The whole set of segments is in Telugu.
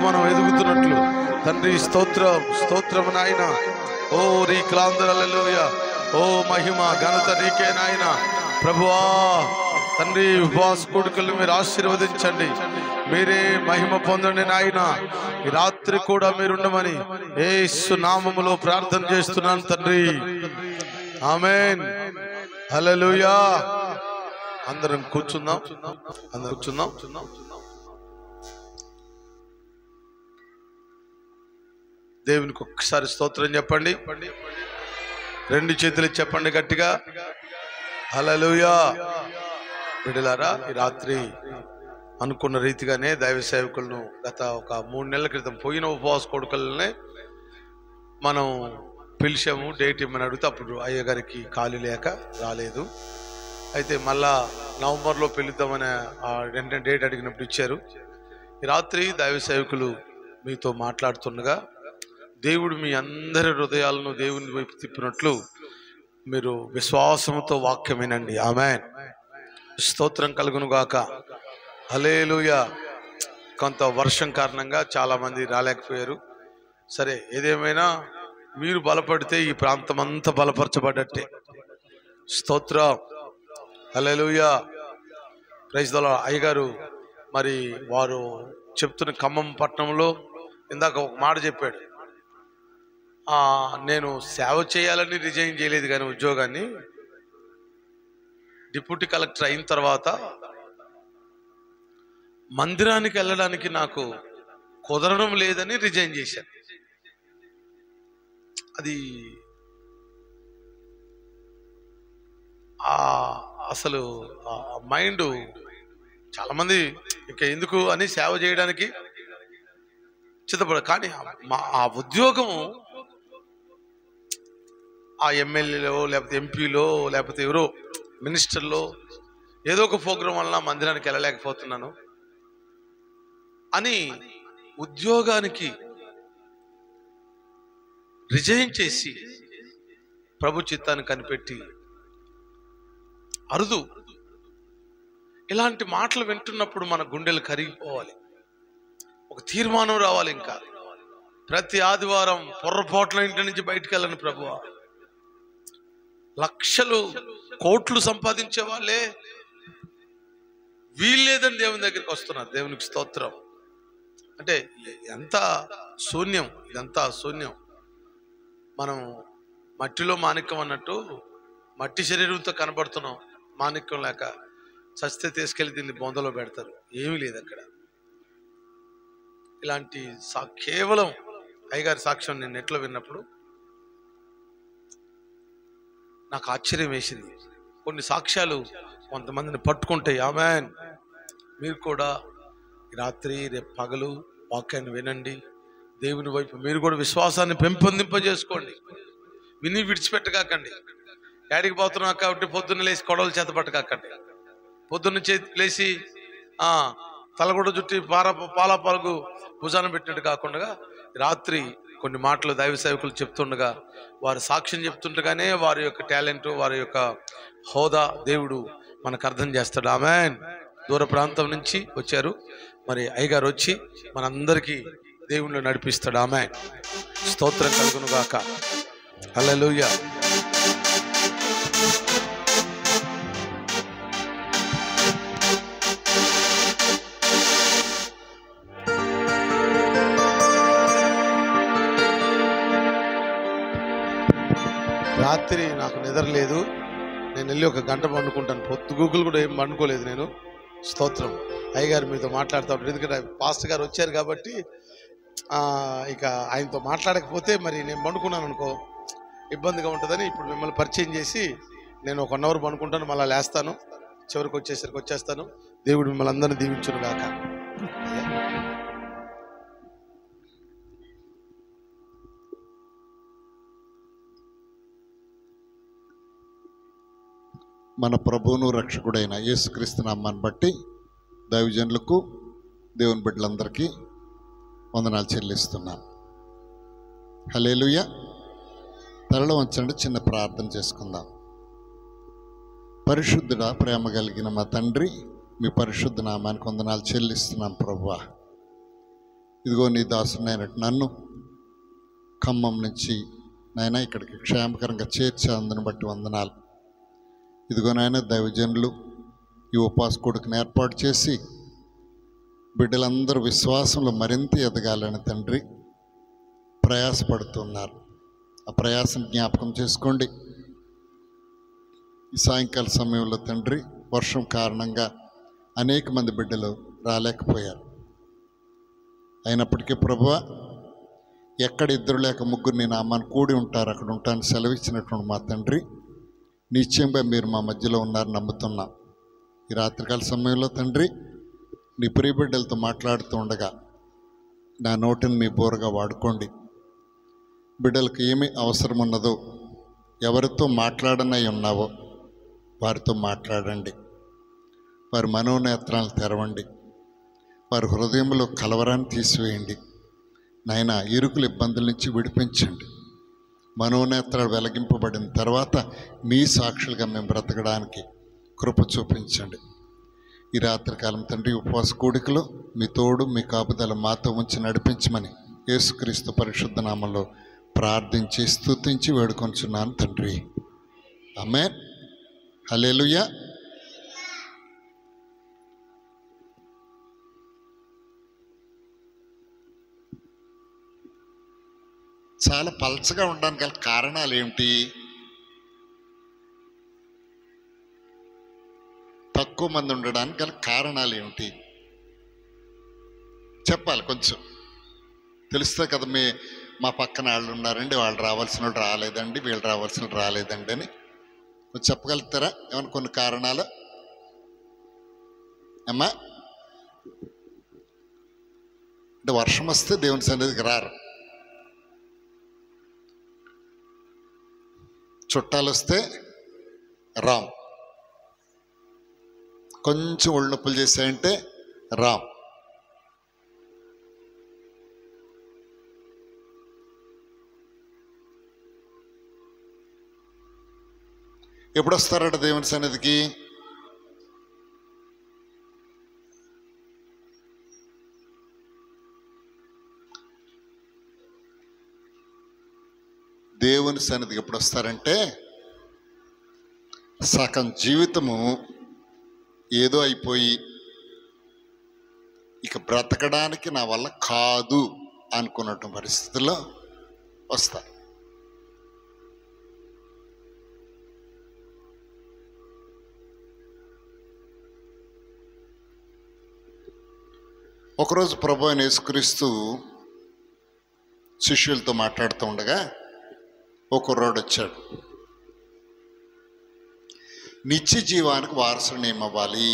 మనం ఎదుగుతున్నట్లు తండ్రి స్తోత్రం స్తోత్రం నాయన. ఓ రీ క్లాందరల్లెలూయా. ఓ మహిమ ఘనత నీకే నాయన. ప్రభువా తండ్రి ఉపవాస కూడికలను మీరు ఆశీర్వదించండి, మీరే మహిమ పొందండి నాయన. ఈ రాత్రి కూడా మీరుండమని యేసు నామములో ప్రార్థన చేస్తున్నాను తండ్రి. ఆమేన్. హల్లెలూయా. అందరం కూర్చుందాం, అందరం కూర్చుందాం. దేవునికి ఒక్కసారి స్తోత్రం చెప్పండి. రెండు చేతులు చెప్పండి గట్టిగా. హల్లెలూయా. బిడ్డలారా, ఈ రాత్రి అనుకున్న రీతిగానే దైవ సేవకులను గత ఒక 3 నెలల క్రితం పోయిన ఉపవాస కొడుకులనే మనం పిలిచాము. డేట్ ఇమ్మని అడిగితే అప్పుడు అయ్యగారికి ఖాళీ లేక రాలేదు. అయితే మళ్ళా నవంబర్లో పిలుద్దామని వెంటనే డేట్ అడిగినప్పుడు ఇచ్చారు. ఈ రాత్రి దైవ సేవకులు మీతో మాట్లాడుతుండగా దేవుడు మీ అందరి హృదయాలను దేవుని వైపు తిప్పినట్లు మీరు విశ్వాసంతో వాక్యం వినండి. ఆమేన్. స్తోత్రం కలుగును గాక. హల్లెలూయా. కొంత వర్షం కారణంగా చాలా మంది రాలేకపోయారు. సరే, ఏదేమైనా మీరు బలపడితే ఈ ప్రాంతం అంతా బలపరచబడ్డట్టే. స్తోత్రం. హల్లెలూయా. Praise the lord. అయ్యగారు మరి వారు చెప్తున్న ఖమ్మం పట్టణంలో ఇందాక ఒక మాట చెప్పాడు. నేను సేవ చేయాలని రిజైన్ చేయలేదు, కానీ ఉద్యోగాన్ని డిప్యూటీ కలెక్టర్ అయిన తర్వాత మందిరానికి వెళ్ళడానికి నాకు కుదరడం లేదని రిజైన్ చేశాను. అది అసలు మైండ్ చాలా మంది ఇంకా ఎందుకు అని సేవ చేయడానికి చిత్తపడ, కానీ ఆ ఉద్యోగం ఆ ఎమ్మెల్యేలో లేకపోతే ఎంపీలో లేకపోతే ఎవరో మినిస్టర్లో ఏదో ఒక ప్రోగ్రాం వలన మందిరానికి వెళ్ళలేకపోతున్నాను అని ఉద్యోగానికి రిజైన్ చేసి ప్రభు చిత్తాన్ని కనిపెట్టి అరుదు. ఇలాంటి మాటలు వింటున్నప్పుడు మన గుండెలు కరిగిపోవాలి. ఒక తీర్మానం రావాలి. ఇంకా ప్రతి ఆదివారం పొర్రపోట్ల ఇంటి నుంచి బయటికి వెళ్ళను ప్రభువా. లక్షలు కోట్లు సంపాదించే వాళ్ళే వీల్లేదని దేవుని దగ్గరికి వస్తున్నారు. దేవునికి స్తోత్రం. అంటే ఎంత శూన్యం, ఇదంతా శూన్యం. మనం మట్టిలో మాణిక్యం అన్నట్టు మట్టి శరీరంతో కనబడుతున్నాం. మాణిక్యం లేక చస్తే తీసుకెళ్లి దీన్ని బొందలో పెడతారు. ఏమీ లేదు అక్కడ. ఇలాంటి కేవలం అయ్యగారి సాక్ష్యం నేను నెట్లో విన్నప్పుడు నాకు ఆశ్చర్యం వేసింది. కొన్ని సాక్ష్యాలు కొంతమందిని పట్టుకుంటాయి. ఆమేన్. మీరు కూడా రాత్రి రేపు పగలు వాక్యాన్ని వినండి. దేవుని వైపు మీరు కూడా విశ్వాసాన్ని పెంపొందింపజేసుకోండి. విని విడిచిపెట్టకాకండి. ఏడికి పోతున్నావు కాబట్టి పొద్దున్న లేచి కొడవలు చేతపట్టకాకండి. పొద్దున్న లేచి తలగొడ చుట్టి పాల పలుగు భుజాన పెట్టినట్టు కాకుండా రాత్రి కొన్ని మాటలు దైవ సేవకులు చెప్తుండగా వారు సాక్ష్యం చెప్తుండగానే వారి యొక్క టాలెంట్, వారి యొక్క హోదా దేవుడు మనకు అర్థం చేస్తాడు. ఆమేన్. దూర ప్రాంతం నుంచి వచ్చారు. మరి అయ్యగారు వచ్చి మనందరికీ దేవుళ్ళు నడిపిస్తాడు. ఆమేన్. స్తోత్రం కలుగును గాక. హల్లెలూయా. రాత్రి నాకు నిద్ర లేదు. నేను వెళ్ళి ఒక గంట పండుకుంటాను. పొద్దుగూకులు కూడా ఏం పండుకోలేదు నేను. స్తోత్రం. అయ్యగారు మీతో మాట్లాడుతూ ఉంటారు. ఎందుకంటే పాస్టర్ గారు వచ్చారు కాబట్టి ఇక ఆయనతో మాట్లాడకపోతే మరి నేను పండుకున్నాను అనుకో ఇబ్బందిగా ఉంటుందని ఇప్పుడు మిమ్మల్ని పరిచయం చేసి నేను ఒక 1 అవర్ పండుకుంటాను. మళ్ళీ లేస్తాను. చివరికి వచ్చేస్తాను. దేవుడు మిమ్మల్ని అందరినీ దీవించును గాక. మన ప్రభువును రక్షకుడైన యేసుక్రీస్తు నామాన్ని బట్టి దైవజనులకు దేవుని బిడ్డలందరికీ వందనాలు చెల్లిస్తున్నాను. హల్లెలూయా. తలలో వంచండి, చిన్న ప్రార్థన చేసుకుందాం. పరిశుద్ధుడా, ప్రేమ కలిగిన మా తండ్రి, మీ పరిశుద్ధ నామానికి వందనాలు చెల్లిస్తున్నాం ప్రభువా. ఇదిగో నీ దాసునైనట్టు నన్ను ఖమ్మం నుంచి నాయన ఇక్కడికి క్షేమకరంగా చేర్చేందుని బట్టి వందనాలు. ఇదిగో నాయన దైవజనులు ఈ ఉపవాస కూడికను ఏర్పాటు చేసి బిడ్డలందరూ విశ్వాసంలో మరింత ఎదగాలని తండ్రి ప్రయాసపడుతున్నారు. ఆ ప్రయాసం జ్ఞాపకం చేసుకోండి. ఈ సాయంకాల సమయంలో తండ్రి వర్షం కారణంగా అనేక మంది బిడ్డలు రాలేకపోయారు. అయినప్పటికీ ప్రభువా, ఎక్కడ ఇద్దరు లేక ముగ్గురు నీ నామాన్ని కూడి ఉంటారు అక్కడ ఉంటాను సెలవిచ్చినటువంటి మా తండ్రి, నిశ్చయంగా మీరు మా మధ్యలో ఉన్నారని నమ్ముతున్నాం. ఈ రాత్రికాల సమయంలో తండ్రి నీ ప్రియ బిడ్డలతో మాట్లాడుతూ ఉండగా నా నోటిని మీ బోరగా వాడుకోండి. బిడ్డలకు ఏమి అవసరం ఉన్నదో, ఎవరితో మాట్లాడనై ఉన్నావో వారితో మాట్లాడండి. వారి మనోనేత్రాలను తెరవండి. వారి హృదయంలో కలవరాన్ని తీసివేయండి. నాయన ఇరుకుల ఇబ్బందుల నుంచి విడిపించండి. మనోనేత్రాలు వెలిగింపబడిన తర్వాత మీ సాక్షులుగా మేము బ్రతకడానికి కృప చూపించండి. ఈ రాత్రికాలం తండ్రి ఉపవాస కూడికలో మీ తోడు మీ కాపుదల మాతో ఉంచి నడిపించమని యేసుక్రీస్తు పరిశుద్ధ నామంలో ప్రార్థించి స్తుతించి వేడుకొంచున్నాను తండ్రి. ఆమేన్. హల్లెలూయా. చాలా పలచగా ఉండడానికి గల కారణాలు ఏమిటి? తక్కువ మంది ఉండడానికి గల కారణాలు ఏమిటి చెప్పాలి. కొంచెం తెలుస్తే కదా. మా పక్కన వాళ్ళు ఉన్నారండి, వాళ్ళు రావాల్సిన వాళ్ళు రాలేదండి, వీళ్ళు రావాల్సిన వాళ్ళు రాలేదండి అని చెప్పగలుగుతారా? ఏమైనా కొన్ని కారణాలు అమ్మా? అంటే వర్షం వస్తే దేవుని సన్నిధికి రారు, చుట్టాలు వస్తే రామ్, కొంచెం ఒళ్ళు నొప్పులు చేశాయంటే రామ్. ఎప్పుడు వస్తారట దేవుని సన్నిధికి? దేవుని సన్నిధికి ఎప్పుడు వస్తారంటే సగం జీవితము ఏదో అయిపోయి ఇక బ్రతకడానికి నా వల్ల కాదు అనుకున్నటువంటి పరిస్థితుల్లో వస్తారు. ఒకరోజు ప్రభు అయిన యేసుక్రీస్తు శిష్యులతో మాట్లాడుతూ ఉండగా ఒక కుర్రాడు వచ్చాడు. నిత్య జీవానికి వారసుడిని ఏమవ్వాలి?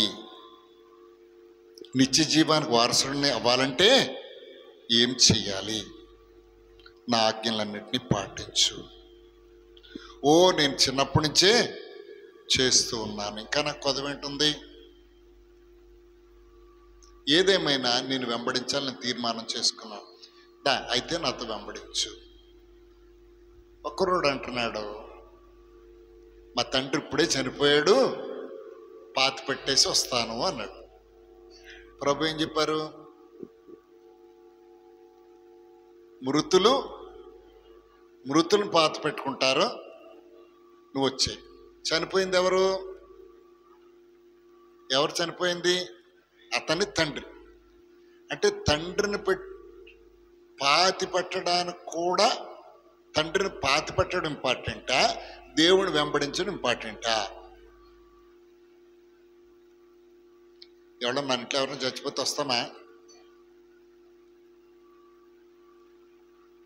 నిత్య జీవానికి వారసుడిని అవ్వాలంటే ఏం చెయ్యాలి? నా ఆజ్ఞలన్నింటినీ పాటించు. ఓ, నేను చిన్నప్పటి నుంచే చేస్తూ ఉన్నాను, ఇంకా నాకు కొదవేంటుంది? ఏదేమైనా నేను వెంబడించాలని తీర్మానం చేసుకున్నాను. అయితే నాతో వెంబడించు. ఒక్కరోడు అంటున్నాడు, మా తండ్రి ఇప్పుడే చనిపోయాడు, పాతి పెట్టేసి వస్తాను అన్నాడు. ప్రభు ఏం చెప్పారు? మృతులను పాతి పెట్టుకుంటారు, నువ్వు వచ్చాయి. చనిపోయింది ఎవరు? చనిపోయింది? అతని తండ్రి. అంటే తండ్రిని పాతి పెట్టడానికి కూడా, తండ్రిని పాతి పెట్టడం ఇంపార్టెంటా, దేవుని వెంబడించడం ఇంపార్టెంటా? ఎవడో మన ఇంట్లో ఎవరైనా చచ్చిపోతే వస్తామా?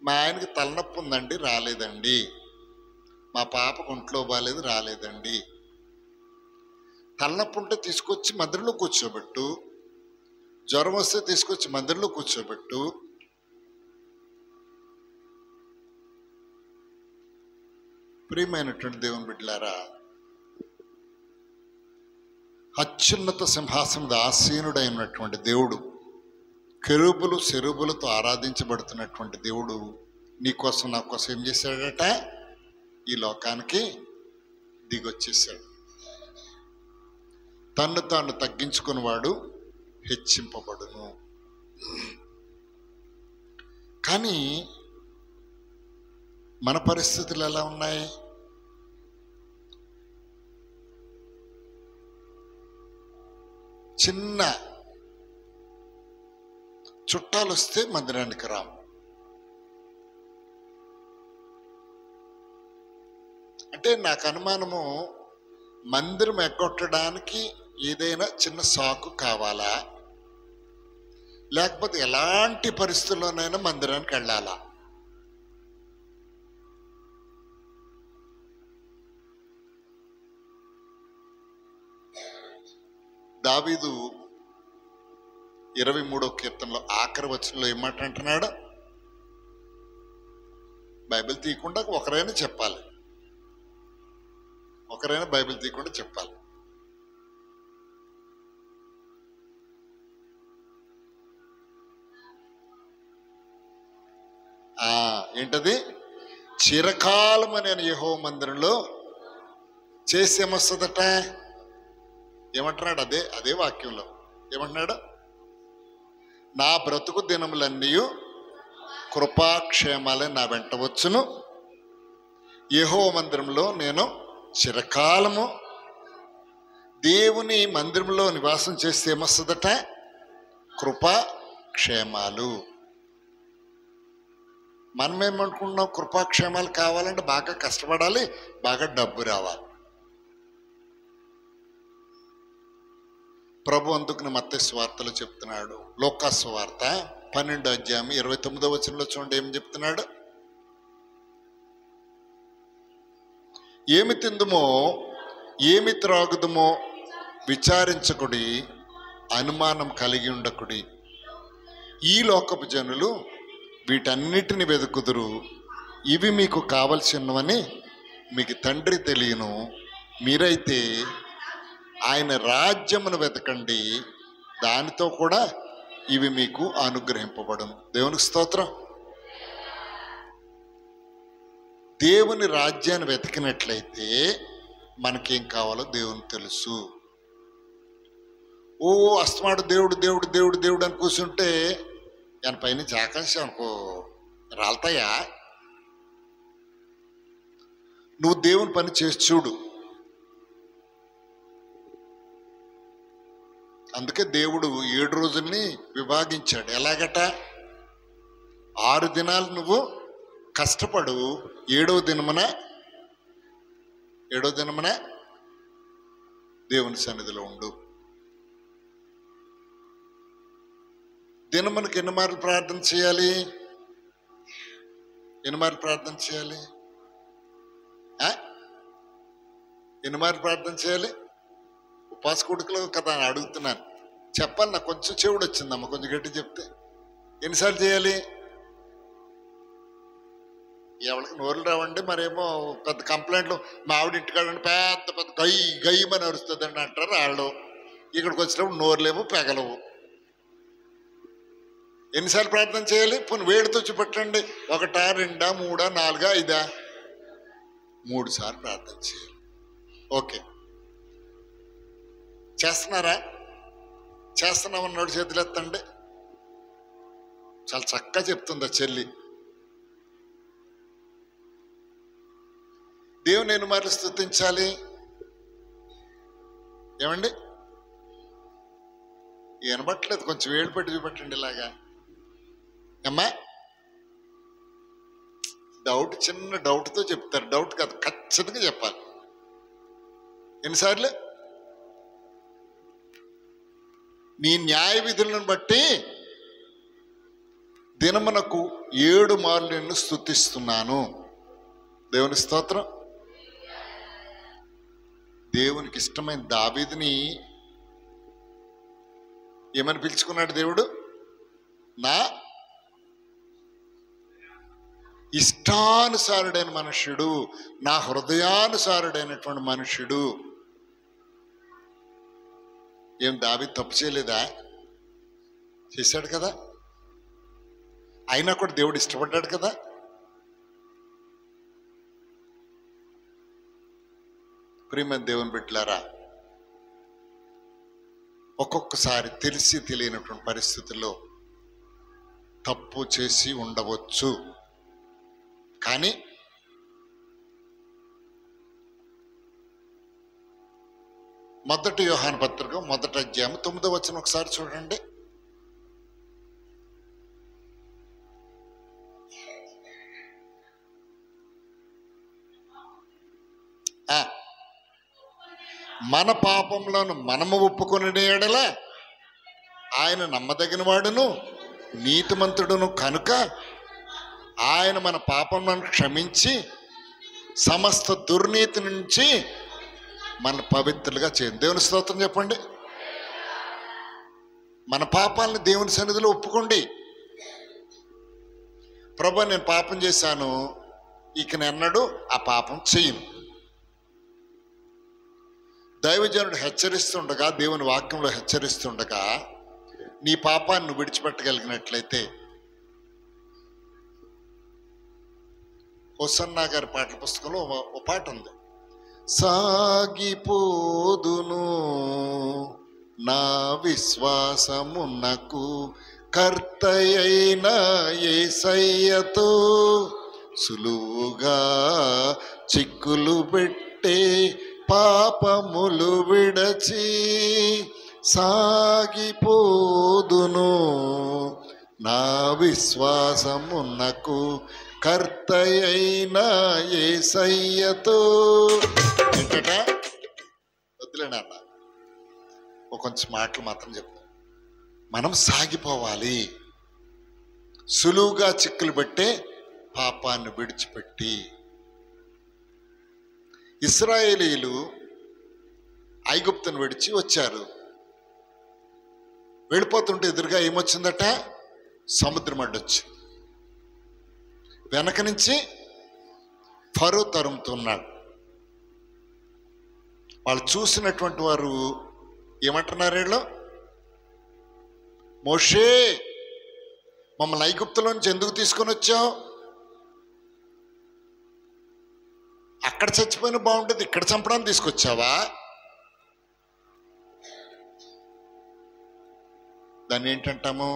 మా ఆయనకి తలనొప్పి ఉందండి, రాలేదండి. మా పాపకు ఒంట్లో బాగాలేదు, రాలేదండి. తలనొప్పి ఉంటే తీసుకొచ్చి మందిరంలో కూర్చోబెట్టు, జ్వరం వస్తే తీసుకొచ్చి మందిరంలో కూర్చోబెట్టు. ప్రియమైనటువంటి దేవుని బిడ్డలారా, అత్యున్నత సింహాసనద ఆసీనుడైనటువంటి దేవుడు, కెరూబులు శరూబులతో ఆరాధించబడుతున్నటువంటి దేవుడు నీకోసం నా కోసం ఏం చేశాడట? ఈ లోకానికి దిగొచ్చేసాడు. తన్ను తాను తగ్గించుకున్నవాడు హెచ్చింపబడును. కానీ మన పరిస్థితులు ఎలా ఉన్నాయి? చిన్న చుట్టాలు వస్తే మందిరానికి రాము. అంటే నాకు అనుమానము, మందిరం ఎగ్గొట్టడానికి ఏదైనా చిన్న సాకు కావాలా, లేకపోతే ఎలాంటి పరిస్థితుల్లోనైనా మందిరానికి వెళ్ళాలా? దావీదు 23వ కీర్తనలో ఆఖరి వచనంలో ఏమాట అంటున్నాడు? బైబిల్ తీయకుండా ఒకరైనా చెప్పాలి, ఒకరైనా బైబిల్ తీయకుండా చెప్పాలి. ఏంటది? చిరకాలము నేను యెహోవా మందిరంలో చేసేమొస్తుందట. ఏమంటున్నాడు? అదే వాక్యంలో ఏమంటున్నాడు? నా బ్రతుకు దినములన్నీ కృపాక్షేమాలే నా వెంట వచ్చును, యెహోవా మందిరంలో నేను చిరకాలము. దేవుని మందిరంలో నివాసం చేస్తే ఏమొస్తుందట? కృపాక్షేమాలు. మనం ఏమనుకుంటున్నాం? కృపాక్షేమాలు కావాలంటే బాగా కష్టపడాలి, బాగా డబ్బు రావాలి. ప్రభు అందుకుని మత్తయి సువార్తలో చెప్తున్నాడు. లూకా సువార్త 12వ అధ్యాయం 29వ వచనంలో చూడండి ఏం చెప్తున్నాడు? ఏమి తిందుమో ఏమి త్రాగుదుమో విచారించకుడి, అనుమానం కలిగి ఉండకుడి. ఈ లోకపు జనులు వీటన్నిటిని వెతుకుదురు, ఇవి మీకు కావలసినవని మీకు తండ్రి తెలియను. మీరైతే ఆయన రాజ్యమును వెతకండి, దానితో కూడా ఇవి మీకు అనుగ్రహింపబడును. దేవునికి స్తోత్రం. దేవుని రాజ్యాన్ని వెతికినట్లయితే మనకేం కావాలో దేవునికి తెలుసు. అస్తమాడు దేవుడు దేవుడు దేవుడు దేవుడు అని కూర్చుంటే దాని పైనుంచి ఆకాశం అనుకో రాలతాయా? నువ్వు దేవుని పని చేసి చూడు. అందుకే దేవుడు 7 రోజుల్ని విభాగించాడు. ఎలాగట? 6 దినాలు నువ్వు కష్టపడు, 7వ దినమున దేవుని సన్నిధిలో ఉండు. దినమునకు ఎన్ని మార్లు ప్రార్థన చేయాలి? ఎన్ని మార్లు ప్రార్థన చేయాలి? ఎన్ని మార్లు ప్రార్థన చేయాలి? ఉపాస కొడుకులు కదా అని అడుగుతున్నాను. చెప్పాలి, నాకు కొంచెం చెవుడు వచ్చిందమ్మ, కొంచెం గట్టి చెప్తే. ఎన్నిసార్లు చేయాలి? ఎవరికి నోరులు రావండి, మరేమో పెద్ద కంప్లైంట్లు. మా ఆవిడ ఇంటికాడండి పెద్ద పెద్ద గయ్యమని అరుస్తుందండి అంటారు వాళ్ళు. ఇక్కడికి వచ్చినప్పుడు నోరులేవు, పెగలవు. ఎన్నిసార్లు ప్రార్థన చేయాలి? పోనీ వేడితో చూపెట్టండి. 1, 2, 3, 4, 5. 3 సార్లు ప్రార్థన చేయాలి. ఓకే, చేస్తున్నారా? చేస్తున్నామన్నాడు చేతులు ఎత్తండి. చాలా చక్కగా చెప్తుంది ఆ చెల్లి. దేవుని ఎన్ని మార్లు స్తుతించాలి? ఏమండి? వినబట్టలేదు, కొంచెం వేడి పెట్టి చూపెట్టండి ఇలాగా. అమ్మా, డౌట్, చిన్న డౌట్తో చెప్తారు. డౌట్ కాదు, ఖచ్చితంగా చెప్పాలి. ఎన్నిసార్లు? నీ న్యాయ విధులను బట్టి దినమునకు 7 మార్లు నిన్ను స్తుతిస్తున్నాను. దేవుని స్తోత్రం. దేవునికి ఇష్టమైన దావీదుని ఏమని పిలుచుకున్నాడు దేవుడు? నా ఇష్టానుసారుడైన మనుష్యుడు, నా హృదయానుసారుడైనటువంటి మనుష్యుడు. ఏం దావీదు తప్పు చేయలేదా? చేశాడు కదా. అయినా కూడా దేవుడు ఇష్టపడ్డాడు కదా. ప్రియమైన దేవుని బిడ్డలారా, ఒక్కొక్కసారి తెలిసి తెలియనటువంటి పరిస్థితుల్లో తప్పు చేసి ఉండవచ్చు. కానీ మొదటి యోహాను పత్రిక 1వ అధ్యాయం 9వ వచనం ఒకసారి చూడండి. మన పాపంలోను మనము ఒప్పుకొనే ఎడల ఆయన నమ్మదగిన వాడును నీతిమంతుడును కనుక ఆయన మన పాపములను క్షమించి సమస్త దుర్నీతి నుంచి మన పవిత్రులుగా చేయండి. దేవుని స్తోత్రం చెప్పండి. మన పాపాలను దేవుని సన్నిధిలో ఒప్పుకోండి. ప్రభు, నేను పాపం చేశాను, ఇక నెన్నడు ఆ పాపం చెయ్యను. దైవజనుడు హెచ్చరిస్తుండగా, దేవుని వాక్యంలో హెచ్చరిస్తుండగా నీ పాపాన్ని నువ్వు విడిచిపెట్టగలిగినట్లయితే, హోసన్నా గారి పాటల పుస్తకంలో ఒక పాట ఉంది. సాగిపోదును నా విశ్వాసమునకు కర్తయైన యేసయ్యతో, సులువుగా చిక్కులు పెట్టే పాపములు విడచి సాగిపోదును నా విశ్వాసమునకు కర్తయైన యేసయ్యతో. ఏంటట? వద్దులేనా అన్న, ఒక కొంచెం మాటలు మాత్రం చెప్తాను. మనం సాగిపోవాలి, సులువుగా చిక్కులు పెట్టే పాపాన్ని విడిచిపెట్టి. ఇశ్రాయేలీయులు ఐగుప్తును విడిచి వచ్చారు. వెళ్ళిపోతుంటే ఎదురుగా ఏమొచ్చిందట? సముద్రం అడ్డొచ్చింది. వెనక నుంచి ఫరో తరుముతున్నాడు. వాళ్ళు చూసినటువంటి వారు ఏమంటున్నారు? వీళ్ళు, మోషే మమ్మల్ని ఐగుప్తులో నుంచి ఎందుకు తీసుకొని వచ్చావు? అక్కడ చచ్చిపోయిన బాగుంటుంది, ఇక్కడ చంపడానికి తీసుకొచ్చావా? దాన్ని ఏంటంటాము?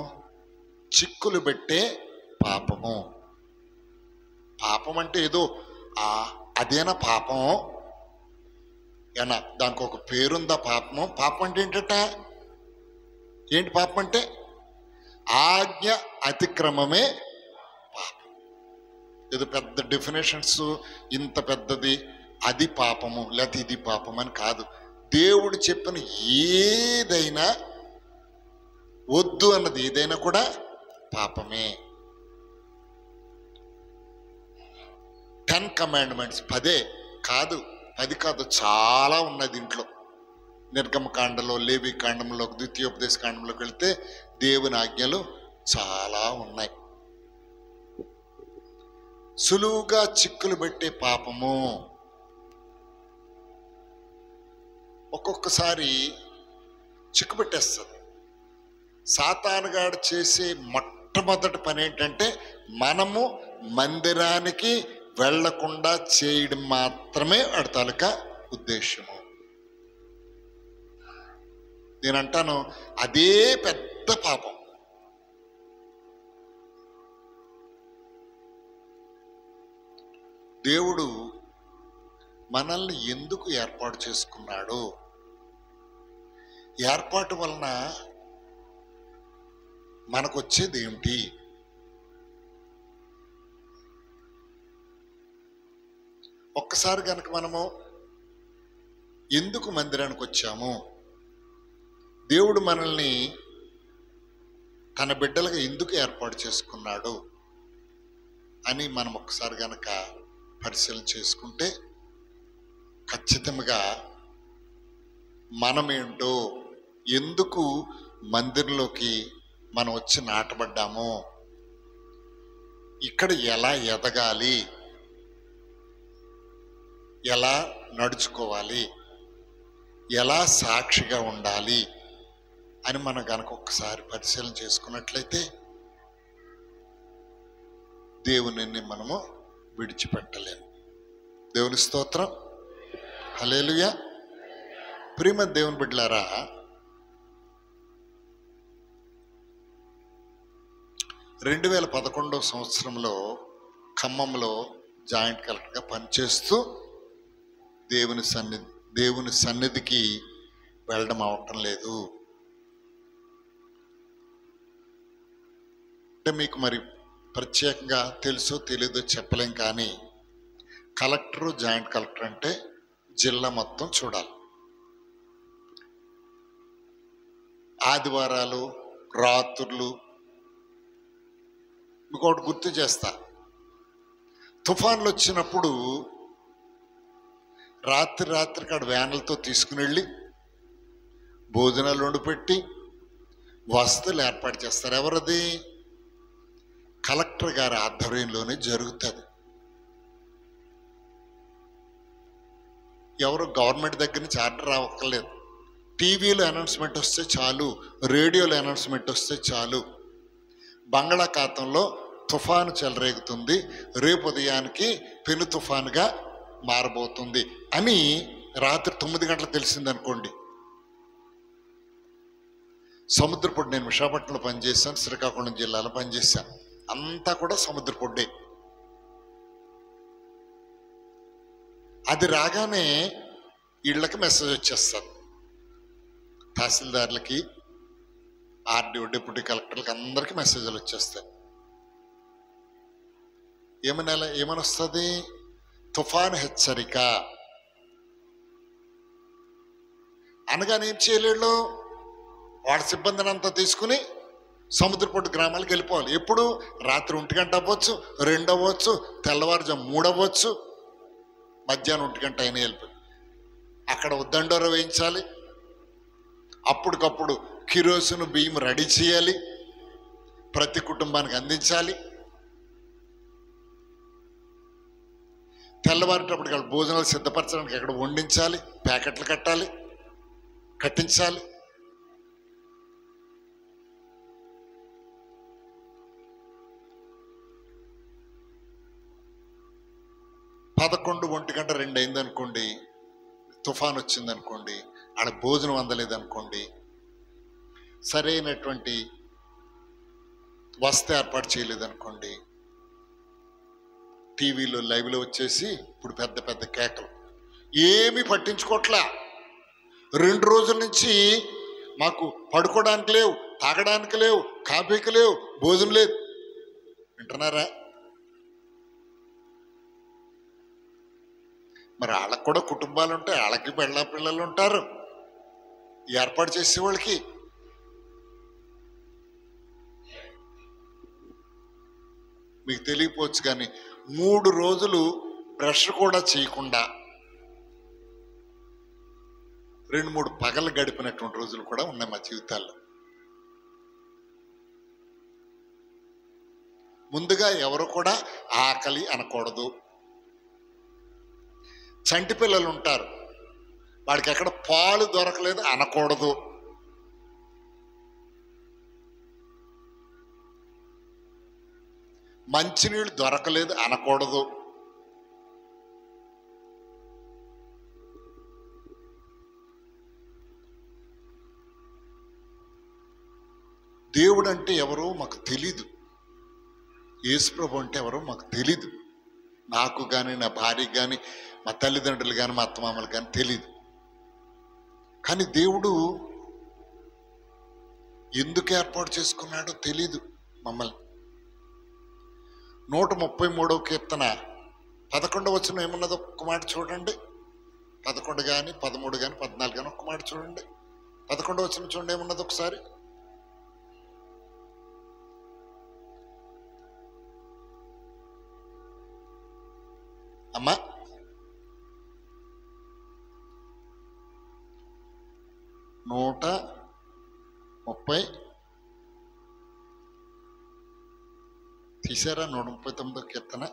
చిక్కులు పెట్టే పాపము. పాపం అంటే ఏదో అదేనా పాపం? ఏనా దానికి ఒక పేరుందా పాపము? పాపం అంటే ఏంటట? ఏంటి పాపం అంటే? ఆజ్ఞ అతిక్రమమే పాపం. ఏదో పెద్ద డెఫినేషన్స్, ఇంత పెద్దది అది పాపము లేకపోతే ఇది పాపం అని కాదు. దేవుడు చెప్పిన ఏదైనా, వద్దు అన్నది ఏదైనా కూడా పాపమే. 10 కమాండ్మెంట్స్ 10 కాదు, 10 కాదు, చాలా ఉన్నాయి దీంట్లో. నిర్గమకాండలో, లేవి కాండంలో, ద్వితీయోపదేశ కాండంలోకి వెళ్తే దేవుని ఆజ్ఞలు చాలా ఉన్నాయి. సులువుగా చిక్కులు పెట్టే పాపము. ఒక్కొక్కసారి చిక్కు పెట్టేస్తుంది. సాతానుగాడు చేసే మొట్టమొదటి పని ఏంటంటే మనము మందిరానికి వెళ్లకుండా చేయడం మాత్రమే వాడి తాలూకా ఉద్దేశము. నేనంటాను అదే పెద్ద పాపం. దేవుడు మనల్ని ఎందుకు ఏర్పాటు చేసుకున్నాడు? ఏర్పాటు వలన మనకు వచ్చేది ఏమిటి? ఒక్కసారి కనుక మనము ఎందుకు మందిరానికి వచ్చాము, దేవుడు మనల్ని తన బిడ్డలుగా ఎందుకు ఏర్పాటు చేసుకున్నాడు అని మనం ఒక్కసారి కనుక పరిశీలన చేసుకుంటే ఖచ్చితంగా మనమేంటో, ఎందుకు మందిరంలోకి మనం వచ్చి నాటబడ్డామో, ఇక్కడ ఎలా ఎదగాలి, ఎలా నడుచుకోవాలి, ఎలా సాక్షిగా ఉండాలి అని మనం కనుక ఒక్కసారి పరిశీలన చేసుకున్నట్లయితే దేవునిని మనము విడిచిపెట్టలేము. దేవుని స్తోత్రం, హల్లెలూయా. ప్రియమైన దేవుని బిడ్డలారా, 2011 సంవత్సరంలో ఖమ్మంలో జాయింట్ కలెక్టర్గా పనిచేస్తూ దేవుని సన్నిధికి వెళ్ళడం అవటం లేదు. అంటే మీకు మరి ప్రత్యేకంగా తెలుసో తెలీదో చెప్పలేం, కానీ కలెక్టరు, జాయింట్ కలెక్టర్ అంటే జిల్లా మొత్తం చూడాలి. ఆదివారాలు, రాత్రులు. మీకు ఒకటి గుర్తు చేస్తా, తుఫాన్లు వచ్చినప్పుడు రాత్రికి ఆడ వ్యాన్లతో తీసుకుని వెళ్ళి భోజనాలు వండిపెట్టి వసతులు ఏర్పాటు చేస్తారు. ఎవరది? కలెక్టర్ గారి ఆధ్వర్యంలోనే జరుగుతుంది. ఎవరు గవర్నమెంట్ దగ్గర నుంచి ఆర్డర్ రావక్కర్లేదు. టీవీలో అనౌన్స్మెంట్ వస్తే చాలు, రేడియోలో అనౌన్స్మెంట్ వస్తే చాలు, బంగాళాఖాతంలో తుఫాను చెలరేగుతుంది, రేపు ఉదయానికి పెను తుఫానుగా మారబోతుంది అని రాత్రి 9 గంటలకు తెలిసిందనుకోండి. సముద్రపొడ్డు, నేను విశాఖపట్నంలో పనిచేశాను, శ్రీకాకుళం జిల్లాలో పనిచేశాను, అంతా కూడా సముద్రపొడ్డే. అది రాగానే ఇళ్ళకి మెసేజ్ వచ్చేస్తారు. తహసీల్దార్లకి, ఆర్డీఓ, డిప్యూటీ కలెక్టర్లకి అందరికీ మెసేజ్లు వచ్చేస్తాయి. ఏమని వస్తుంది? తుఫాను హెచ్చరిక అనగానే ఏం చేయలేడు, వాడి సిబ్బందిని అంతా తీసుకుని సముద్రపొట్టు గ్రామాలకు వెళ్ళిపోవాలి. ఎప్పుడు? రాత్రి 1 గంట అవ్వచ్చు, 2 అవ్వచ్చు, తెల్లవారుజాము 3 అవ్వచ్చు, మధ్యాహ్నం 1 గంట అయినా వెళ్ళిపోయి అక్కడ ఉద్దండోర వేయించాలి. అప్పటికప్పుడు కిరోసిన్, బియ్యం రెడీ చేయాలి, ప్రతి కుటుంబానికి అందించాలి. తెల్లవారేటప్పటికి అక్కడ భోజనాలు సిద్ధపరచడానికి ఎక్కడ వండించాలి, ప్యాకెట్లు కట్టించాలి. పదకొండు 1 గంట 2 అయిందనుకోండి, తుఫాన్ వచ్చిందనుకోండి, ఆడ భోజనం అందలేదనుకోండి, సరైనటువంటి వసతి ఏర్పాటు చేయలేదనుకోండి, టీవీలో లైవ్లో వచ్చేసి ఇప్పుడు పెద్ద కేకలు. ఏమీ పట్టించుకోవట్లా. 2 రోజుల నుంచి మాకు పడుకోవడానికి లేవు, తాగడానికి లేవు, కాఫీకి లేవు, భోజనం లేదు. వింటున్నారా? మరి వాళ్ళకు కూడా కుటుంబాలు ఉంటాయి, వాళ్ళకి పిల్లలు ఉంటారు, ఏర్పాటు చేసే వాళ్ళకి. మీకు తెలియపోవచ్చు, కానీ 3 రోజులు బ్రష్ కూడా చేయకుండా 2-3 పగలు గడిపినటువంటి రోజులు కూడా ఉన్నాయి మా జీవితాల్లో. ముందుగా ఎవరు కూడా ఆకలి అనకూడదు. చంటి పిల్లలు ఉంటారు, వాడికి ఎక్కడ పాలు దొరకలేదు అనకూడదు. మంచినీళ్ళు దొరకలేదు అనకూడదు. దేవుడు అంటే ఎవరో మాకు తెలీదు, యేసుప్రభు అంటే ఎవరో మాకు తెలీదు. నాకు కానీ, నా భార్యకి కానీ, మా తల్లిదండ్రులు కానీ, మా అత్తమామలు కానీ తెలీదు. కానీ దేవుడు ఎందుకు ఏర్పాటు చేసుకున్నాడో తెలీదు మమ్మల్ని. 133వ కీర్తన 11వ వచనం ఏమున్నదో ఒక్క మాట చూడండి. 11 కానీ 13 కానీ 14 కానీ ఒక్క మాట చూడండి. 11వ వచనం చూడండి ఏమున్నదో ఒకసారి. అమ్మా, నూట 30 తీసారా? 139వ కీర్తన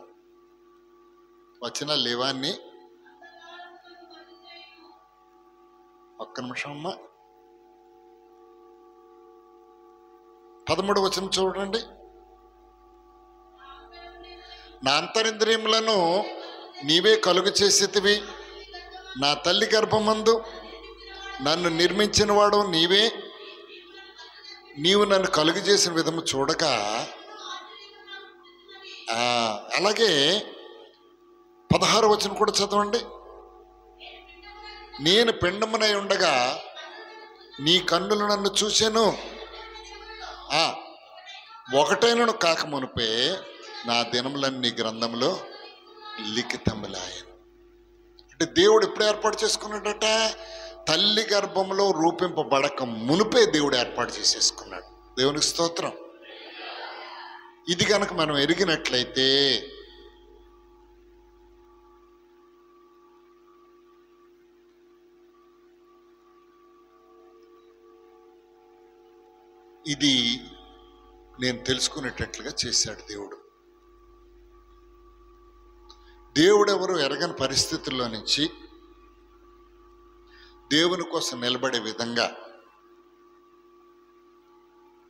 వచ్చిన లేవాన్ని. ఒక్క నిమిషం అమ్మా. 13వ వచనం చూడండి. నా అంతరింద్రియములను నీవే కలుగు చేసేతివి, నా తల్లి గర్భమందు నన్ను నిర్మించిన వాడు నీవే. నీవు నన్ను కలుగు చేసిన విధము చూడక అలాగే 16వ వచనం కూడా చదవండి. నేను పిండమునై ఉండగా నీ కన్నులు నన్ను చూసెను, ఒకటైనను కాక మునిపే నా దినములన్నీ గ్రంథంలో లిఖితములాయను. అంటే దేవుడు ఎప్పుడు ఏర్పాటు చేసుకున్నాడట? తల్లి గర్భంలో రూపింపబడక మునిపే దేవుడు ఏర్పాటు చేసేసుకున్నాడు. దేవునికి స్తోత్రం. ఇది కనుక మనం ఎరిగినట్లయితే ఇది నేను తెలుసుకునేటట్లుగా చేశాడు దేవుడు. దేవుడెవరు ఎరగని పరిస్థితుల్లో నుంచి దేవుని కోసం నిలబడే విధంగా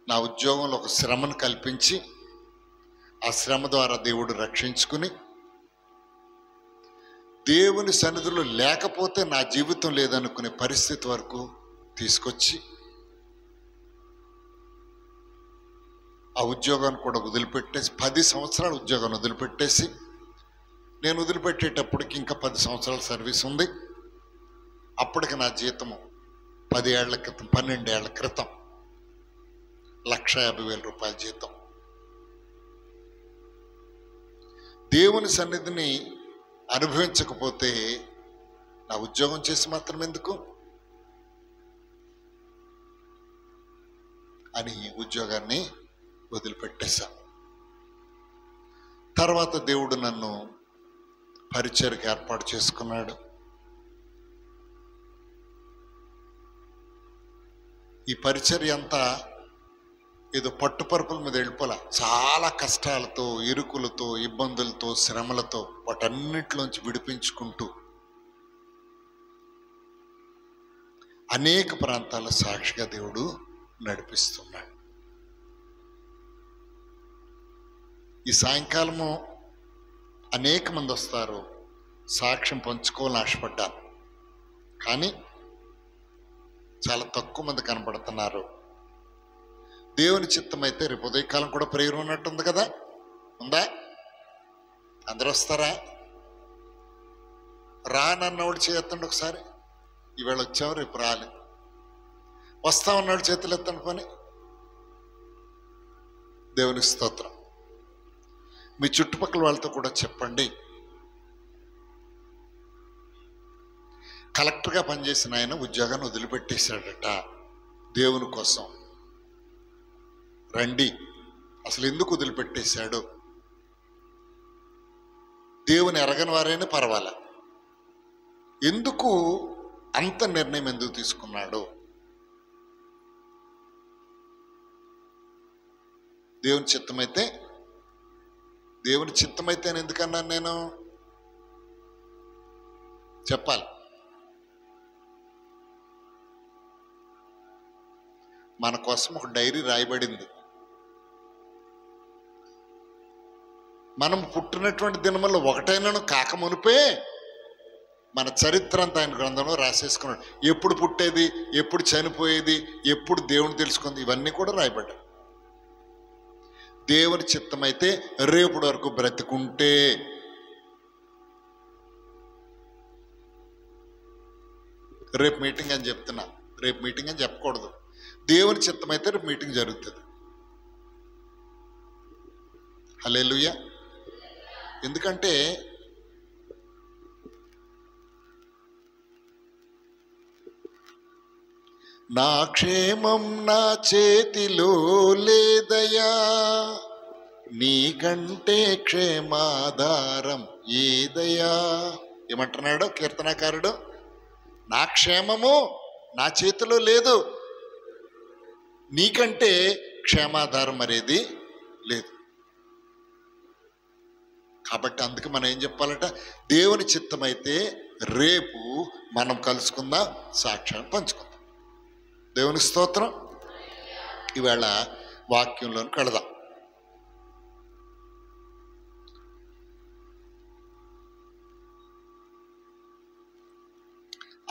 నా ఉద్యోగంలో ఒక శ్రమను కల్పించి ఆ శ్రమ ద్వారా దేవుడు రక్షించుకుని, దేవుని సన్నిధిలో లేకపోతే నా జీవితం లేదనుకునే పరిస్థితి వరకు తీసుకొచ్చి ఆ ఉద్యోగాన్ని కూడా వదిలిపెట్టేసి 10 సంవత్సరాల ఉద్యోగాన్ని వదిలిపెట్టేసి, నేను వదిలిపెట్టేటప్పటికి ఇంకా 10 సంవత్సరాల సర్వీస్ ఉంది. అప్పటికి నా జీతము 10 ఏళ్ల క్రితం 12 ఏళ్ల క్రితం 1,50,000 రూపాయల జీతం. దేవుని సన్నిధిని అనుభవించకపోతే నా ఉద్యోగం చేసి మాత్రం ఎందుకు అని ఉద్యోగాన్ని వదిలిపెట్టేశాను. తర్వాత దేవుడు నన్ను పరిచర్యకు ఏర్పాటు చేసుకున్నాడు. ఈ పరిచర్య అంతా ఏదో పట్టుపరుపుల మీద వెళ్ళిపోలా, చాలా కష్టాలతో, ఇరుకులతో, ఇబ్బందులతో, శ్రమలతో వాటన్నిటిలోంచి విడిపించుకుంటూ అనేక ప్రాంతాల సాక్షిగా దేవుడు నడిపిస్తున్నాడు. ఈ సాయంకాలము అనేక మంది వస్తారు, సాక్ష్యం పంచుకోవాలని ఆశపడ్డాను, కానీ చాలా తక్కువ మంది కనబడుతున్నారు. దేవుని చిత్తం అయితే రేపు ఉదయకాలం కూడా ప్రేయర్ ఉన్నట్టుంది కదా, ఉందా? అందరూ వస్తారా? రానన్నవాడు చేతండి ఒకసారి. ఈవేళ వచ్చావు, రేపు రాలే. వస్తామన్నాడు చేతులు ఎత్తండి పని. దేవునికి స్తోత్రం. మీ చుట్టుపక్కల వాళ్ళతో కూడా చెప్పండి. కలెక్టర్గా పనిచేసిన ఆయన ఉద్యోగాన్ని వదిలిపెట్టేశాడట దేవుని కోసం. రండి, అసలు ఎందుకు వదిలిపెట్టేశాడు? దేవుని ఎరగని వారైనా పర్వాలే, ఎందుకు అంత నిర్ణయం ఎందుకు తీసుకున్నాడు? దేవుని చిత్తమైతే అని ఎందుకన్నాను నేను? చెప్పాలి. మన కోసం ఒక డైరీ రాయబడింది. మనం పుట్టినటువంటి దినముల్లో ఒకటైనాను కాక మునిపే మన చరిత్ర అంతా ఆయన గ్రంథంలో రాసేసుకున్నాడు. ఎప్పుడు పుట్టేది, ఎప్పుడు చనిపోయేది, ఎప్పుడు దేవుని తెలుసుకుంది, ఇవన్నీ కూడా రాయబడ్డాయి. దేవుని చిత్తమైతే రేపటి వరకు బ్రతికుంటే, రేపు మీటింగ్ అని చెప్తున్నా, రేపు మీటింగ్ అని చెప్పకూడదు. దేవుని చిత్తమైతే రేపు మీటింగ్ జరుగుతుంది. హల్లెలూయా. ఎందుకంటే నా క్షేమం నా చేతిలో లేదయా, నీకంటే క్షేమాధారం ఏదయా. ఏమంటున్నాడు కీర్తనాకారుడు? నా క్షేమము నా చేతిలో లేదు, నీకంటే క్షేమాధారం మరేది లేదు. కాబట్టి అందుకే మనం ఏం చెప్పాలట? దేవుని చిత్తమైతే రేపు మనం కలుసుకుందాం, సాక్ష్యాన్ని పంచుకుందాం. దేవుని స్తోత్రం. ఈవేళ వాక్యంలోనికి వెళదాం.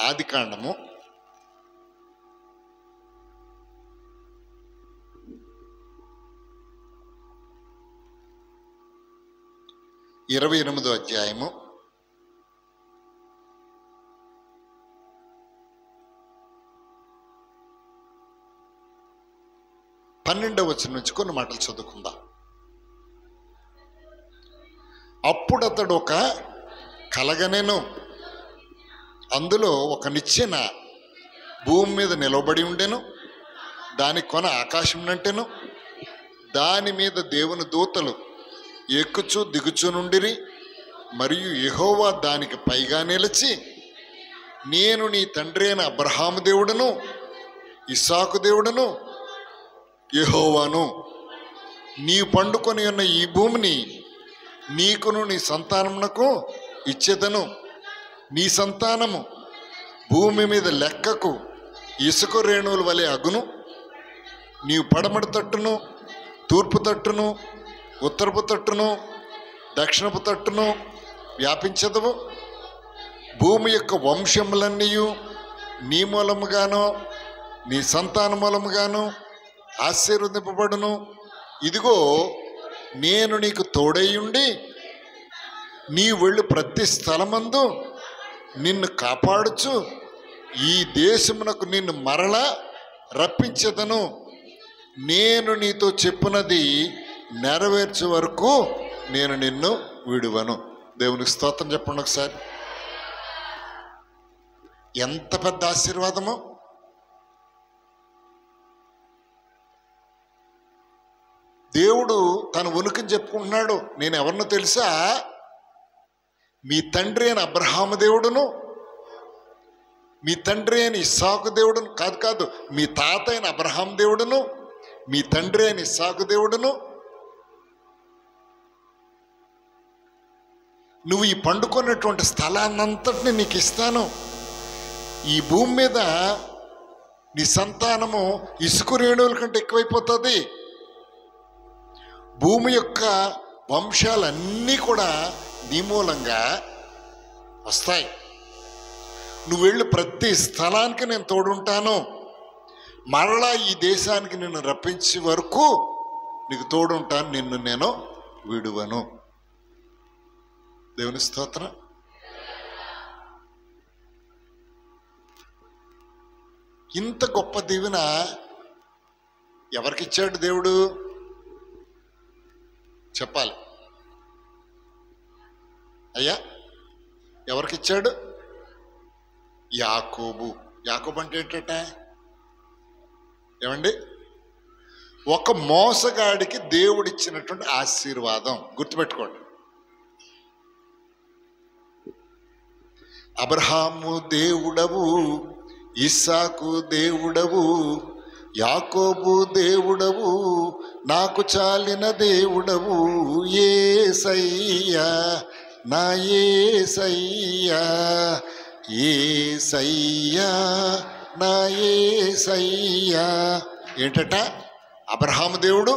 ఆదికాండము 28వ అధ్యాయము 12వ వచనం నుంచి కొన్ని మాటలు చదువుకుందాం. అప్పుడు అతడు ఒక కలగనెను, అందులో ఒక నిచ్చెన భూమి మీద నిలబడి ఉండెను, దాని కొన ఆకాశం నంటెను, దాని మీద దేవుని దూతలు ఎక్కుచు దిగుచు నుండిరి. మరియు యెహోవా దానికి పైగా నిలిచి, నేను నీ తండ్రి అయిన అబ్రహాము దేవుడను, ఇస్సాకు దేవుడను, యెహోవాను. నీ పండుకొని ఉన్న ఈ భూమిని నీకును నీ సంతానమునకు ఇచ్చేదను. నీ సంతానము భూమి మీద లెక్కకు ఇసుక రేణువుల వలె అగును. నీవు పడమటి తట్టును, తూర్పు తట్టును, ఉత్తరపు తట్టును, దక్షిణపు తట్టును వ్యాపించదవు. భూమి యొక్క వంశములన్నీ నీ మూలముగాను నీ సంతాన మూలముగాను ఆశీర్వదింపబడును. ఇదిగో, నేను నీకు తోడైయుండి నీ వెళ్ళు ప్రతి స్థలమందు నిన్ను కాపాడుచు ఈ దేశమునకు నిన్ను మరలా రప్పించెదను. నేను నీతో చెప్పినది నెరవేర్చే వరకు నేను నిన్ను విడువను. దేవునికి స్తోత్రం చెప్పండి ఒకసారి. ఎంత పెద్ద ఆశీర్వాదము! దేవుడు తన ఉనికిని చెప్పుకుంటున్నాడు. నేను ఎవరినో తెలుసా? మీ తండ్రి అయిన అబ్రహాము దేవుడును, మీ తండ్రి అయిన ఇస్సాకు దేవుడును, కాదు మీ తాత అయిన అబ్రహాం దేవుడును, మీ తండ్రి అయిన ఇస్సాకు దేవుడును. నువ్వు ఈ పండుకున్నటువంటి స్థలాన్నంతటిని నీకు ఇస్తాను. ఈ భూమి మీద నీ సంతానము ఇసుక రేణువుల కంటే ఎక్కువైపోతుంది. భూమి యొక్క వంశాలన్నీ కూడా నీ మూలంగా వస్తాయి. నువ్వు వెళ్ళి ప్రతి స్థలానికి నేను తోడుంటాను. మరలా ఈ దేశానికి నిన్ను రప్పించే వరకు నీకు తోడుంటాను, నిన్ను నేను విడువను. దేవుని స్తోత్రం. ఇంత గొప్ప దీవెన ఎవరికిచ్చాడు దేవుడు? చెప్పాలి అయ్యా. ఎవరికిచ్చాడు? యాకోబు. యాకోబు అంటే ఏంటట? ఏమండి? ఒక మోసగాడికి దేవుడిచ్చినటువంటి ఆశీర్వాదం గుర్తుపెట్టుకోండి. అబ్రహాము దేవుడవు, ఇస్సాకు దేవుడవు, యాకోబు దేవుడవు, నాకు చాలిన దేవుడవు యేసయ్యా, నా యేసయ్యా, యేసయ్యా, నా యేసయ్యా. ఏంటట? అబ్రహాము దేవుడు,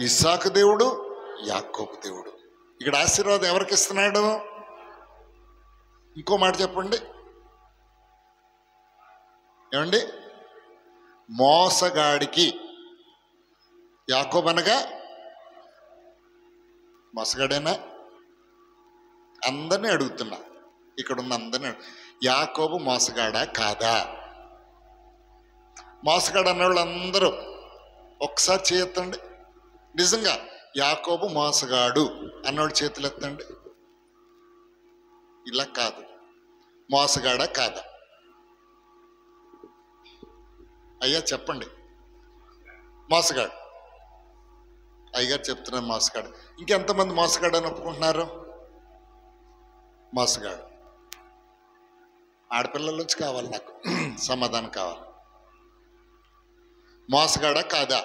ఇస్సాకు దేవుడు, యాకోబు దేవుడు. ఇక్కడ ఆశీర్వాదం ఎవరికి ఇస్తున్నాడు? ఇంకో మాట చెప్పండి. ఏమండి? మోసగాడికి. యాకోబు అనగా మోసగాడేనా? అందరినీ అడుగుతున్నా, ఇక్కడున్న అందరినీ. యాకోబు మోసగాడా కాదా? మోసగాడు అన్నవాళ్ళు అందరూ ఒక్కసారి చేయెత్తండి. నిజంగా యాకోబు మోసగాడు అన్నవాడు చేతులు ఎత్తండి. ఇలా కాదు. మోసగాడా కాదా? అయ్యా చెప్పండి. మోసగాడు. అయ్యగారు చెప్తున్నాను మోసగాడు. ఇంకెంతమంది మోసగాడు అని ఒప్పుకుంటున్నారు? మోసగాడు. ఆడపిల్లల నుంచి కావాలి నాకు సమాధానం కావాలి. మోసగాడా కాదా?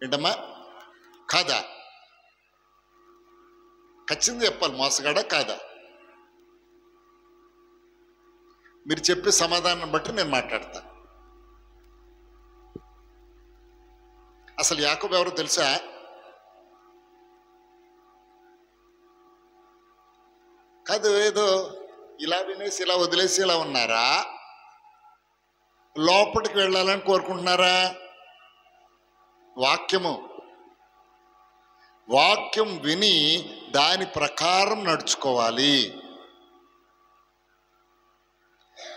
ఏంటమ్మా? కాదా? ఖచ్చితంగా చెప్పాలి. మోసగాడా కాదా? మీరు చెప్పే సమాధానం బట్టి నేను మాట్లాడతాను. అసలు యాకోబు ఎవరో తెలుసా? కాదు, ఏదో ఇలా వినేసి ఇలా వదిలేసి ఇలా ఉన్నారా? లోపలికి వెళ్ళాలని కోరుకుంటున్నారా? వాక్యం విని దాని ప్రకారం నడుచుకోవాలి.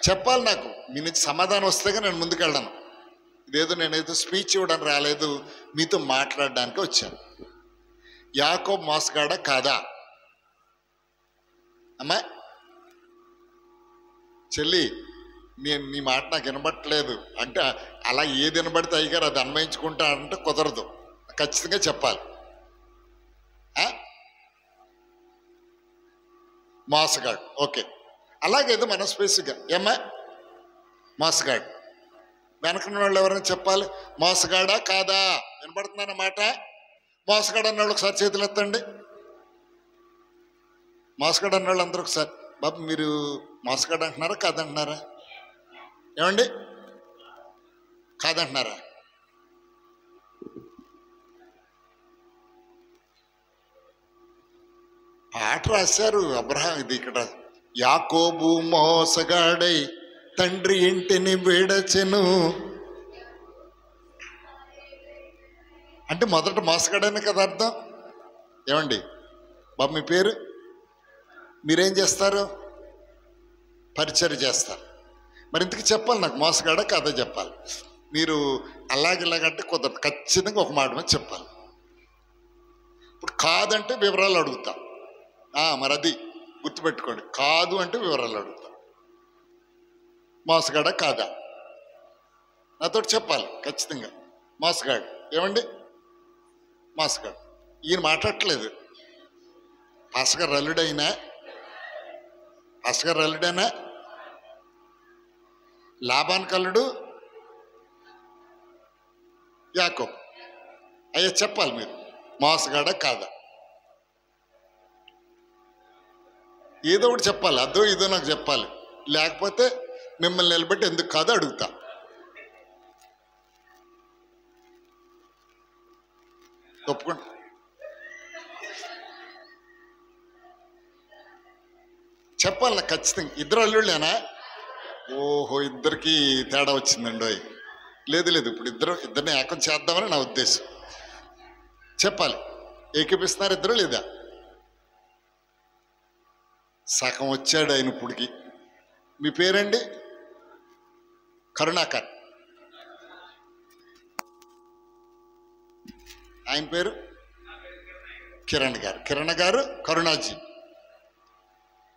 చెప్పాలి. నాకు మీ నుంచి సమాధానం వస్తేగా నేను ముందుకెళ్ళాను. ఇదేదో నేనేదో స్పీచ్ ఇవ్వడానికి రాలేదు, మీతో మాట్లాడడానికి వచ్చాను. యాకోబు మోసగాడా కాదా? అమ్మా చెల్లి, నీ మాట నాకు వినబట్టలేదు అంటే అలా ఏది వినబడితే అయ్యగారు అది అన్వయించుకుంటా అంటే కుదరదు, ఖచ్చితంగా చెప్పాలి. మోసగాడు, ఓకే. అలాగేదో మనం స్పేసిఫిక్గా ఏమ్మా మోసగాడు, వెనకన్న వాళ్ళు ఎవరైనా చెప్పాలి. మోసగాడా కాదా? వినపడుతుందన్నమాట. మోసగాడు అన్నవాళ్ళు ఒకసారి చేతులు ఎత్తండి. మోసగాడు అన్నవాళ్ళు అందరూ ఒకసారి. బాబు మీరు మోసగాడు అంటున్నారా కాదంటున్నారా? ఏమండి కాదంటున్నారా? పాట రాశారు అబ్రహాం. ఇది ఇక్కడ యాకోబు మోసగాడై తండ్రి ఇంటిని విడచెను అంటే మొదట మోసగాడని కదా అర్థం. ఏమండి బాబు మీ పేరు? మీరేం చేస్తారు? పరిచర్య చేస్తారు. మరి ఇంతకు చెప్పాలి నాకు, మోసగాడా కాదా చెప్పాలి. మీరు అలాగిలాగంటే కుదరదు, ఖచ్చితంగా ఒక మాట మీద చెప్పాలి. ఇప్పుడు కాదంటే వివరాలు అడుగుతా. మరి అది గుర్తుపెట్టుకోండి, కాదు అంటే వివరాలు అడుగుతా. మోసగాడా కాదా నాతో చెప్పాలి ఖచ్చితంగా. మోసగాడు ఏమండి? మోసగాడు. ఈయన మాట్లాడట్లేదు. పాస్టర్ అల్లుడైనా, పాస్టర్ అల్లుడైనా, లాబానికి అల్లుడు యాకోబు. అయ్యా చెప్పాలి మీరు, మోసగాడా కాదా? ఏదో ఒకటి చెప్పాలి, అదో ఇదో నాకు చెప్పాలి. లేకపోతే మిమ్మల్ని నిలబెట్టి ఎందుకు కాదో అడుగుతా. ఒప్పుకోండి. చెప్పాలి నాకు ఖచ్చితంగా. ఇద్దరు అల్లుళ్ళేనా? ఓహో, ఇద్దరికి తేడా వచ్చిందండి. లేదు లేదు, ఇప్పుడు ఇద్దరిని ఏకం చేద్దామని నా ఉద్దేశం. చెప్పాలి. ఏకీపిస్తున్నారు ఇద్దరు లేదా? సగం వచ్చాడు ఆయన ఇప్పుడుకి. మీ పేరండి? కరుణాకర్. ఆయన పేరు కిరణ్ గారు. కిరణ్ గారు కరుణాజీ.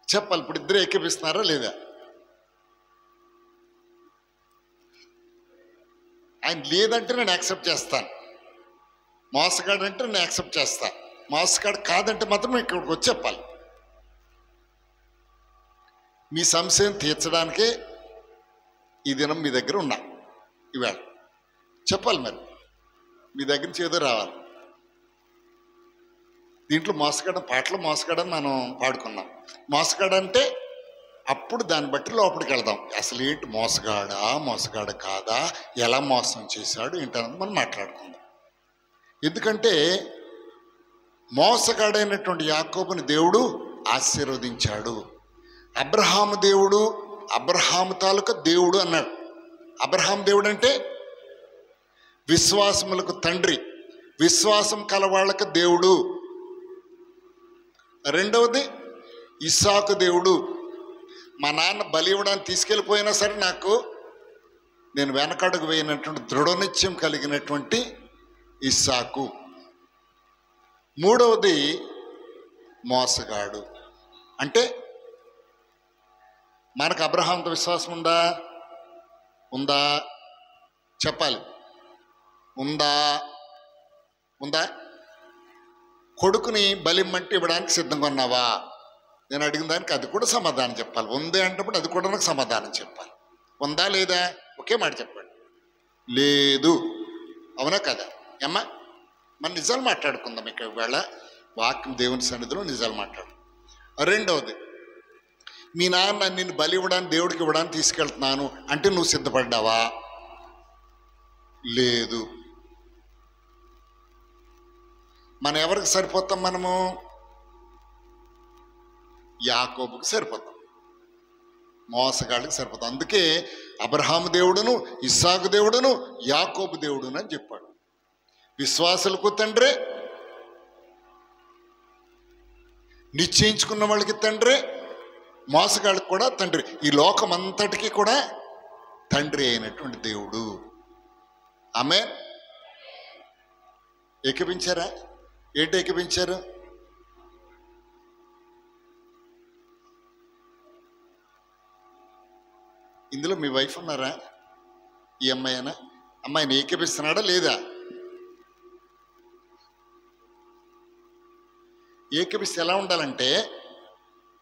చెప్పాలి. ఇప్పుడు ఇద్దరు ఏకీపిస్తున్నారా లేదా? ఆయన లేదంటే నేను యాక్సెప్ట్ చేస్తాను. మోసగాడు అంటే నేను యాక్సెప్ట్ చేస్తాను. మోసగాడు కాదంటే మాత్రం ఇక్కడికి వచ్చి చెప్పాలి. మీ సంశయం తీర్చడానికే ఈ దినం మీ దగ్గర ఉన్నా. ఈవేళ చెప్పాలి. మరి మీ దగ్గర నుంచి ఏదో రావాలి. దీంట్లో మోసగాడ పాటలు మోసగాడని మనం పాడుకున్నాం. మోసగాడంటే అప్పుడు దాన్ని బట్టి లోపలికి వెళ్దాం. అసలు ఏంటి మోసగాడా, మోసగాడ కాదా, ఎలా మోసం చేశాడు ఏంటన్నది మనం మాట్లాడుకుందాం. ఎందుకంటే మోసగాడైనటువంటి యాకోబుని దేవుడు ఆశీర్వదించాడు. అబ్రహాము దేవుడు, అబ్రహాము తాలూకా దేవుడు అన్నాడు. అబ్రహాం దేవుడు అంటే విశ్వాసములకు తండ్రి, విశ్వాసం కలవాళ్ళకు దేవుడు. రెండవది ఇస్సాకు దేవుడు. మా నాన్న బలి ఇవ్వడానికి తీసుకెళ్ళిపోయినా సరే నేను వెనకడుగు వేయనటువంటి దృఢనిశ్చయం కలిగినటువంటి ఇస్సాకు. మూడవది మోసగాడు. అంటే మనకు అబ్రహాంతో విశ్వాసం ఉందా చెప్పాలి. ఉందా? కొడుకుని బలిమ్మంటే ఇవ్వడానికి సిద్ధంగా ఉన్నావా? నేను అడిగిన దానికి అది కూడా సమాధానం చెప్పాలి. ఉంది అంటప్పుడు అది కూడా నాకు సమాధానం చెప్పాలి. ఉందా లేదా? ఒకే మాట చెప్పండి. లేదు. అవునా కదా? అమ్మా మన నిజాలు మాట్లాడుకుందాం. ఇక్కడ వేళ వాక్యం దేవుని సన్నిధిలో నిజాలు మాట్లాడు. రెండవది, మీ నాన్న నిన్ను బలి ఇవ్వడానికి, దేవుడికి ఇవ్వడానికి తీసుకెళ్తున్నాను అంటే నువ్వు సిద్ధపడ్డావా? లేదు. మనం ఎవరికి సరిపోతాం? మనము యాకోబుకి సరిపోతాం, మోసగాళ్ళకి సరిపోతాం. అందుకే అబ్రహాము దేవుడును, ఇస్సాకు దేవుడును, యాకోబు దేవుడును అని చెప్పాడు. విశ్వాసులకు తండ్రి, నిశ్చయించుకున్న వాళ్ళకి తండ్రి, మోసగాళ్ళకి కూడా తండ్రి. ఈ లోకం అంతటికీ కూడా తండ్రి అయినటువంటి దేవుడు. ఆమె ఏకీపించారా? ఏంటి ఏకీపించారు? ఇందులో మీ వైఫ్ ఉన్నారా? ఈ అమ్మాయినా? అమ్మాయిని ఏకీపిస్తున్నాడా లేదా? ఏకీపిస్తే ఎలా ఉండాలంటే,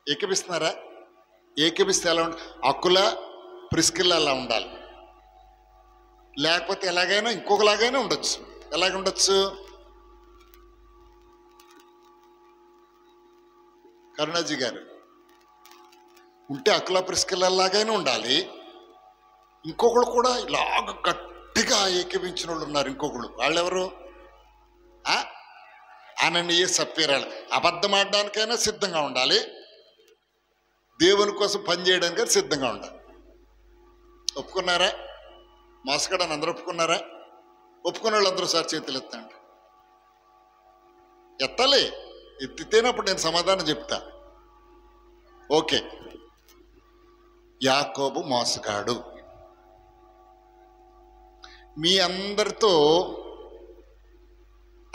ఏకీపిస్తున్నారా? ఏకీపిస్తే ఎలా ఉండాలి? అక్కుల ప్రిస్కిల్లా అలా ఉండాలి. లేకపోతే ఎలాగైనా ఇంకొకలాగైనా ఉండొచ్చు. ఎలాగ ఉండొచ్చు? కరుణాజీ గారు ఉంటే అక్కుల ప్రిస్కిల్లాగానే ఉండాలి. ఇంకొకళ్ళు కూడా ఇలాగ గట్టిగా ఏకీపించిన వాళ్ళు ఉన్నారు. ఇంకొకళ్ళు, వాళ్ళెవరు? అననీయ సప్పీరాలు. అబద్ధం ఆడడానికైనా సిద్ధంగా ఉండాలి, దేవుని కోసం పనిచేయడానికైనా సిద్ధంగా ఉండాలి. ఒప్పుకున్నారా? మోసగాడని అందరూ ఒప్పుకున్నారా? ఒప్పుకున్న వాళ్ళు అందరూ సార్ చేతులు ఎత్తండి. ఎత్తాలి. ఎత్తితేనప్పుడు నేను సమాధానం చెప్తా. ఓకే. యాకోబు మోసగాడు. మీ అందరితో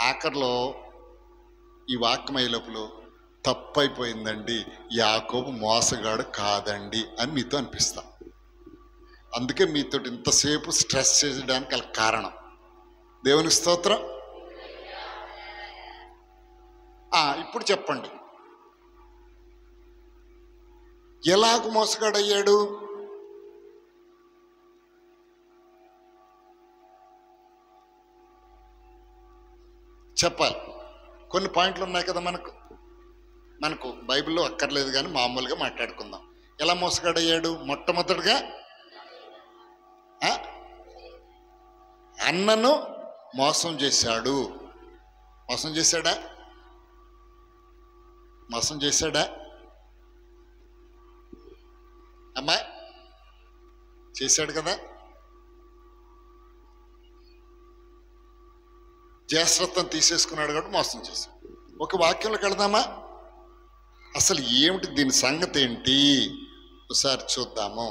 ఆఖరిలో ఈ వాక్యమయ్యేలోపులో తప్పైపోయిందండి, యాకోబు మోసగాడు కాదండి అని మీతో అనిపిస్తా. అందుకే మీతో ఇంతసేపు స్ట్రెస్ చేయడానికి గల కారణం. దేవుని స్తోత్రం. ఇప్పుడు చెప్పండి, ఎలాగ మోసగాడయ్యాడు? చెప్పాలి. కొన్ని పాయింట్లు ఉన్నాయి కదా మనకు బైబిల్లో అక్కర్లేదు, కానీ మామూలుగా మాట్లాడుకుందాం. ఎలా మోసగాడయ్యాడు? మొట్టమొదటిగా అన్నను మోసం చేశాడు. మోసం చేశాడా? మోసం చేశాడా అమ్మా? చేశాడు కదా. జ్యేష్ఠత్వం తీసేసుకున్నాడు కాబట్టి మోసం చేశాడు. ఒక వాక్యంలోకి వెళదామా? అసలు ఏమిటి దీని సంగతి ఏంటి ఒకసారి చూద్దాము.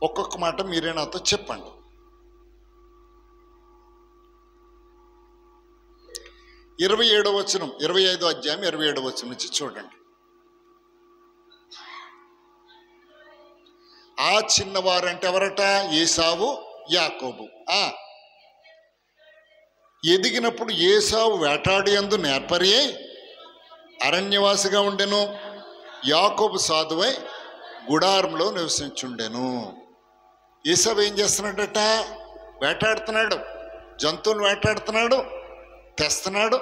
ఒక్కొక్క మాట మీరే నాతో చెప్పండి. 27వ వచనం, 25వ అధ్యాయం 27వ వచనం నుంచి చూడండి. ఆ చిన్నవారంటే ఎవరట? ఏసావు, యాకోబు. ఎదిగినప్పుడు ఏసావు వేటాడియందు నేర్పరి అయి అరణ్యవాసిగా ఉండెను. యాకోబు సాధువై గుడారంలో నివసించుండెను. ఏసావు ఏం చేస్తున్నాడట? వేటాడుతున్నాడు, జంతువులు వేటాడుతున్నాడు, తెస్తున్నాడు.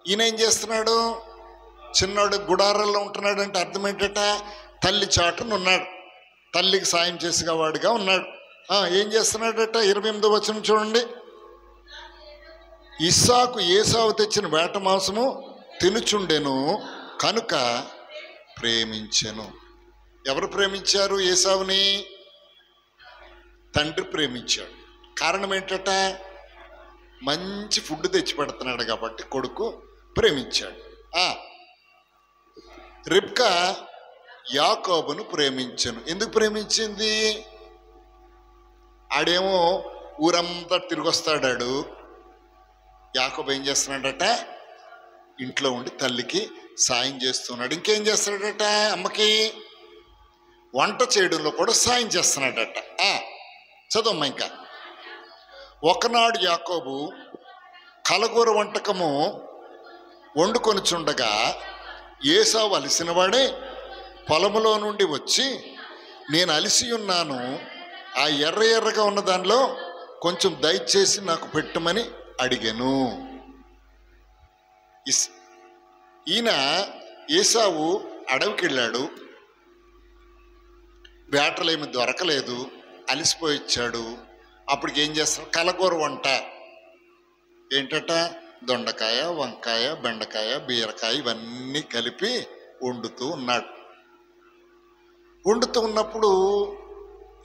ఈయన ఏం చేస్తున్నాడు? చిన్నాడు గుడారాల్లో ఉంటున్నాడు. అంటే అర్థం ఏంటట? తల్లి చాటును ఉన్నాడు, తల్లికి సాయం చేసేవాడిగా ఉన్నాడు. ఏం చేస్తున్నాడట? 28వ వచనం చూడండి. ఇస్సాకు ఏసావు తెచ్చిన వేట మాంసము తినుచుండెను కనుక ప్రేమించెను. ఎవరు ప్రేమించారు ఏసావుని? తండ్రి ప్రేమించాడు. కారణం ఏంటట? మంచి ఫుడ్ తెచ్చి పెడుతున్నాడు కాబట్టి కొడుకు ప్రేమించాడు. రిబ్కా యాకోబును ప్రేమించెను. ఎందుకు ప్రేమించింది? ఆడేమో ఊరంతా తిరిగి వస్తాడాడు. యాకోబు ఏం చేస్తున్నాడట? ఇంట్లో ఉండి తల్లికి సాయం చేస్తున్నాడు. ఇంకేం చేస్తున్నాడట? అమ్మకి వంట చేయడంలో కూడా సాయం చేస్తున్నాడట. చదవమ్మా. ఇంకా ఒకనాడు యాకోబు కలగూర వంటకము వండుకొని చుండగా ఏసావు అలసినవాడే పొలములో నుండి వచ్చి, నేను అలసి ఉన్నాను, ఆ ఎర్ర ఎర్రగా ఉన్న దానిలో కొంచెం దయచేసి నాకు పెట్టమని అడిగాను. ఈయన ఏసావు అడవికి వెళ్ళాడు, వేటలేమి దొరకలేదు, అలసిపోయి ఇచ్చాడు. అప్పటికి ఏం చేస్తాడు? కలగూర వంట. ఏంటట? దొండకాయ, వంకాయ, బెండకాయ, బీరకాయ ఇవన్నీ కలిపి వండుతూ ఉన్నాడు. వండుతూ ఉన్నప్పుడు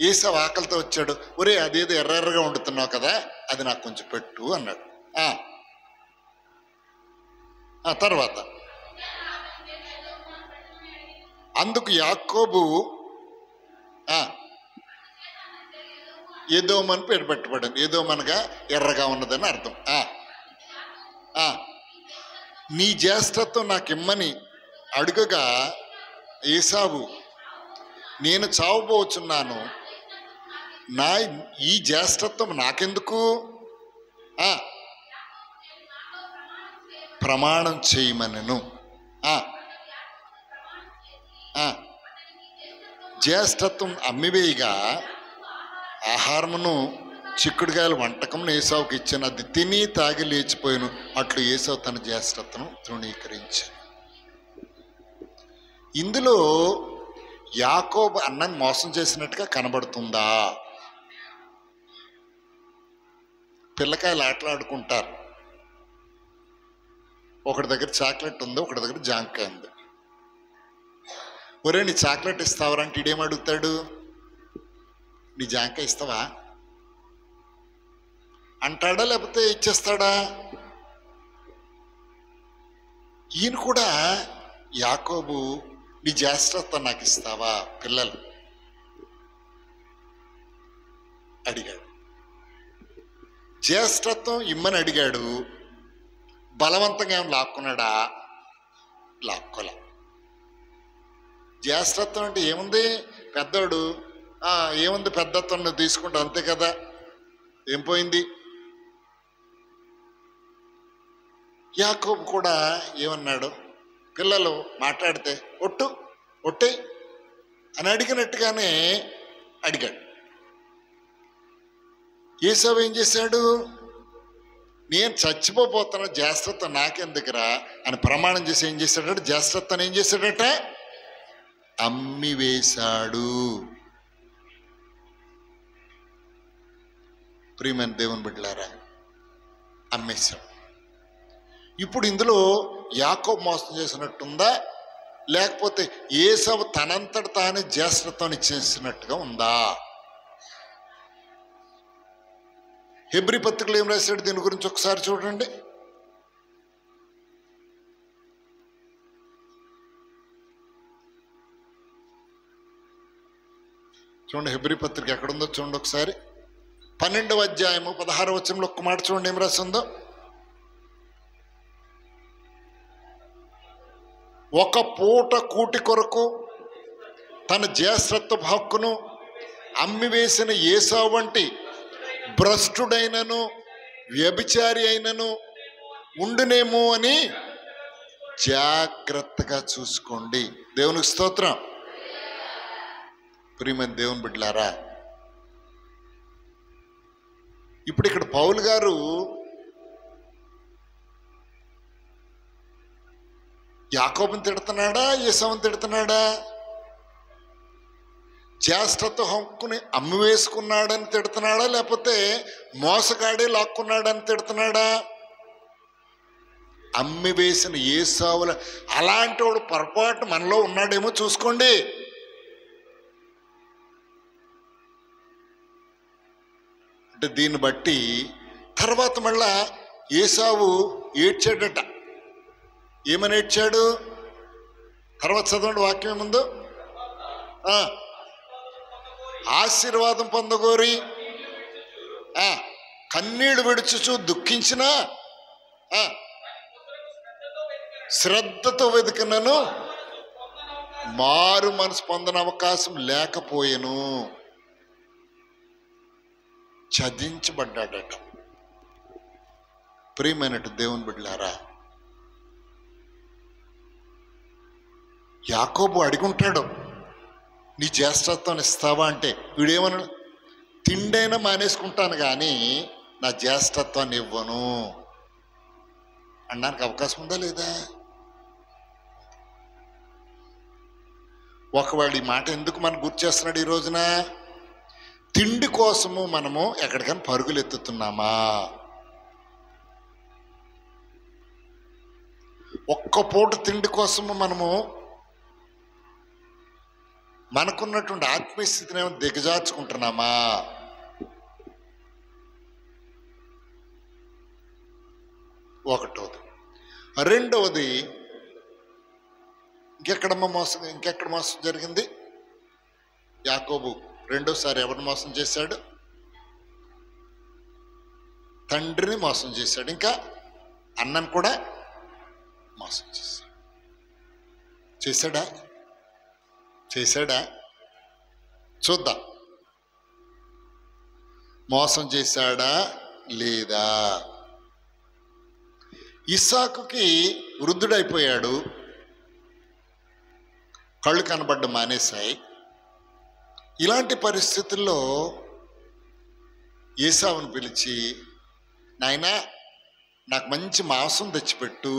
ఏసావు ఆకలితో వచ్చాడు. ఒరే, అదేదో ఎర్రగా వండుతున్నావు కదా, అది నాకు కొంచెం పెట్టు అన్నాడు. ఆ తర్వాత అందుకు యాకోబు ఏదోమని పేరు పెట్టబడింది. ఏదోమనగా ఎర్రగా ఉన్నదని అర్థం. నీ జ్యేష్ఠత్వం నాకు ఇమ్మని అడుగగా ఏసావు, నేను చావబోచున్నాను, నా ఈ జ్యేష్ఠత్వం నాకెందుకు, ప్రమాణం చేయమనెను. జ్యేష్ఠత్వం అమ్మివేయగా ఆహారమును చిక్కుడుకాయల వంటకమును ఏసావుకి ఇచ్చాను, అది తిని తాగి లేచిపోయాను. అట్లు ఏసావు తన జ్యేష్ఠత్వం తృణీకరించాను. ఇందులో యాకోబు అన్నని మోసం చేసినట్టుగా కనబడుతుందా? పిల్లకాయలు ఆటలాడుకుంటారు, ఒకటి దగ్గర చాక్లెట్ ఉంది, ఒకటి దగ్గర జాంకాయ ఉంది. ఒరే నీ చాక్లెట్ ఇస్తావరా అంటే ఇడేం అడుగుతాడు, నీ జాంకాయ ఇస్తావా అంటాడా, లేకపోతే ఇచ్చేస్తాడా? ఈయన కూడా యాకోబు నీ జ్యేష్ఠత్వం నాకు ఇస్తావా పిల్లలు అడిగాడు. జ్యేష్ఠత్వం ఇమ్మని అడిగాడు, బలవంతంగా ఏమైనా లాక్కున్నాడా? లాక్కోలే. జ్యేష్ఠత్వం అంటే ఏముంది, పెద్దోడు ఏముంది పెద్దత్వం నువ్వు తీసుకుంటావు అంతే కదా, ఏం పోయింది. యాకోబు కూడా ఏమన్నాడు, పిల్లలు మాట్లాడితే ఒట్టే అని అడిగినట్టుగానే అడిగాడు. ఏసావు ఏం చేశాడు, నేను చచ్చిపోతున్నా, జ్యేష్ఠత్వం నాకెందుకురా అని ప్రమాణం చేసి ఏం చేశాడట, జ్యేష్ఠత్వాన్ని ఏం చేశాడట, అమ్మివేశాడు. ప్రియమైన దేవుని బిడ్డలారా, అమ్మేశాడు. ఇప్పుడు ఇందులో యాకోబు మోసం చేసినట్టుందా, లేకపోతే ఏసావు తనంతట తానే జ్యేష్ఠత్వాన్ని ఇచ్చేసినట్టుగా ఉందా? హెబ్రీ పత్రికలో ఏం రాశాడు దీని గురించి ఒకసారి చూడండి. చూడండి హెబ్రీ పత్రిక ఎక్కడుందో చూడండి ఒకసారి. 12వ అధ్యాయము 16వ వచనంలో ఒక్క మాట చూడండి ఏం రాసిందో. ఒక పూట కూటి కొరకు తన జ్యేష్ఠత్వ హక్కును అమ్మివేసిన ఏసావు వంటి భ్రష్టుడైనను వ్యభిచారి అయినను ఉండునేమో అని జాగ్రత్తగా చూసుకోండి. దేవునికి స్తోత్రం. ప్రియమైన దేవుని బిడ్డలారా, ఇప్పుడు ఇక్కడ పౌలు గారు యాకోబుని తిడుతున్నాడా, ఏసావుని తిడుతున్నాడా? జ్యేష్ఠత్వ హక్కుని అమ్మివేసుకున్నాడని తిడుతున్నాడా, లేకపోతే మోసగాడే లాక్కున్నాడని తిడుతున్నాడా? అమ్మివేసిన ఏసావుల అలాంటి వాడు పొరపాటు మనలో ఉన్నాడేమో చూసుకోండి. అంటే దీన్ని బట్టి తర్వాత మళ్ళా ఏసావు ఏడ్చాడట. ఏమని ఏడ్చాడు తర్వాత చదవండి, వాక్యం ఏముందో. ఆశీర్వాదం పొందగోరి కన్నీళ్లు విడుచుచు దుఃఖించిన శ్రద్ధతో వెతికినను మారు మనసు పొందని అవకాశం లేకపోయేను. చదించబడ్డాడట. ప్రియమైనట్టు దేవుని బిడ్డలారా, యాకోబు అడుగుంటాడు నీ జ్యేష్ఠత్వాన్ని ఇస్తావా అంటే, వీడేమన్నా తిండైనా మానేసుకుంటాను కానీ నా జ్యేష్ఠత్వాన్ని ఇవ్వను అనడానికి అవకాశం ఉందా లేదా? ఒకవేళ ఈ మాట ఎందుకు మనకు గుర్తు చేస్తున్నాడు ఈ రోజున? తిండి కోసము మనము ఎక్కడికైనా పరుగులు ఎత్తుతున్నామా? ఒక్క పూట తిండి కోసము మనము మనకున్నటువంటి ఆత్మీయ స్థితిని ఏమో దిగజార్చుకుంటున్నామా? ఒకటోది. రెండవది ఇంకెక్కడ మోసం జరిగింది? యాకోబు రెండోసారి ఎవరిని మోసం చేశాడు? తండ్రిని మోసం చేశాడు. ఇంకా అన్నను కూడా మోసం చేశాడా? చూద్దాం. మోసం చేశాడా లేదా? ఇస్సాకుకి వృద్ధుడైపోయాడు, కళ్ళు కనబడ్డ మానేశాయి. ఇలాంటి పరిస్థితుల్లో ఏసావును పిలిచి, నాయనా నాకు మంచి మాంసం తెచ్చిపెట్టు,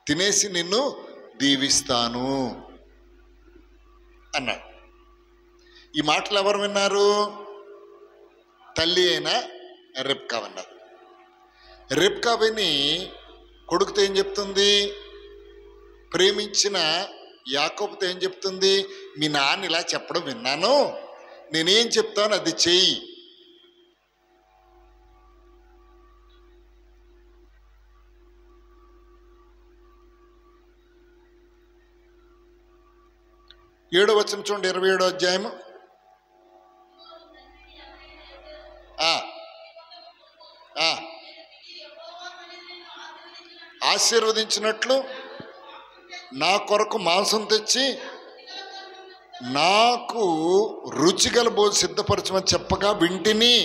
తినేసి నిన్ను దీవిస్తాను అన్నాడు. ఈ మాటలు ఎవరు విన్నారు? తల్లి అయిన రెబ్కా విన్నారు. రెబ్కా విని కొడుకుతో ఏం చెప్తుంది? ప్రేమించిన యాకోబుతో ఏం చెప్తుంది? మీ నాన్న ఇలా చెప్పడం విన్నాను, నేనేం చెప్తాను అది చెయ్యి. ఏడో వచనం చూడండి, 27వ అధ్యాయము. ఆశీర్వదించినట్లు నా కొరకు మాంసం తెచ్చి నాకు రుచిగల భోజనం సిద్ధపరచమని చెప్పగా వింటిని.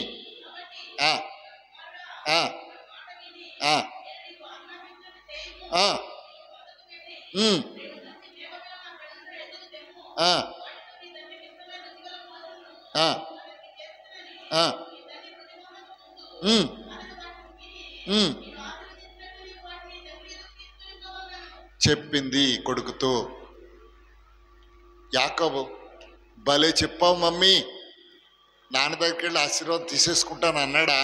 చెప్పింది కొడుకుతో. యాకోబు, భలే చెప్పావు మమ్మీ, నాన్న దగ్గరికి వెళ్ళి ఆశీర్వాదం తీసేసుకుంటాను అన్నాడా?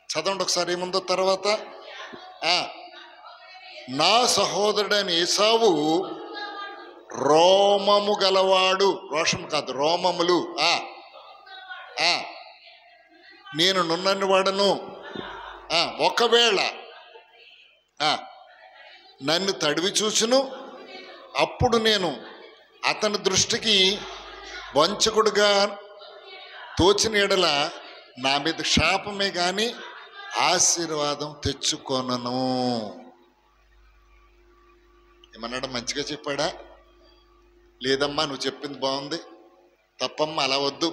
చదవండి ఒకసారి ఏముందో తర్వాత. నా సహోదరుడైన ఏసావు రోమము గలవాడు, రోషం కాదు రోమములు, నేను నున్నని వాడను, ఒకవేళ నన్ను తడివి చూచును, అప్పుడు నేను అతని దృష్టికి వంచకుడుగా తోచిన ఎడల నా మీద శాపమే కానీ ఆశీర్వాదం తెచ్చుకొనను. ఏమన్నాడు? మంచిగా చెప్పాడా? లేదమ్మా నువ్వు చెప్పింది బాగుంది, తప్పమ్మా అలా వద్దు,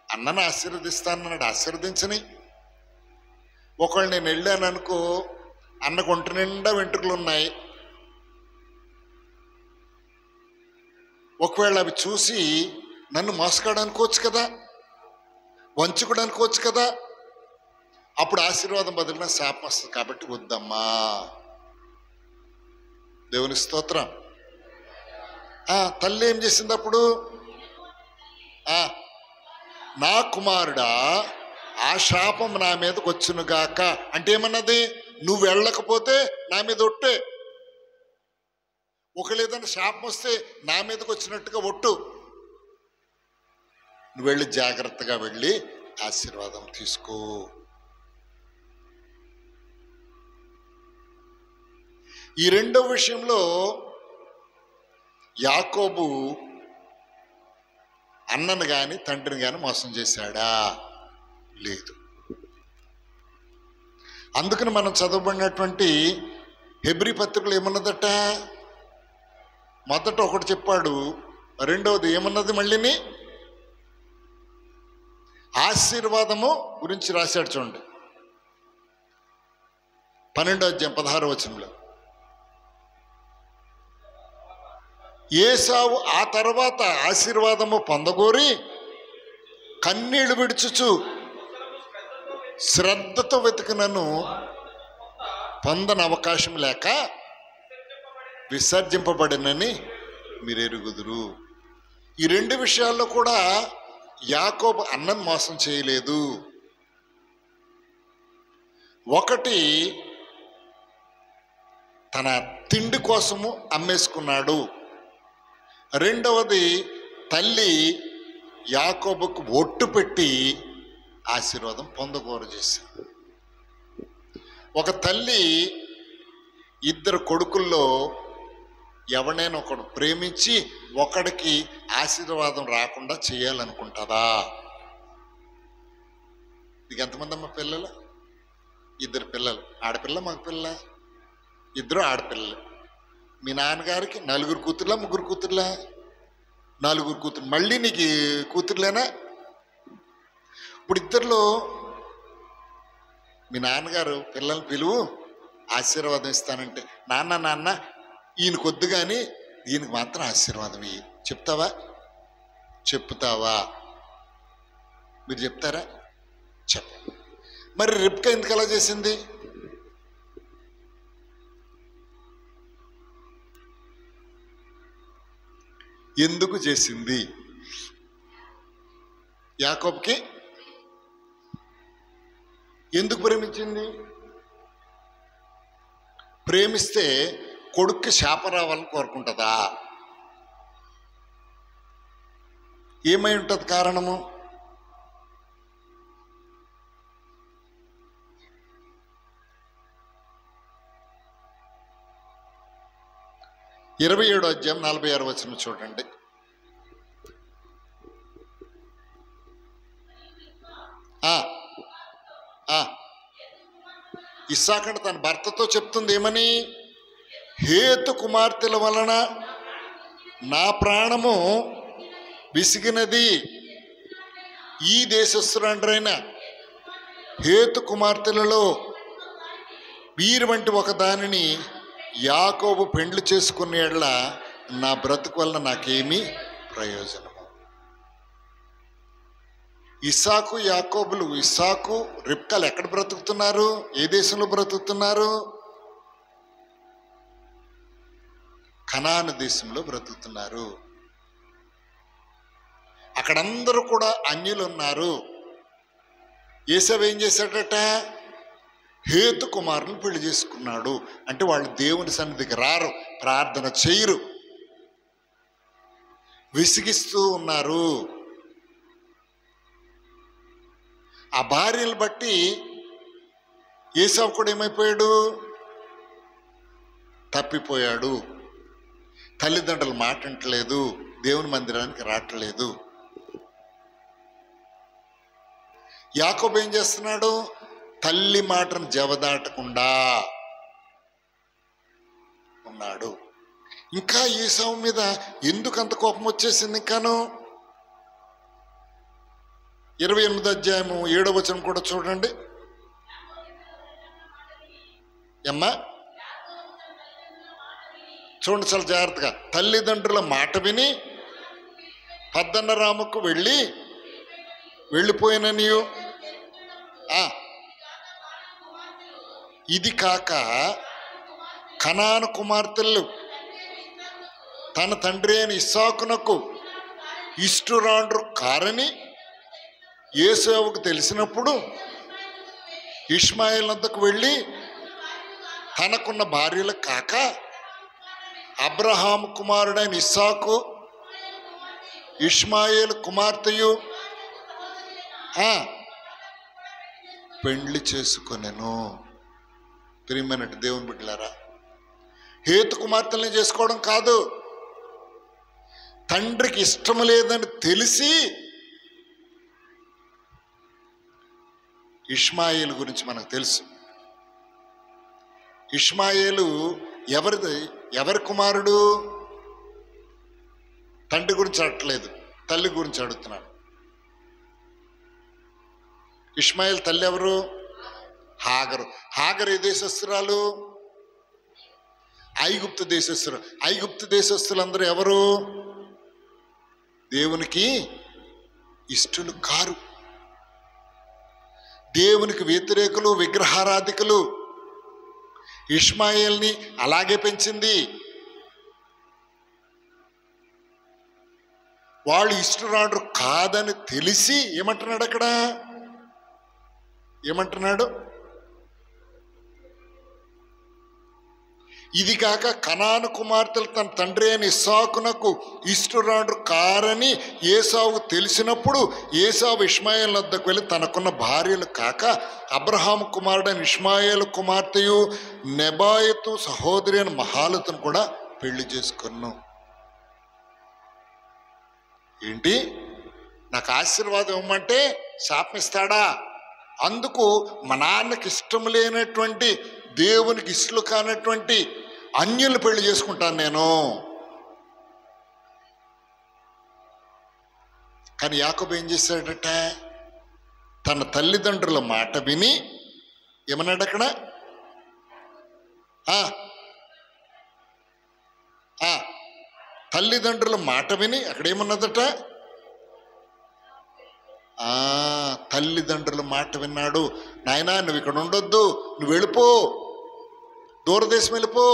అన్నను ఆశీర్వదిస్తానన్నాడు. ఆశీర్వదించని. ఒకవేళ నేను వెళ్ళాను అనుకో, అన్నకు ఒంటి నిండా వెంట్రుకలు ఉన్నాయి, ఒకవేళ అవి చూసి నన్ను మోసగాడనుకోవచ్చు కదా, వంచుకుడు అనుకోవచ్చు కదా, అప్పుడు ఆశీర్వాదం బదులుగా శాపం వస్తుంది. కాబట్టి వద్దమ్మా. దేవుని స్తోత్రం. తల్లి ఏం చేసింది అప్పుడు? నా కుమారుడా ఆ శాపం నా మీదకి వచ్చునుగాక అంటే ఏమన్నది? నువ్వు వెళ్ళకపోతే నా మీద ఒట్టే, ఒకలేదన్నా శాపం వస్తే నా మీదకి వచ్చినట్టుగా ఒట్టు, నువ్వు వెళ్ళి జాగ్రత్తగా వెళ్ళి ఆశీర్వాదం తీసుకో. ఈ రెండో విషయంలో యాకోబు అన్నను కానీ తండ్రిని కానీ మోసం చేశాడా? లేదు. అందుకని మనం చదవబడినటువంటి హెబ్రీ పత్రికలు ఏమన్నదట? మొదట ఒకటి చెప్పాడు, రెండవది ఏమన్నది? మళ్ళీని ఆశీర్వాదము గురించి రాశాడు. చూడండి 12వ అధ్యాయం 16వ వచనంలో, ఏసావు ఆ తర్వాత ఆశీర్వాదము పొందగోరి కన్నీళ్లు విడుచుచు శ్రద్ధతో వెతికినను పొందని అవకాశం లేక విసర్జింపబడినని మీరు ఎరుగుదురు. ఈ రెండు విషయాల్లో కూడా యాకోబు అన్నను మోసం చేయలేదు. ఒకటి తన తిండి కోసము అమ్మేసుకున్నాడు, రెండవది తల్లి యాకోబుకు ఒట్టు పెట్టి ఆశీర్వాదం పొందగోరు చేశాడు. ఒక తల్లి ఇద్దరు కొడుకుల్లో ఎవడైనా ఒకడు ప్రేమించి ఒకడికి ఆశీర్వాదం రాకుండా చేయాలనుకుంటుందా? మీకు ఎంతమంది అమ్మ పిల్లలు? ఇద్దరు పిల్లలు, ఆడపిల్ల మగపిల్ల, ఇద్దరు ఆడపిల్లలు. మీ నాన్నగారికి 4 కూతుర్లా 3 కూతుర్లా? 4 కూతురు. మళ్ళీ నీకు కూతుర్లేనా? ఇప్పుడు ఇద్దరిలో మీ నాన్నగారు పిల్లల్ని పిలువు ఆశీర్వాదం ఇస్తానంటే, నాన్న ఈయనకు వద్దు కానీ ఈయనకు మాత్రం ఆశీర్వాదం ఇయ్యి, చెప్తావా? చెప్తావా? మీరు చెప్తారా? చెప్ప. మరి రిబ్కా ఎందుకు అలా చేసింది? ఎందుకు చేసింది? యాకోబుకి ఎందుకు ప్రేమించింది? ప్రేమిస్తే కొడుక్కి శాపం రావాలని కోరుకుంటుందా? ఏమై ఉంటుంది కారణము? ఇరవై 27వ అధ్యాయం 46వ వచనం చూడండి. ఇస్సాకు తన భర్తతో చెప్తుంది ఏమని? హేతు కుమార్తెల వలన నా ప్రాణము విసిగినది. ఈ దేశస్థులండ్రైన హేతు కుమార్తెలలో వీరి వంటి ఒక దానిని యాకోబు పెండ్లు చేసుకునే యెడల నా బ్రతుకు వల్ల నాకేమీ ప్రయోజనము. ఇస్సాకు యాకోబులు, ఇస్సాకు రిబ్కాలు ఎక్కడ బ్రతుకుతున్నారు? ఏ దేశంలో బ్రతుకుతున్నారు? కనాను దేశంలో బ్రతుకుతున్నారు. అక్కడందరూ కూడా అన్యులు ఉన్నారు. ఏసావు ఏం చేశాడట? హేతు కుమారుని పెళ్లి చేసుకున్నాడు. అంటే వాళ్ళు దేవుని సన్నిధికి రారు, ప్రార్థన చేయరు, విసిగిస్తూ ఉన్నారు. ఆ భార్యలు బట్టి ఏసావు కూడా ఏమైపోయాడు? తప్పిపోయాడు. తల్లిదండ్రులు మాట వింటలేదు, దేవుని మందిరానికి రావట్లేదు. యాకోబు ఏం చేస్తున్నాడు? తల్లి మాటను జవదాటకుండా ఉన్నాడు. ఇంకా ఏసావు మీద ఎందుకు అంత కోపం వచ్చేసింది? ఇంకాను 28వ అధ్యాయము 7వ వచనం కూడా చూడండి. అమ్మా చూడండి చాలా జాగ్రత్తగా. తల్లిదండ్రుల మాట విని పద్దన్నరాముకు వెళ్ళిపోయిన నీవు, ఇది కాక కనాను కుమార్తెలు తన తండ్రి అయిన ఇస్సాకునకు ఇష్టురాండ్రు కారని ఏసావుకు తెలిసినప్పుడు ఇష్మాయేలు వద్దకు వెళ్ళి తనకున్న భార్యలు కాక అబ్రహాము కుమారుడైన ఇస్సాకు ఇష్మాయేలు కుమార్తెయు పెండ్లి చేసుకొనెను. ప్రియమైనట్టు దేవుని బిడ్డలారా, హేతు కుమార్తెల్ని చేసుకోవడం కాదు, తండ్రికి ఇష్టం లేదని తెలిసి ఇష్మాయేలు గురించి మనకు తెలుసు. ఇష్మాయేలు ఎవరి కుమారుడు? తండ్రి గురించి అడగట్లేదు, తల్లి గురించి అడుగుతున్నాడు. ఇష్మాయేల్ తల్లి ఎవరు? హాగరు. హాగరు ఏ దేశస్తురాలు? ఐగుప్తు దేశస్తులు. ఐగుప్తు దేశస్తులందరూ ఎవరు? దేవునికి ఇష్టలు కారు, దేవునికి వ్యతిరేకులు, విగ్రహారాధికులు. ఇష్మాయేల్ని అలాగే పెంచింది. వాళ్ళు ఇష్టరాడు కాదని తెలిసి ఏమంటున్నాడు అక్కడ? ఏమంటున్నాడు? ఇది కాక కనాను కుమార్తెలు తన తండ్రి అయిన ఇస్సాకునకు ఇష్టురాడు కారని ఏసావుకు తెలిసినప్పుడు ఏసావు ఇష్మాయేలు వద్దకు వెళ్ళి తనకున్న భార్యలు కాక అబ్రహాము కుమారుడైన ఇష్మాయేలు కుమార్తెయు నెబాయతు సహోదరి అయిన మహాలతును కూడా పెళ్లి చేసుకున్నాను. ఏంటి, నాకు ఆశీర్వాదం ఇవ్వమంటే శాపం ఇస్తాడా? అందుకు మా నాన్నకి ఇష్టం లేనటువంటి, దేవునికి ఇష్టలు కానటువంటి అన్యులు పెళ్లి చేసుకుంటాను నేను. కానీ యాకోబు ఏం చేశాడట? తన తల్లిదండ్రుల మాట విని ఏమన్నాడు అక్కడ? తల్లిదండ్రుల మాట విని అక్కడ ఏమన్నదట? తల్లిదండ్రుల మాట విన్నాడు. నాయనా నువ్వు ఇక్కడ ఉండొద్దు, నువ్వు వెళ్ళిపో, దూరదేశం వెళ్ళిపో,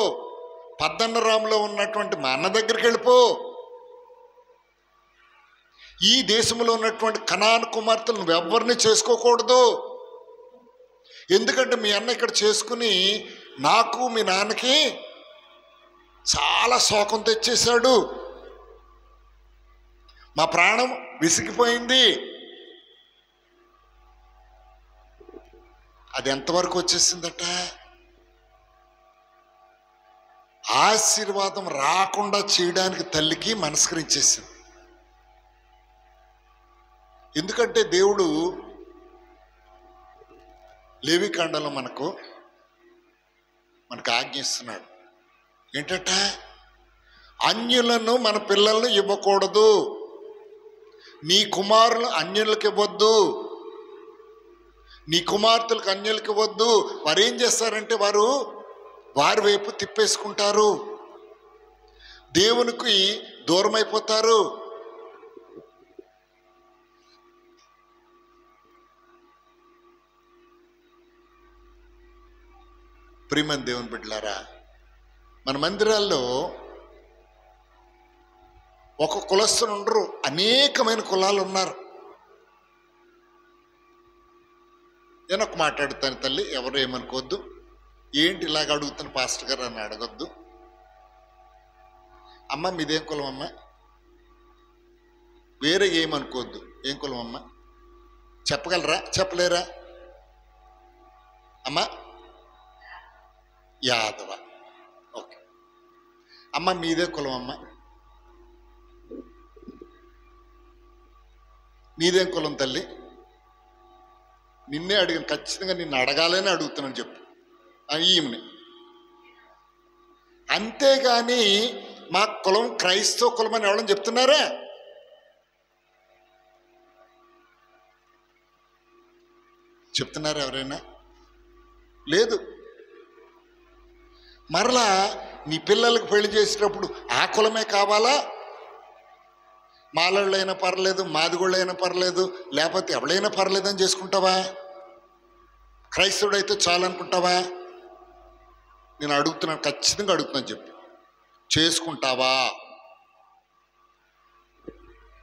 పద్దన్నరాములో ఉన్నటువంటి మా అన్న దగ్గరికి వెళ్ళిపో. ఈ దేశంలో ఉన్నటువంటి కనాను కుమార్తెలు నువ్వెవ్వరిని చేసుకోకూడదు. ఎందుకంటే మీ అన్న ఇక్కడ చేసుకుని నాకు మీ నాన్నకి చాలా శోకం తెచ్చేశాడు. మా ప్రాణం విసిగిపోయింది. అది ఎంతవరకు వచ్చేసిందట? ఆశీర్వాదం రాకుండా చేయడానికి తల్లికి మనస్కరించేసింది. ఎందుకంటే దేవుడు లేవికాండంలో మనకు ఆజ్ఞిస్తున్నాడు. ఏంటట? అన్యులను మన పిల్లలను ఇవ్వకూడదు, నీ కుమారులు అన్యులకు ఇవ్వద్దు, నీ కుమార్తెలకు అన్యులకు ఇవ్వద్దు. వారు ఏం చేస్తారంటే వారి వైపు తిప్పేసుకుంటారు, దేవునికి దూరం అయిపోతారు. ప్రియమైన దేవుని బిడ్డలారా, మన మందిరాల్లో ఒక కులస్తులు ఉండరు, అనేకమైన కులాలు ఉన్నారు. నేను ఒక మాట్లాడుతాను తల్లి, ఎవరు ఏమనుకోవద్దు. ఏంటి ఇలాగ అడుగుతాను పాస్టర్ గారు అని అడగొద్దు. అమ్మ మీదేం కులం అమ్మ? వేరే ఏమనుకోవద్దు. ఏం కులం అమ్మ? చెప్పగలరా? చెప్పలేరా? అమ్మ యాదవ. ఓకే. అమ్మ మీదే కులం అమ్మ? నీదేం కులం తల్లి? నిన్నే అడిగాను, ఖచ్చితంగా నిన్ను అడగాలని అడుగుతున్నాను చెప్పు ఈమెని. అంతేగాని మా కులం క్రైస్తవ కులం అని ఎవరని చెప్తున్నారా? చెప్తున్నారా ఎవరైనా? లేదు. మరలా నీ పిల్లలకు పెళ్లి చేసేటప్పుడు ఆ కులమే కావాలా? మాలోళ్ళైనా పర్లేదు, మాదిగోళ్ళైనా పర్లేదు, లేకపోతే ఎవడైనా పర్లేదని చేసుకుంటావా? క్రైస్తవుడైతే చాలనుకుంటావా? నేను అడుగుతున్నాను, ఖచ్చితంగా అడుగుతున్నాను చెప్పు. చేసుకుంటావా?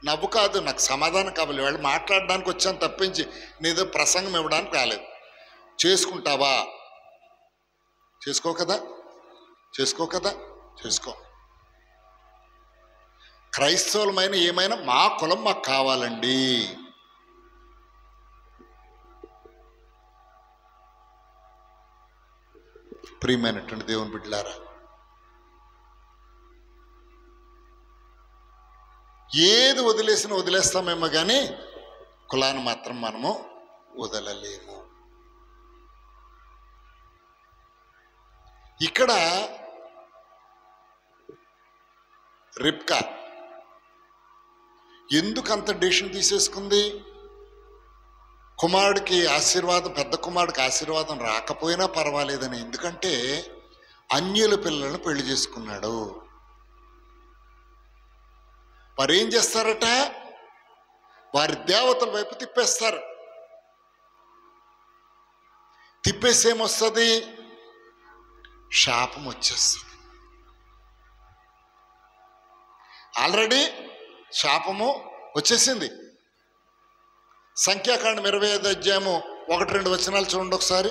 నవ్వు కాదు, నాకు సమాధానం కావాలి. వాళ్ళు మాట్లాడడానికి వచ్చాను తప్పించి నీదో ప్రసంగం ఇవ్వడానికి రాలేదు. చేసుకుంటావా? చేసుకో కదా, చేసుకో కదా, చేసుకో. క్రైస్తవులమైన ఏమైనా మా కులం మాకు కావాలండి. ప్రియమైనటువంటి దేవుని బిడ్డలారా, ఏది వదిలేస్తామేమో కానీ కులాన్ని మాత్రం మనము వదలలేము. ఇక్కడ రిబ్కా ఎందుకు అంత డెసిషన్ తీసేసుకుంది? కుమారుడికి ఆశీర్వాదం, పెద్ద కుమారుడికి ఆశీర్వాదం రాకపోయినా పర్వాలేదని. ఎందుకంటే అన్యుల పిల్లలను పెళ్లి చేసుకున్నాడు. వారు ఏం చేస్తారట? వారి దేవతల వైపు తిప్పేస్తారు. తిప్పేసేమొస్తుంది? శాపం వచ్చేస్తుంది. ఆల్రెడీ శాపము వచ్చేసింది. సంఖ్యాకాండం 25 అధ్యాయము 1-2 వచనాలు చూడండి ఒకసారి.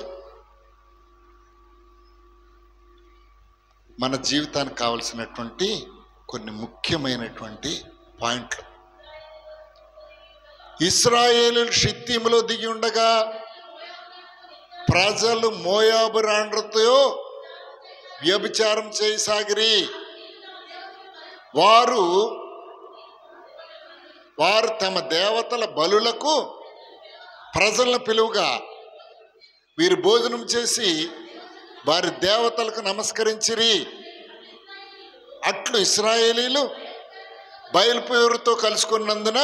మన జీవితానికి కావలసినటువంటి కొన్ని ముఖ్యమైనటువంటి పాయింట్లు. ఇశ్రాయేలీయులు షిత్తీములో దిగి ఉండగా ప్రజలు మోయాబు రాండ్రతో వ్యభిచారం చేయసాగిరి. వారు తమ దేవతల బలులకు ప్రజలను పిలువగా వీరు భోజనం చేసి వారి దేవతలకు నమస్కరించిరి. అట్లు ఇశ్రాయేలీలు బయలుపేరుతో కలుసుకున్నందున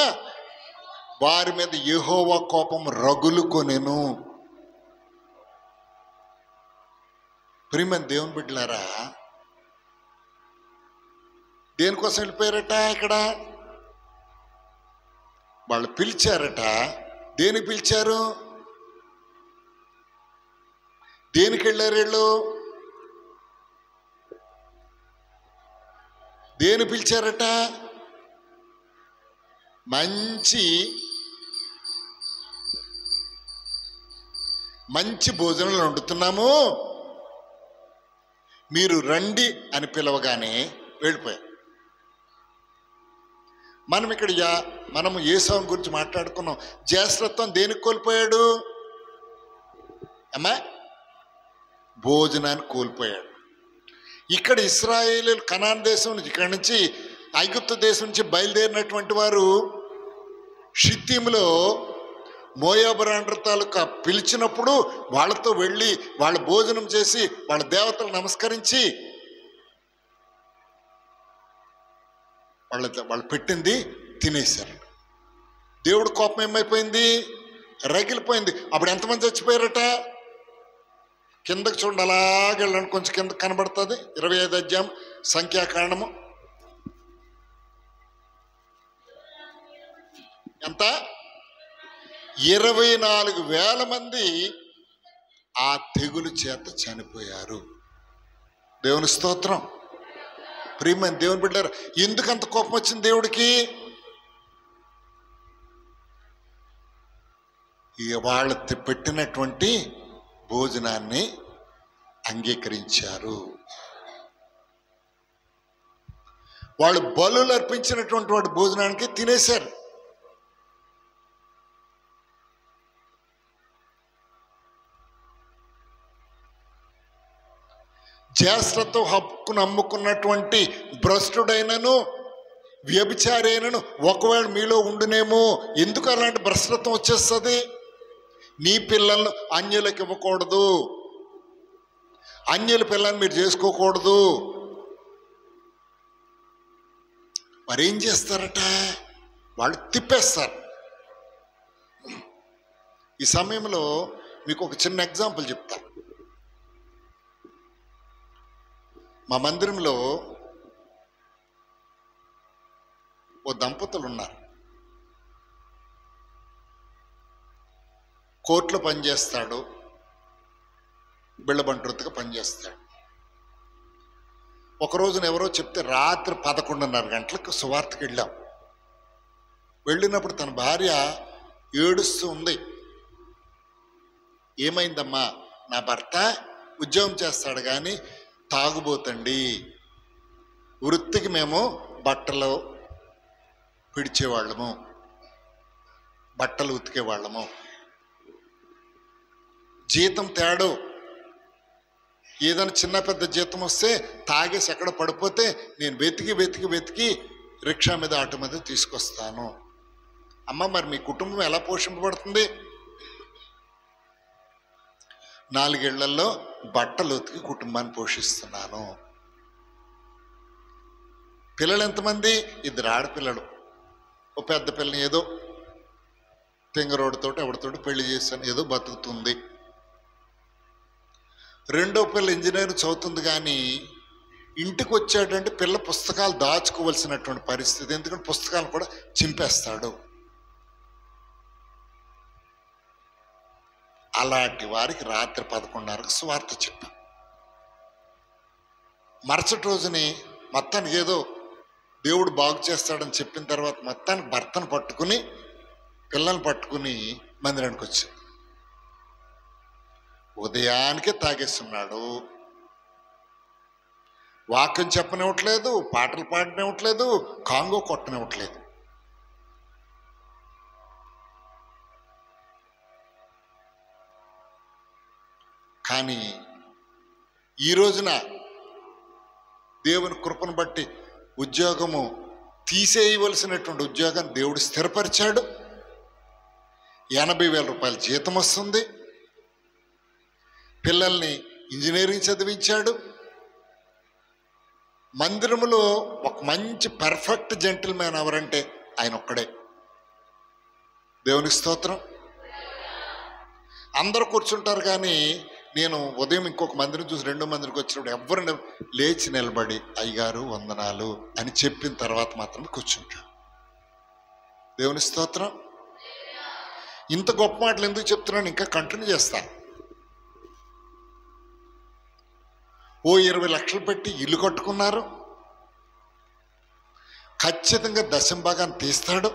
వారి మీద యెహోవా కోపం రగులుకొనెను. ప్రియమైన దేవుని బిడ్డలారా, దేనికోసం వెళ్ళిపోయారట? ఇక్కడ వాళ్ళు పిలిచారట. దేనికి పిలిచారు? దేనికి వెళ్ళారు వీళ్ళు? దేని పిలిచారట? మంచి భోజనాలు వండుతున్నాము, మీరు రండి అని పిలవగానే వెళ్ళిపోయారు. మనము యేసవ్వ గురించి మాట్లాడుకున్నాం. జ్యేష్ఠత్వం దేనికి కోల్పోయాడు? అమ్మా, భోజనాన్ని కోల్పోయాడు. ఇక్కడ ఇశ్రాయేలీయులు కనాన్ దేశం నుంచి, ఇక్కడ నుంచి ఐగుప్తు దేశం నుంచి బయలుదేరినటువంటి వారు షిత్తీములో మోయాబు రాండ్రతాలకు పిలిచినప్పుడు వాళ్ళతో వెళ్ళి వాళ్ళ భోజనం చేసి వాళ్ళ దేవతలు నమస్కరించి వాళ్ళు పెట్టింది తినేశారు. దేవుడు కోపం ఏమైపోయింది? రగిలిపోయింది. అప్పుడు ఎంతమంది చచ్చిపోయారట? కిందకు చూడండి, అలాగే వెళ్ళండి, కొంచెం కింద కనబడుతుంది. 25వ అధ్యాయం సంఖ్యాకాండము. ఎంత? 24,000 మంది ఆ తెగులు చేత చనిపోయారు. దేవుని స్తోత్రం. ప్రియమైన దేవుని బిడ్డారు, ఎందుకంత కోపం వచ్చింది దేవుడికి? వాళ్ళు పెట్టినటువంటి భోజనాన్ని అంగీకరించారు. వాళ్ళు బలులు అర్పించినటువంటి వాటి భోజనానికి తినేశారు. జ్యేష్ఠతో హక్కును అమ్ముకున్నటువంటి భ్రష్టుడైనను వ్యభిచారైనను ఒకవేళ మీలో ఉండునేమో. ఎందుకు అలాంటి భ్రష్టత్వం వచ్చేస్తుంది? నీ పిల్లలను అన్యులకు ఇవ్వకూడదు, అన్యుల పిల్లల్ని మీరు చేసుకోకూడదు. మరేం చేస్తారట? వాళ్ళు తిప్పేస్తారు. ఈ సమయంలో మీకు ఒక చిన్న ఎగ్జాంపుల్ చెప్తా. మా మందిరంలో ఓ దంపతులు ఉన్నారు. కోర్టులో పనిచేస్తాడు, బిళ్ళబంట్రుతిగా పనిచేస్తాడు. ఒకరోజున ఎవరో చెప్తే రాత్రి 11:30 గంటలకు సువార్తకి వెళ్ళాం. వెళ్ళినప్పుడు తన భార్య ఏడుస్తూ ఉంది. ఏమైందమ్మా? నా భర్త ఉద్యోగం చేస్తాడు కానీ తాగుబోతండి. వృత్తికి మేము బట్టలు పిడిచేవాళ్ళము, బట్టలు ఉతికేవాళ్ళము. జీతం తేడు, ఏదైనా చిన్న పెద్ద జీతం వస్తే తాగేసి ఎక్కడ పడిపోతే నేను వెతికి రిక్షా మీద ఆటో మీద తీసుకొస్తాను. అమ్మ, మరి మీ కుటుంబం ఎలా పోషింపబడుతుంది? 4 ఏళ్లలో బట్టలు ఉతికి కుటుంబాన్ని పోషిస్తున్నాను. పిల్లలు ఎంతమంది? 2 ఆడపిల్లలు. ఓ పెద్ద పిల్లని ఏదో తెంగరోడితోటి ఎవరితోటి పెళ్లి చేశాను, ఏదో బతుకుతుంది. రెండో పిల్ల ఇంజనీరింగ్ చదువుతుంది. కానీ ఇంటికి వచ్చాడంటే పిల్ల పుస్తకాలు దాచుకోవలసినటువంటి పరిస్థితి. ఎందుకంటే పుస్తకాలు కూడా చింపేస్తాడు. అలాంటి వారికి రాత్రి 11:30కు సువార్త చెప్పాం. మరుసటి రోజుని మొత్తానికి ఏదో దేవుడు బాగు చేస్తాడని చెప్పిన తర్వాత మొత్తానికి భర్తను పట్టుకుని పిల్లల్ని పట్టుకుని మందిరానికి వచ్చింది. ఉదయానికే తాగేస్తున్నాడు. వాక్యం చెప్పనివ్వట్లేదు, పాటలు పాడనివ్వట్లేదు, కాంగో కొట్టనివ్వట్లేదు. కానీ ఈ రోజున దేవుని కృపను బట్టి ఉద్యోగము తీసేయవలసినటువంటి ఉద్యోగాన్ని దేవుడు స్థిరపరిచాడు. 80,000 రూపాయల జీతం వస్తుంది. పిల్లల్ని ఇంజనీరింగ్ చదివించాడు. మందిరములో ఒక మంచి పర్ఫెక్ట్ జెంటిల్మ్యాన్ ఎవరంటే ఆయన ఒక్కడే. దేవునికి స్తోత్రం. అందరూ కూర్చుంటారు, కానీ నేను ఉదయం ఇంకొక మందిరం చూసి 2వ మందిరికి వచ్చినప్పుడు ఎవరు లేచి నిలబడి అయ్యగారు వందనాలు అని చెప్పిన తర్వాత మాత్రమే కూర్చుంటాడు. దేవుని స్తోత్రం. ఇంత గొప్ప మాటలు ఎందుకు చెప్తున్నాను, ఇంకా కంటిన్యూ చేస్తా. ఓ 20 లక్షలు పెట్టి ఇల్లు కట్టుకున్నారు. ఖచ్చితంగా దశంభాగాన్ని తీస్తాడు.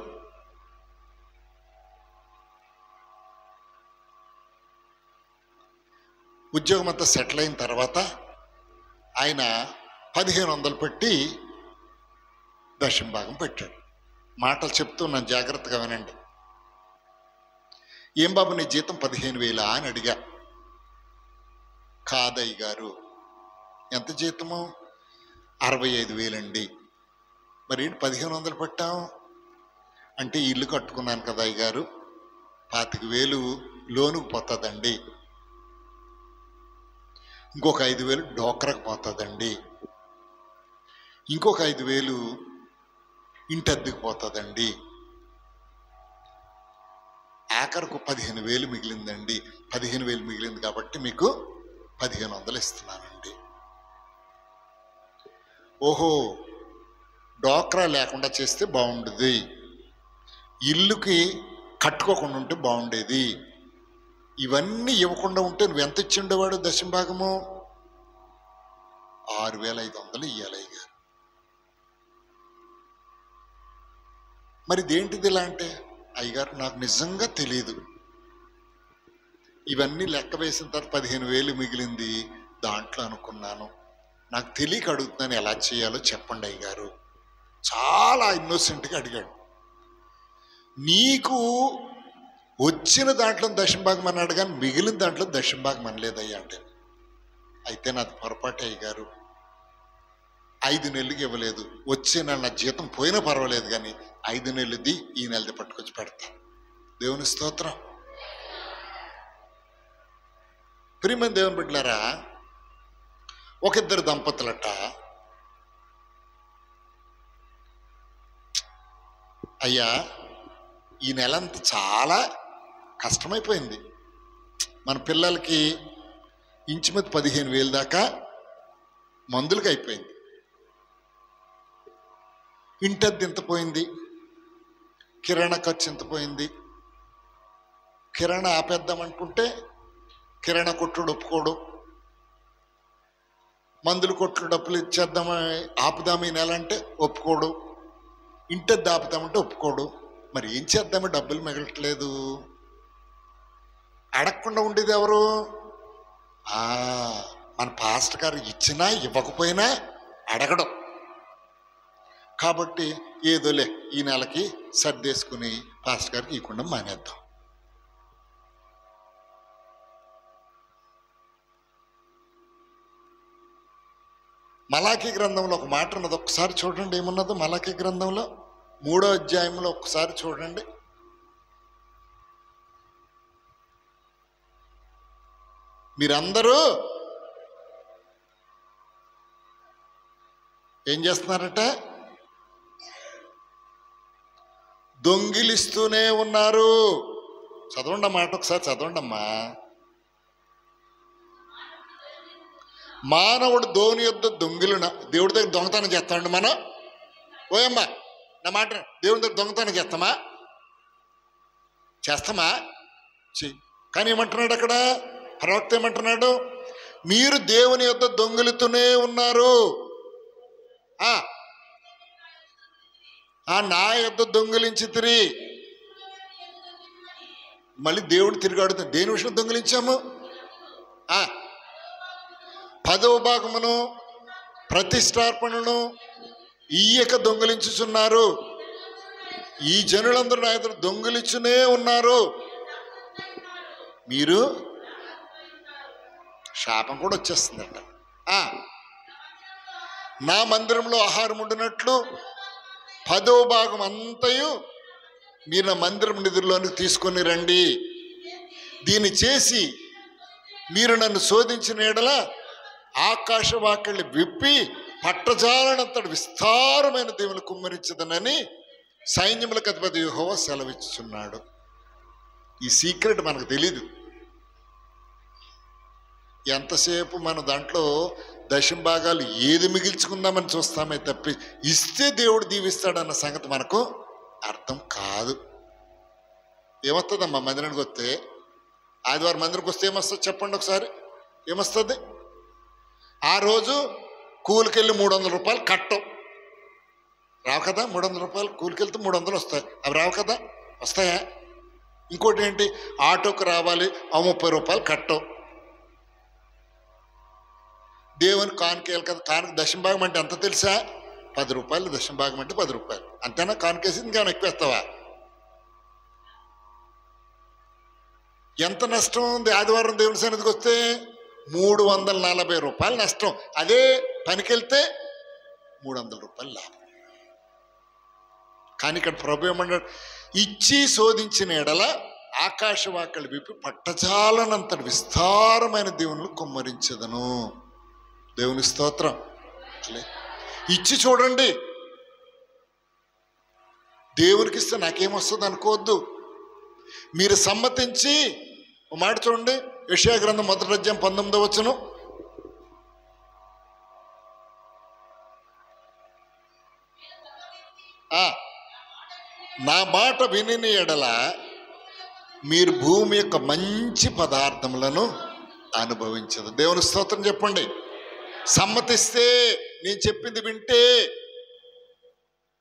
ఉద్యోగం అంతా సెటిల్ అయిన తర్వాత ఆయన 1,500 పెట్టి దశంభాగం పెట్టాడు. మాటలు చెప్తున్నాను, జాగ్రత్తగా వినండి. ఏం బాబు నీ జీతం 15,000 అని అడిగా. కాదయ్య గారు, ఎంత జీతము? 65,000 అండి. మరి 1,500 పెట్టాం అంటే ఇల్లు కట్టుకున్నాను కదా అయ్య గారు, 25,000 లోనుకు పోతుందండి, ఇంకొక 5,000 డోక్రాకు పోతుందండి, ఇంకొక 5,000 ఇంటి అద్దెకు పోతుందండి, ఆఖరకు 15,000 మిగిలిందండి. 15,000 మిగిలింది కాబట్టి మీకు 1,500 ఇస్తున్నానండి. ఓహో, డోక్రా లేకుండా చేస్తే బాగుండేది, ఇల్లుకి కట్టుకోకుండా ఉంటే బాగుండేది, ఇవన్నీ ఇవ్వకుండా ఉంటే నువ్వు ఎంత ఇచ్చి ఉండేవాడు దశంభాగము? 6,500 ఇవ్వాలి అయ్యారు. మరి ఇదేంటిది ఇలా అంటే, అయ్యగారు నాకు నిజంగా తెలియదు, ఇవన్నీ లెక్క వేసిన తర్వాత 15,000 మిగిలింది, దాంట్లో అనుకున్నాను, నాకు తెలియక అడుగుతున్నాను, ఎలా చేయాలో చెప్పండి అయ్యగారు. చాలా ఇన్నోసెంట్గా అడిగాడు. నీకు వచ్చిన దాంట్లో దశంభాగం అన్నాడు, కానీ మిగిలిన దాంట్లో దశంభాగం అనలేదయ్యా అంటే, అయితే నాది పొరపాటు అయ్యగారు, 5 నెలలకి ఇవ్వలేదు, వచ్చే నెల నా జీతం పోయినా పర్వాలేదు, కానీ 5 నెలలది ఈ నెలది పట్టుకొచ్చి పెడతా. దేవుని స్తోత్రం. ప్రియమైన దేవుని బిడ్డలారా, ఒక 2 దంపతులట, అయ్యా ఈ నెలంతా చాలా కష్టమైపోయింది, మన పిల్లలకి ఇంచుమించు 15,000 దాకా మందులకి అయిపోయింది, ఇంటద్ది ఎంత పోయింది, కిరాణా ఖర్చు ఎంత పోయింది, కిరాణా ఆపేద్దామనుకుంటే కిరాణా కొట్టుడు ఒప్పుకోడు, మందులు కొట్లు డబ్బులు ఇచ్చేద్దామా ఆపుదాము ఈ నెల అంటే ఒప్పుకోడు, ఇంటద్ది ఆపుదామంటే ఒప్పుకోడు. మరి ఏం చేద్దామో డబ్బులు మిగలట్లేదు. అడగకుండా ఉండేది ఎవరు? మన పాస్టర్ గారు ఇచ్చినా ఇవ్వకపోయినా అడగడం. కాబట్టి ఏదోలే ఈ నెలకి సర్దేసుకుని పాస్టర్ గారికి ఇవ్వకుండా మానేద్దాం. మలాకీ గ్రంథంలో ఒక మాట ఉన్నది, ఒకసారి చూడండి ఏమున్నదో. మలాకీ గ్రంథంలో 3వ అధ్యాయంలో ఒకసారి చూడండి. మీరందరూ ఏం చేస్తున్నారట? దొంగిలిస్తూనే ఉన్నారు. చదవండి మాట ఒకసారి చదవండమ్మా. మానవుడు దేవుని యొద్ద దొంగిలిన, దేవుడి దగ్గర దొంగతనం చేస్తామండి మనం. ఓయమ్మా నా మాట, దేవుని దగ్గర దొంగతనం చేస్తామా? కానీ ఏమంటున్నాడు అక్కడ ప్రవక్త? ఏమంటున్నాడు? మీరు దేవుని యొద్ద దొంగిలుతూనే ఉన్నారు, నా యొద్ద దొంగిలించి తిరిగి. మళ్ళీ దేవుడు తిరిగి అడుగుతాడు, దేని విషయం దొంగిలించాము? 10వ భాగమును ప్రతిష్టార్పణను ఇయ్యక దొంగిలించుచున్నారు. ఈ జనులందరూ నా ఎదురు దొంగిలించునే ఉన్నారు. మీరు శాపం కూడా వచ్చేస్తుందట. నా మందిరంలో ఆహారం ఉండినట్లు 10వ భాగం అంతయు మీరు నా మందిరం నిధుల్లోనికి తీసుకొని రండి. దీన్ని చేసి మీరు నన్ను శోధించిన ఎడల ఆకాశ వాకిళ్ళు విప్పి పట్టజాలనంతటి విస్తారమైన దేవుని కుమ్మరించదనని సైన్యములకు అధిపతి యెహోవా సెలవిచ్చుచున్నాడు. ఈ సీక్రెట్ మనకు తెలీదు. ఎంతసేపు మన దాంట్లో దశంభాగాలు ఏది మిగిల్చుకుందామని చూస్తామే తప్పి ఇస్తే దేవుడు దీవిస్తాడన్న సంగతి మనకు అర్థం కాదు. ఏమొస్తుందమ్మా మందిరానికి వస్తే? ఆదివారం మందిరానికి వస్తే ఏమొస్తుంది చెప్పండి ఒకసారి. ఏమొస్తుంది? ఆ రోజు కూలికెళ్ళి 300 రూపాయలు కట్టం రావు కదా. 300 రూపాయలు కూలికెళ్తే 300 వస్తాయి. అవి రావు కదా, వస్తాయా? ఇంకోటి ఏంటి, ఆటోకు రావాలి, ఆ 30 రూపాయలు కట్టం. దేవుని కానుకేయాలి కదా. కానుక దశంభాగం అంటే ఎంత తెలుసా? 10 రూపాయలు. దశంభాగం అంటే 10 రూపాయలు అంతేనా? కానుకేసి ఇంకేమైనా ఎక్కువేస్తావా? ఎంత నష్టం ఉంది ఆదివారం దేవుని సన్నిధికి వస్తే? 340 రూపాయలు నష్టం. అదే పనికెళ్తే 300 రూపాయలు లాభం. కానీ ఇక్కడ ప్రభు ఏమన్నాడు? ఇచ్చి శోధించిన ఎడల ఆకాశవాకలు విప్పి పట్టజాలనంతటి విస్తారమైన దేవుని కుమ్మరించదను. దేవుని స్తోత్రం. ఇచ్చి చూడండి. దేవునికి ఇస్తే నాకేమొస్తుంది అనుకోవద్దు. మీరు సమ్మతించి ఒక మాట చూడండి, యెషయా గ్రంథం 1వ అధ్యాయం 19వ వచనం. నా మాట విని ఎడల మీరు భూమి యొక్క మంచి పదార్థములను అనుభవించదు. దేవుని స్తోత్రం చెప్పండి. సమ్మతిస్తే, నేను చెప్పింది వింటే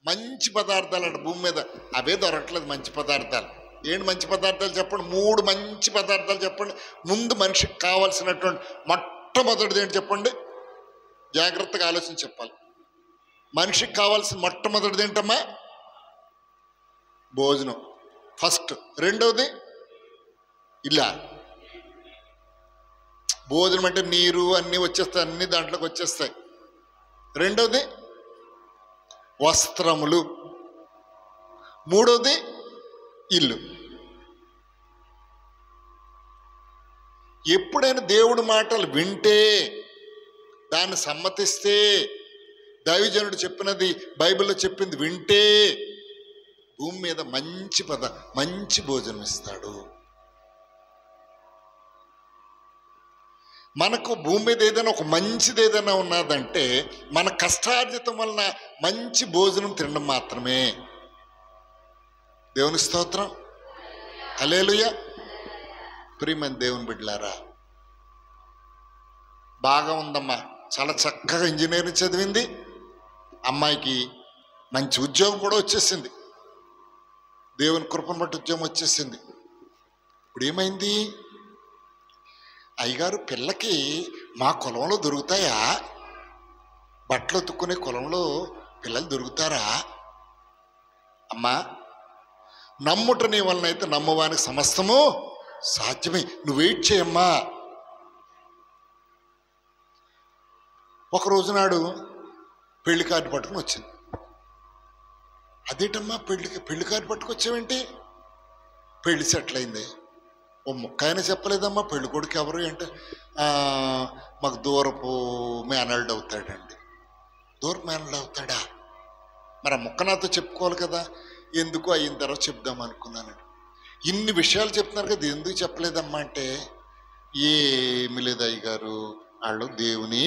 మంచి పదార్థాలు అంట భూమి మీద. అవే దొరకట్లేదు మంచి పదార్థాలు. ఏంటి మంచి పదార్థాలు చెప్పండి? 3 మంచి పదార్థాలు చెప్పండి. ముందు మనిషికి కావాల్సినటువంటి మొట్టమొదటిది ఏంటి చెప్పండి? జాగ్రత్తగా ఆలోచించి చెప్పాలి. మనిషికి కావాల్సిన మొట్టమొదటిది ఏంటమ్మా? భోజనం ఫస్ట్. రెండవది ఇలా భోజనం అంటే నీరు అన్నీ వచ్చేస్తాయి, అన్నీ దాంట్లోకి వచ్చేస్తాయి. రెండవది వస్త్రములు. మూడవది ఇల్లు. ఎప్పుడైనా దేవుడి మాటలు వింటే, దాన్ని సమ్మతిస్తే, దైవజనుడు చెప్పినది బైబిల్లో చెప్పింది వింటే భూమి మీద మంచి భోజనం ఇస్తాడు. మనకు భూమి మీద ఏదైనా ఒక మంచిది ఏదైనా ఉన్నదంటే మన కష్టార్జితం వలన మంచి భోజనం తినడం మాత్రమే. దేవుని స్తోత్రం. హల్లెలూయా. ప్రియమైన దేవుని బిడ్డలారా, బాగా ఉందమ్మా, చాలా చక్కగా ఇంజనీరింగ్ చదివింది. అమ్మాయికి మంచి ఉద్యోగం కూడా వచ్చేసింది. దేవుని కృపను బట్టి ఉద్యోగం వచ్చేసింది. ఇప్పుడు ఏమైంది? అయ్యగారు, పిల్లకి మా కులంలో దొరుకుతాయా? బట్టలు ఉతుక్కునే కులంలో పిల్లలు దొరుకుతారా? అమ్మా, నమ్ముట నీ వలన అయితే నమ్మవానికి సమస్తము సాధ్యమే. నువ్వు వెయిట్ చేయమ్మా. ఒక రోజు నాడు పెళ్లి కార్డు పట్టుకుని వచ్చింది. అదేంటమ్మా పెళ్లి కార్డు పట్టుకొచ్చావేంటి? పెళ్లి సెటిల్ అయింది. ఓ ముక్క అయినా చెప్పలేదమ్మా పెళ్లి కొడుకు ఎవరు అంటే, మాకు దూరపు మేనల్డ్ అవుతాడండి. దూరపు మేనల్డ్ అవుతాడా? మరి ఆ ముక్క నాతో చెప్పుకోవాలి కదా. ఎందుకు అయిన తర్వాత చెప్దాం అనుకున్నానండి. ఇన్ని విషయాలు చెప్తున్నారు కదా, ఎందుకు చెప్పలేదమ్మా అంటే, ఏమి లేదు అయ్యగారు, వాళ్ళు దేవుని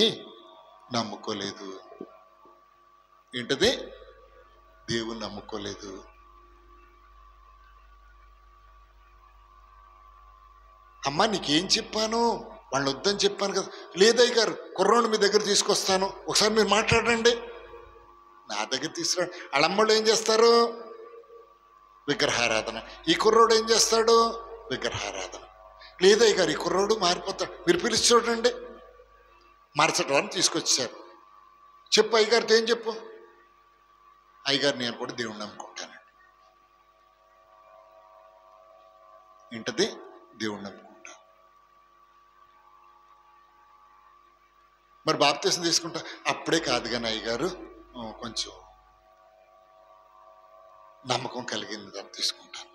నమ్ముకోలేదు. ఏంటది? దేవుని నమ్ముకోలేదు. అమ్మా, నీకేం చెప్పాను? వాళ్ళు వద్దని చెప్పాను కదా. లేదయ్య గారు, కుర్రోడు మీ దగ్గర తీసుకొస్తాను, ఒకసారి మీరు మాట్లాడండి. నా దగ్గర తీసుకురా. వాళ్ళమ్మళ్ళు ఏం చేస్తారు? విగ్రహారాధన. ఈ కుర్రోడు ఏం చేస్తాడు? విగ్రహారాధన. లేదయ్య గారు, ఈ కుర్రోడు మారిపోతాడు, మీరు పిలిచి చూడండి. మరుసటి వారిని తీసుకొచ్చారు. చెప్పు అయ్యగారితో ఏం చెప్పు? అయ్యగారు నేను కూడా దేవుణ్ణి నమ్ముకుంటానండి. ఏంటది? దేవుణ్ణి నమ్ముకుంటా. మరి బాప్తీసం తీసుకుంటా? అప్పుడే కాదు కానీ అయ్యగారు కొంచెం నమ్మకం కలిగింది దాన్ని తీసుకుంటాను.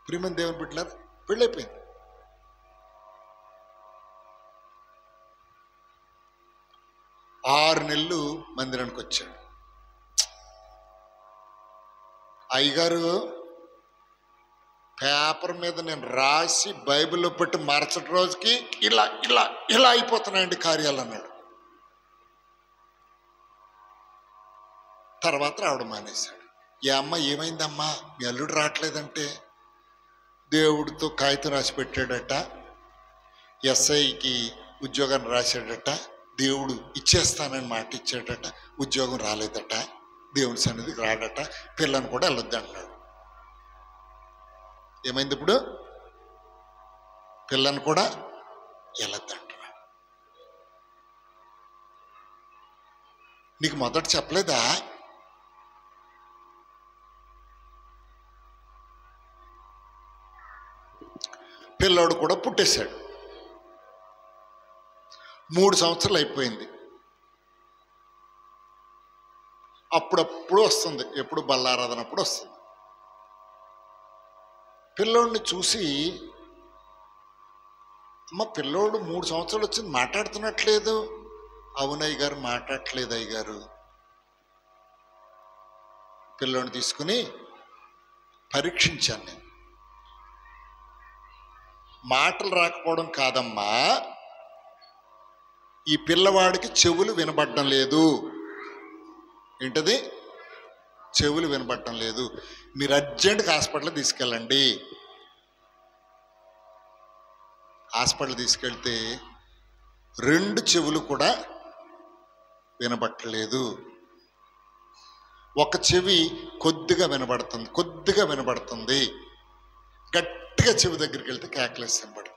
ప్రియమైన దేవుని బిడ్డలారా, పెళ్ళైపోయింది. ఆరు నెలలు మందిరానికి వచ్చాడు. అయ్యగారు పేపర్ మీద నేను రాసి బైబిల్లో పెట్టి మరుసటి రోజుకి ఇలా ఇలా ఇలా అయిపోతున్నాయండి కార్యాలు అన్నాడు. తర్వాత రావడం మానేశాడు. ఏ అమ్మ ఏమైందమ్మా మీ అల్లుడు రావట్లేదంటే, దేవుడితో కాగితం రాసి పెట్టాడట, ఎస్ఐకి ఉద్యోగాన్ని రాశాడట, దేవుడు ఇచ్చేస్తానని మాట ఇచ్చాడట, ఉద్యోగం రాలేదట, దేవుని సన్నిధికి రాడట, పిల్లని కూడా వెళ్ళొద్దు అంటున్నాడు. ఏమైంది ఇప్పుడు? పిల్లని కూడా వెళ్ళొద్దు అంటున్నాడు. నీకు మొదట చెప్పలేదా? పిల్లోడు కూడా పుట్టేశాడు. 3 సంవత్సరాలు అయిపోయింది. అప్పుడప్పుడు వస్తుంది, ఎప్పుడు బల్లారాధనప్పుడు వస్తుంది. పిల్లోడిని చూసి, అమ్మ పిల్లోడు 3 సంవత్సరాలు వచ్చింది, మాట్లాడుతున్నట్లేదు. అవును అయ్యగారు మాట్లాడట్లేదు అయ్యగారు. పిల్లోడిని తీసుకుని పరీక్షించాను నేను. మాటలు రాకపోవడం కాదమ్మా, ఈ పిల్లవాడికి చెవులు వినబడడం లేదు. ఏంటది? చెవులు వినబడటం లేదు. మీరు అర్జెంటుగా హాస్పిటల్ తీసుకెళ్ళండి. హాస్పిటల్ తీసుకెళ్తే 2 చెవులు కూడా వినబట్టలేదు. ఒక చెవి కొద్దిగా వినబడుతుంది. గట్టిగా చెవి దగ్గరికి వెళ్తే కేకలేసి వినబడుతుంది.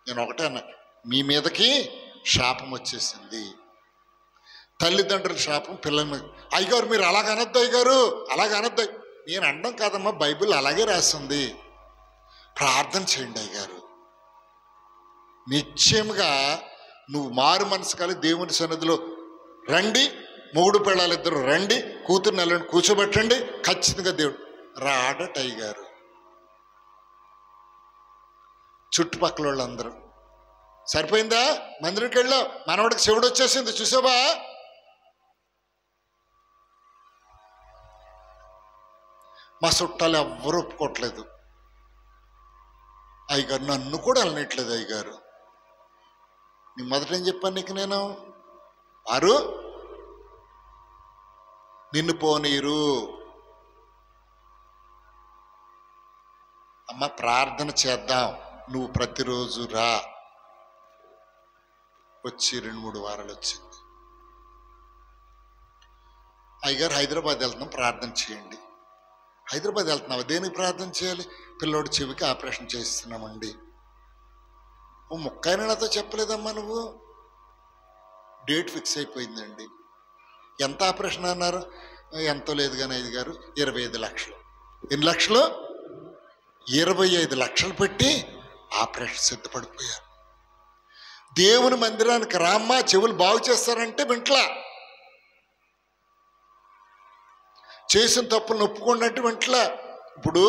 నేను ఒకటే అన్నా, మీ మీదకి శాపం వచ్చేసింది. తల్లిదండ్రుల శాపం పిల్లల మీద. అయ్యగారు మీరు అలాగనొద్దు అయ్యగారు, అలాగనొద్దు. నేను అనడం కాదమ్మా, బైబిల్ అలాగే రాస్తుంది. ప్రార్థన చేయండి అయ్యగారు. నిశ్చయముగా నువ్వు మారు మనసు కలిగి దేవుని సన్నిధిలో రండి, మొగుడు పిల్లలిద్దరు రండి, కూతురు నెలని కూర్చోబెట్టండి, ఖచ్చితంగా దేవుడు రాడట అయ్యగారు. చుట్టుపక్కల వాళ్ళందరూ సరిపోయిందా, మందిరికి వెళ్ళావు, మనవాడికి చెవుడు వచ్చేసింది చూసావా? మా చుట్టాలు ఎవ్వరూ ఒప్పుకోవట్లేదు. అయ్యగారు నన్ను కూడా వెళ్ళనట్లేదు. అయ్యగారు నీ మొదట ఏం చెప్పాను నీకు నేను? వారు నిన్ను పోనీరు. అమ్మ ప్రార్థన చేద్దాం, నువ్వు ప్రతిరోజు రా. వచ్చి 2-3 వారాలు వచ్చింది. అయ్యగారు హైదరాబాద్ వెళ్తున్నాం, ప్రార్థన చేయండి. హైదరాబాద్ వెళ్తున్నావా? దేనికి ప్రార్థన చేయాలి? పిల్లోడి చెవికి ఆపరేషన్ చేస్తున్నామండి. ఓ ముక్కైనా నాతో చెప్పలేదమ్మా నువ్వు? డేట్ ఫిక్స్ అయిపోయిందండి. ఎంత ఆపరేషన్ అన్నారు? ఎంతో లేదు కానీ అయ్యగారు 25 లక్షలు. ఎన్ని లక్షలు? 25 లక్షలు పెట్టి ఆపరేషన్ సిద్ధపడిపోయారు. దేవుని మందిరానికి రామ్మా చెవులు బాగు చేస్తారంటే వింట్లా. చేసిన తప్పులను ఒప్పుకోండి అంటే వింట్లా. ఇప్పుడు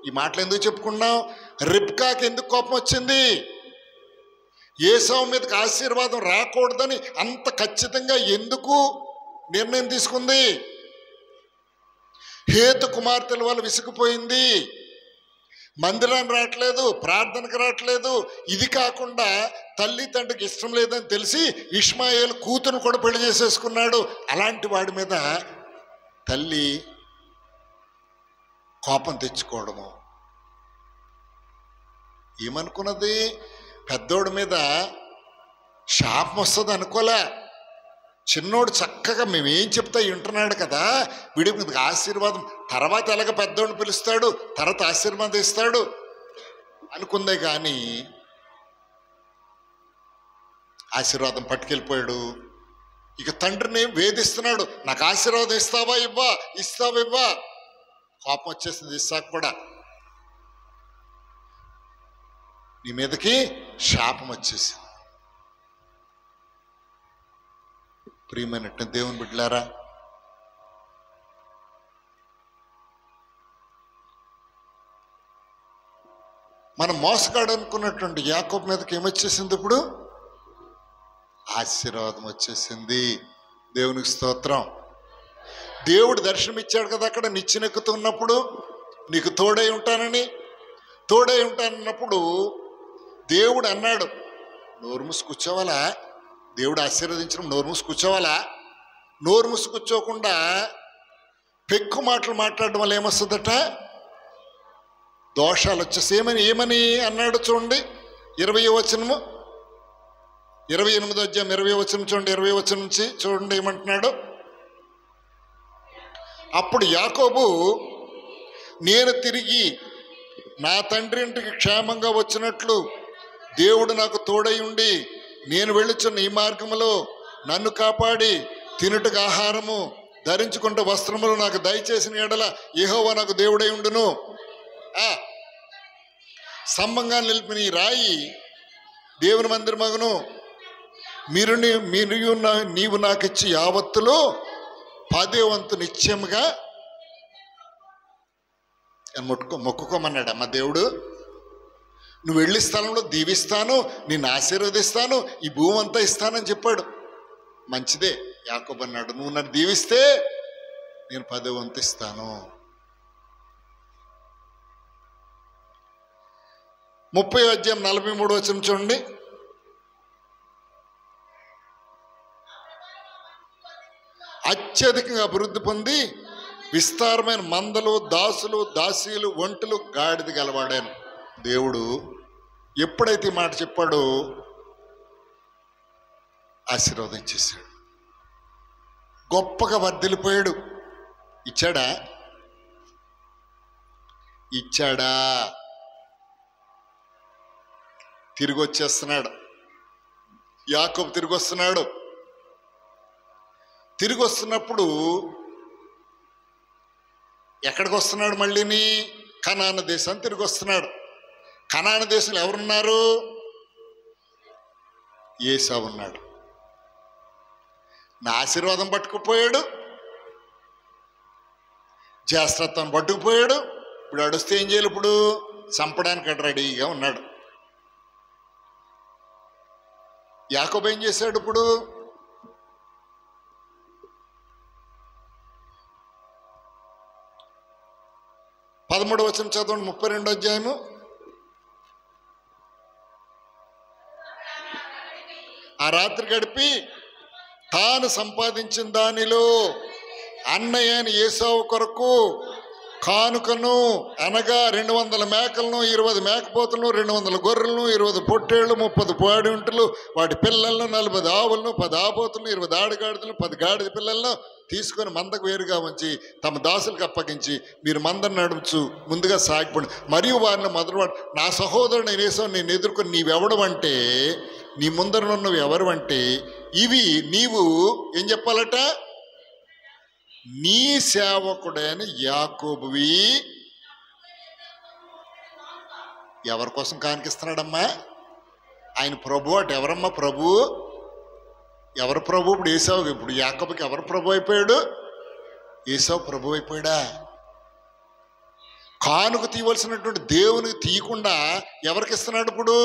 ఈ మాటలు ఎందుకు చెప్పుకున్నాం? రిబ్కాకి ఎందుకు కోపం వచ్చింది? ఏసావు మీదకి ఆశీర్వాదం రాకూడదని అంత ఖచ్చితంగా ఎందుకు నిర్ణయం తీసుకుంది? హేతు కుమార్తెల వల్ల విసిగిపోయింది. మందిరాన్ని రావట్లేదు, ప్రార్థనకు రావట్లేదు. ఇది కాకుండా తల్లి తండ్రికి ఇష్టం లేదని తెలిసి ఇష్మాయేలు కూతురు కూడా పెళ్లి చేసేసుకున్నాడు. అలాంటి వాడి మీద తల్లి కోపం తెచ్చుకోవడము. ఏమనుకున్నది? పెద్దోడి మీద శాపం వస్తుంది అనుకోలే. చిన్నోడు చక్కగా మేమేం చెప్తా వింటున్నాడు కదా, వీడి మీద ఆశీర్వాదం, తర్వాత ఎలాగ పెద్దోడిని పిలుస్తాడు, తర్వాత ఆశీర్వాదం ఇస్తాడు అనుకుందే కానీ ఆశీర్వాదం పట్టుకెళ్ళిపోయాడు. ఇక తండ్రిని వేధిస్తున్నాడు, నాకు ఆశీర్వాదం ఇస్తావా ఇవ్వా. కోపం వచ్చేసింది ఇస్సాకు కూడా. నీ మీదకి శాపం వచ్చేసింది. ప్రియమైనట్టు దేవుని బిడ్డలారా, మనం మోసగాడు అనుకున్నటువంటి యాకోబు మీదకి ఏమొచ్చేసింది? ఇప్పుడు ఆశీర్వాదం వచ్చేసింది. దేవునికి స్తోత్రం. దేవుడు దర్శనం ఇచ్చాడు కదా అక్కడ నిచ్చెనెక్కుతున్నప్పుడు, నీకు తోడై ఉంటానన్నప్పుడు దేవుడు అన్నాడు, నోరు మూసి కూర్చోవాలా? దేవుడు ఆశీర్వదించడం నోరు మూసి కూర్చోవాలా? నోరు మూసి కూర్చోకుండా పెక్కు మాటలు మాట్లాడడం వల్ల ఏమొస్తుందట? దోషాలు వచ్చేసి ఏమని అన్నాడు చూడండి. 20వ వచనము, 28వ అధ్యాయం 20వ వచనం చూడండి. 20వ వచనం నుంచి చూడండి ఏమంటున్నాడు. అప్పుడు యాకోబు, నేను తిరిగి నా తండ్రి ఇంటికి క్షేమంగా వచ్చినట్లు దేవుడు నాకు తోడై ఉండి నేను వెళ్ళుచున్న ఈ మార్గములో నన్ను కాపాడి తినుటకు ఆహారము, ధరించుకుంటే వస్త్రములు నాకు దయచేసిన ఎడల యెహోవా నాకు దేవుడై ఉండును. స్తంభంగా నిలిపిన ఈ రాయి దేవుని మందిరమగును. నీవు నాకు ఇచ్చి యావత్తులో 10వ వంతు నిత్యముగా మొక్కుకోమన్నాడు. అమ్మ దేవుడు, నువ్వు వెళ్ళి స్థలంలో దీవిస్తాను, నిన్ను ఆశీర్వదిస్తాను, ఈ భూమి అంతా ఇస్తానని చెప్పాడు. మంచిదే. యాకోబు అన్నాడు, నువ్వు నన్ను దీవిస్తే నేను 10వ వంతు ఇస్తాను. 30వ అధ్యాయం 43వ వచనం చూడండి. అత్యధికంగా అభివృద్ధి పొంది విస్తారమైన మందలు, దాసులు, దాసీలు, ఒంటెలు, గాడిద గలవాడాను. దేవుడు ఎప్పుడైతే మాట చెప్పాడో ఆశీర్వాదం చేశాడు. గొప్పగా వర్ధిల్లిపోయాడు. ఇచ్చాడా? తిరిగి వచ్చేస్తున్నాడు. యాకోబు తిరిగి వస్తున్నాడు. తిరిగి వస్తున్నప్పుడు ఎక్కడికి వస్తున్నాడు? మళ్ళీని కనాను దేశం తిరిగి వస్తున్నాడు. కనాను దేశంలో ఎవరున్నారు? ఏసావు ఉన్నాడు. నా ఆశీర్వాదం పట్టుకుపోయాడు, జ్యేష్ఠత్వం పట్టుకుపోయాడు. ఇప్పుడు అడుస్తే ఏం చేయాలి? ఇప్పుడు చంపడానికి అటు రెడీగా ఉన్నాడు. యాకోబు ఏం చేశాడు? ఇప్పుడు 13వ వచనం చదవండి. 32వ అధ్యాయము. ఆ రాత్రి గడిపి తాను సంపాదించిన దానిలో అన్నయ్యని ఏసావు కొరకు కానుకను అనగా 200 మేకలను, 20 మేకపోతులను, 200 గొర్రెలను, 20 పొట్టేళ్లు, 30 పాడింటులు, వాటి పిల్లలను, 40 ఆవులను, 10 ఆపోతులను, 20 ఆడగాడిదలను, 10 గాడిద పిల్లలను తీసుకొని మందకు వేరుగా ఉంచి తమ దాసులకు అప్పగించి, మీరు మందను నడుచు ముందుగా సాగిపోండి. మరియు వారిని మొదలువాడు, నా సహోదరుని ఏసావు నేను ఎదుర్కొని నీవెవడవంటే, నీ ముందర నువ్వు ఎవరు అంటే, ఇవి నీవు ఏం చెప్పాలట? నీ సేవకుడైన యాకోబువి. ఎవరి కోసం కానికిస్తున్నాడమ్మా? ఆయన ప్రభు అటు. ఎవరమ్మా ప్రభు? ఎవరు ప్రభు? ఇప్పుడు ఏసావు. ఇప్పుడు యాకోబుకి ఎవరు ప్రభు అయిపోయాడు? ఏసావు ప్రభు అయిపోయాడా? కానుక తీయవలసినటువంటి దేవునికి తీయకుండా ఎవరికి ఇస్తున్నాడు? ఇప్పుడు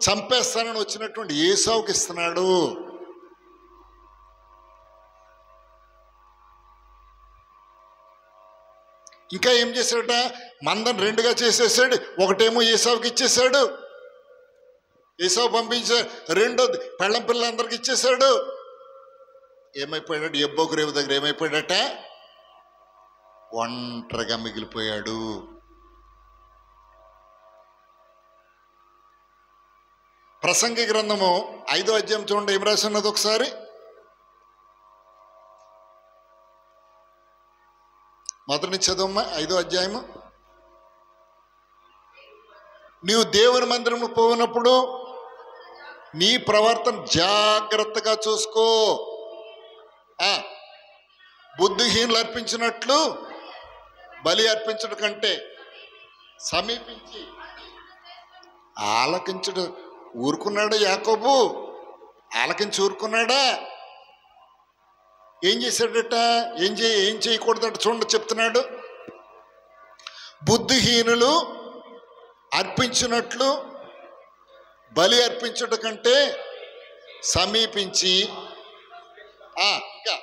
చంపేస్తానని వచ్చినటువంటి ఏసావుకి ఇస్తున్నాడు. ఇంకా ఏం చేశాడట? మందను 2గా చేసేసాడు. ఒకటేమో ఏసావుకి ఇచ్చేసాడు, ఏసావు పంపించాడు. రెండోది పెళ్ళం పిల్లలందరికి ఇచ్చేసాడు. ఏమైపోయాడు? ఎబ్బోకు రేవు దగ్గర ఏమైపోయాడట? ఒంటరిగా మిగిలిపోయాడు. ప్రసంగి గ్రంథము 5వ అధ్యాయం చూడండి, ఏం రాసి ఉన్నది ఒకసారి. మొదటి చదువమ్మా 5వ అధ్యాయము. నీవు దేవుని మందిరము పోయినప్పుడు నీ ప్రవర్తన జాగ్రత్తగా చూసుకో. బుద్ధిహీనులు అర్పించినట్లు బలి అర్పించడం కంటే సమీపించి ఆలకించడు. ఊరుకున్నాడా యాకోబు? ఆలకించి ఊరుకున్నాడా? ఏం చేశాడట? ఏం చేయకూడదట చూడండి, చెప్తున్నాడు. బుద్ధిహీనులు అర్పించినట్లు బలి అర్పించడం కంటే సమీపించి ఇంకా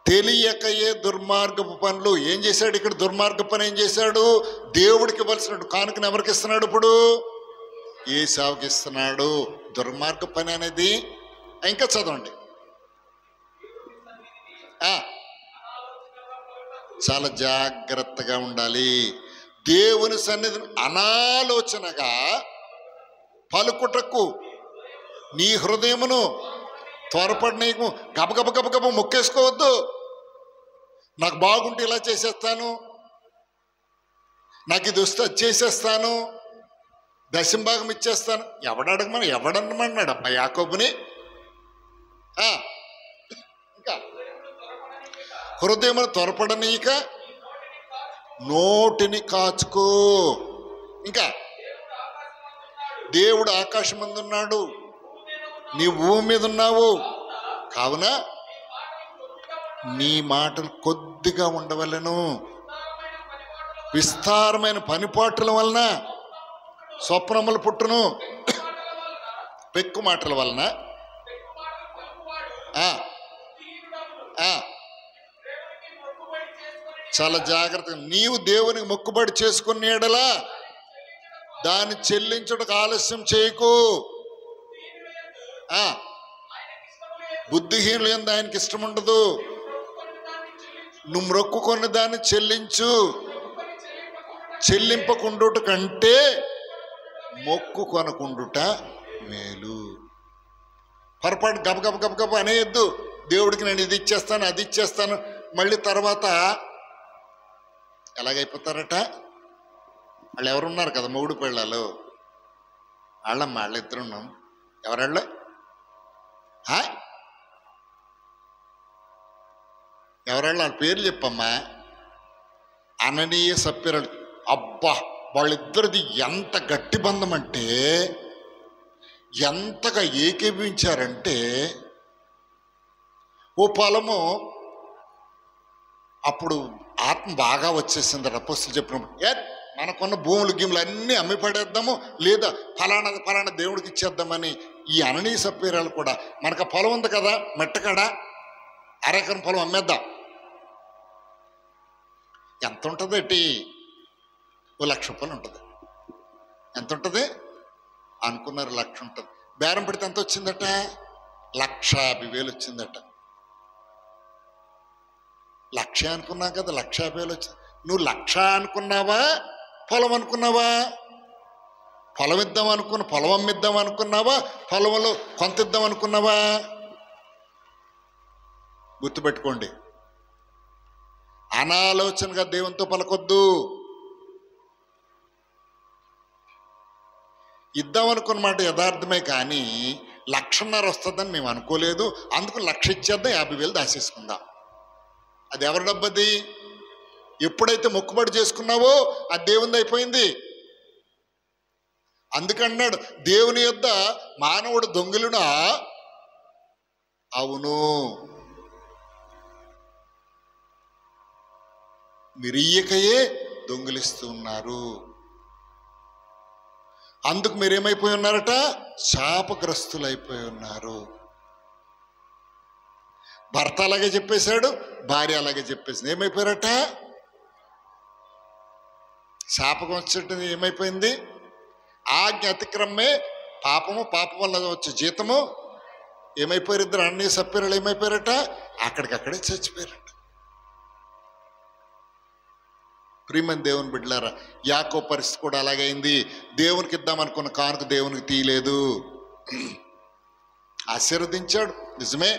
తెలియకయే దుర్మార్గపు పనులు. ఏం చేశాడు ఇక్కడ? దుర్మార్గ పని ఏం చేశాడు? దేవుడికి ఇవ్వాల్సినట్టు కానుకను ఎవరికి ఇస్తున్నాడు? ఇప్పుడు ఏశావుకి ఇస్తున్నాడు. దుర్మార్గ పని అనేది ఇంకా చదవండి. చాలా జాగ్రత్తగా ఉండాలి. దేవుని సన్నిధిని అనాలోచనగా పలుకుటకు నీ హృదయమును త్వరపడి నీకు గబగబ గబగబ మొక్కేసుకోవద్దు. నాకు బాగుంటే ఇలా చేసేస్తాను, నాకు ఇది వస్తే చేసేస్తాను, దశంభాగం ఇచ్చేస్తాను. ఎవడన్నమన్నాడు అబ్బా యాకోబుని? ఇంకా హృదయమును త్వరపడనీక నోటిని కాచుకో. ఇంకా దేవుడు ఆకాశం ముందు ఉన్నాడు, నీ భూమి మీద ఉన్నావు. కావున నీ మాటలు కొద్దిగా ఉండవలెను. విస్తారమైన పనిపాట్ల వలన స్వప్నములు పుట్టును, పెక్కు మాటల వలన. చాలా జాగ్రత్తగా నీవు దేవునికి మొక్కుబడి చేసుకునే యెడల దాన్ని చెల్లించుటకు ఆలస్యం చేయకు. బుద్ధిహీనులు యందు ఆయనకి ఇష్టం ఉండదు. నువ్వు మొక్కుకున్న దాన్ని చెల్లించు. చెల్లింపకుండుట కంటే మొక్కు కొనకుండుట మేలు. పొరపాటు గబగబ గబగబ అనేయద్దు. దేవుడికి నేను ఇది ఇచ్చేస్తాను, అది ఇచ్చేస్తాను. మళ్ళీ తర్వాత ఎలాగైపోతారట? వాళ్ళు ఎవరున్నారు కదా, మొగుడు పెళ్ళాలు, వాళ్ళిద్దరు ఉన్నాం. ఎవరాళ్ళు? ఎవరాళ్ళు? వాళ్ళ పేర్లు చెప్పమ్మా. అననీయ సప్పిరలు. అబ్బా, వాళ్ళిద్దరిది ఎంత గట్టి బంధం అంటే, ఎంతగా ఏకీభవించారంటే, ఓ పొలము అప్పుడు ఆత్మ బాగా వచ్చేసింది. అపోస్తలులు చెప్పినప్పుడు మనకున్న భూములు గిములు అన్నీ అమ్మి పడేద్దాము, లేదా ఫలానా దేవుడికి ఇచ్చేద్దామని ఈ అననీయ సప్పీరాలు కూడా, మనకు పొలం ఉంది కదా మెట్టకాడ, అరెకరం పొలం అమ్మేద్దాం. ఎంత ఉంటుంది ఏంటి? ఓ 1,00,000 రూపాయలు ఉంటుంది. ఎంత ఉంటుంది అనుకున్నారు? 1,00,000 ఉంటుంది. బేరం పెడితే ఎంత వచ్చిందట? 1,50,000 వచ్చిందట. 1,00,000 అనుకున్నావు కదా, 1,50,000 వచ్చింది. నువ్వు 1,00,000 అనుకున్నావా, పొలం అనుకున్నావా? పొలం ఇద్దాం పొలం అమ్మిద్దాం అనుకున్నావా, పొలంలో కొంత ఇద్దాం అనుకున్నావా? గుర్తుపెట్టుకోండి, అనాలోచనగా దేవునితో పలకొద్దు. ఇద్దాం అనుకున్న మాట యథార్థమే, కానీ 1,50,000 వస్తుందని మేము అనుకోలేదు, అందుకు 1,00,000 ఇచ్చేద్దాం, 50,000 దాచేసుకుందాం. అది ఎవరి డబ్బది? ఎప్పుడైతే మొక్కుబడి చేసుకున్నావో అది దేవునిది అయిపోయింది. అందుకన్నాడు, దేవుని యొద్ద మానవుడు దొంగిలునా? అవును, మీరియ్యకయే దొంగిలిస్తూ ఉన్నారు. అందుకు మీరేమైపోయి ఉన్నారట? శాపగ్రస్తులైపోయి ఉన్నారు. భర్త అలాగే చెప్పేశాడు, భార్య అలాగే చెప్పేసింది. ఏమైపోయారట? శాపకం వచ్చేటది. ఏమైపోయింది? ఆజ్ఞ అతిక్రమే పాపము, పాపం వల్ల వచ్చే జీతము. ఏమైపోయారు? ఇద్దరు అన్ని సప్పిరలు ఏమైపోయారట? అక్కడికక్కడే చచ్చిపోయారట. ప్రియమైన దేవుని బిడ్డలారా, యాకోబు పరిస్థితి కూడా అలాగైంది. దేవునికి ఇద్దామనుకున్న కానుక దేవునికి తీయలేదు. ఆశీర్వదించాడు నిజమే,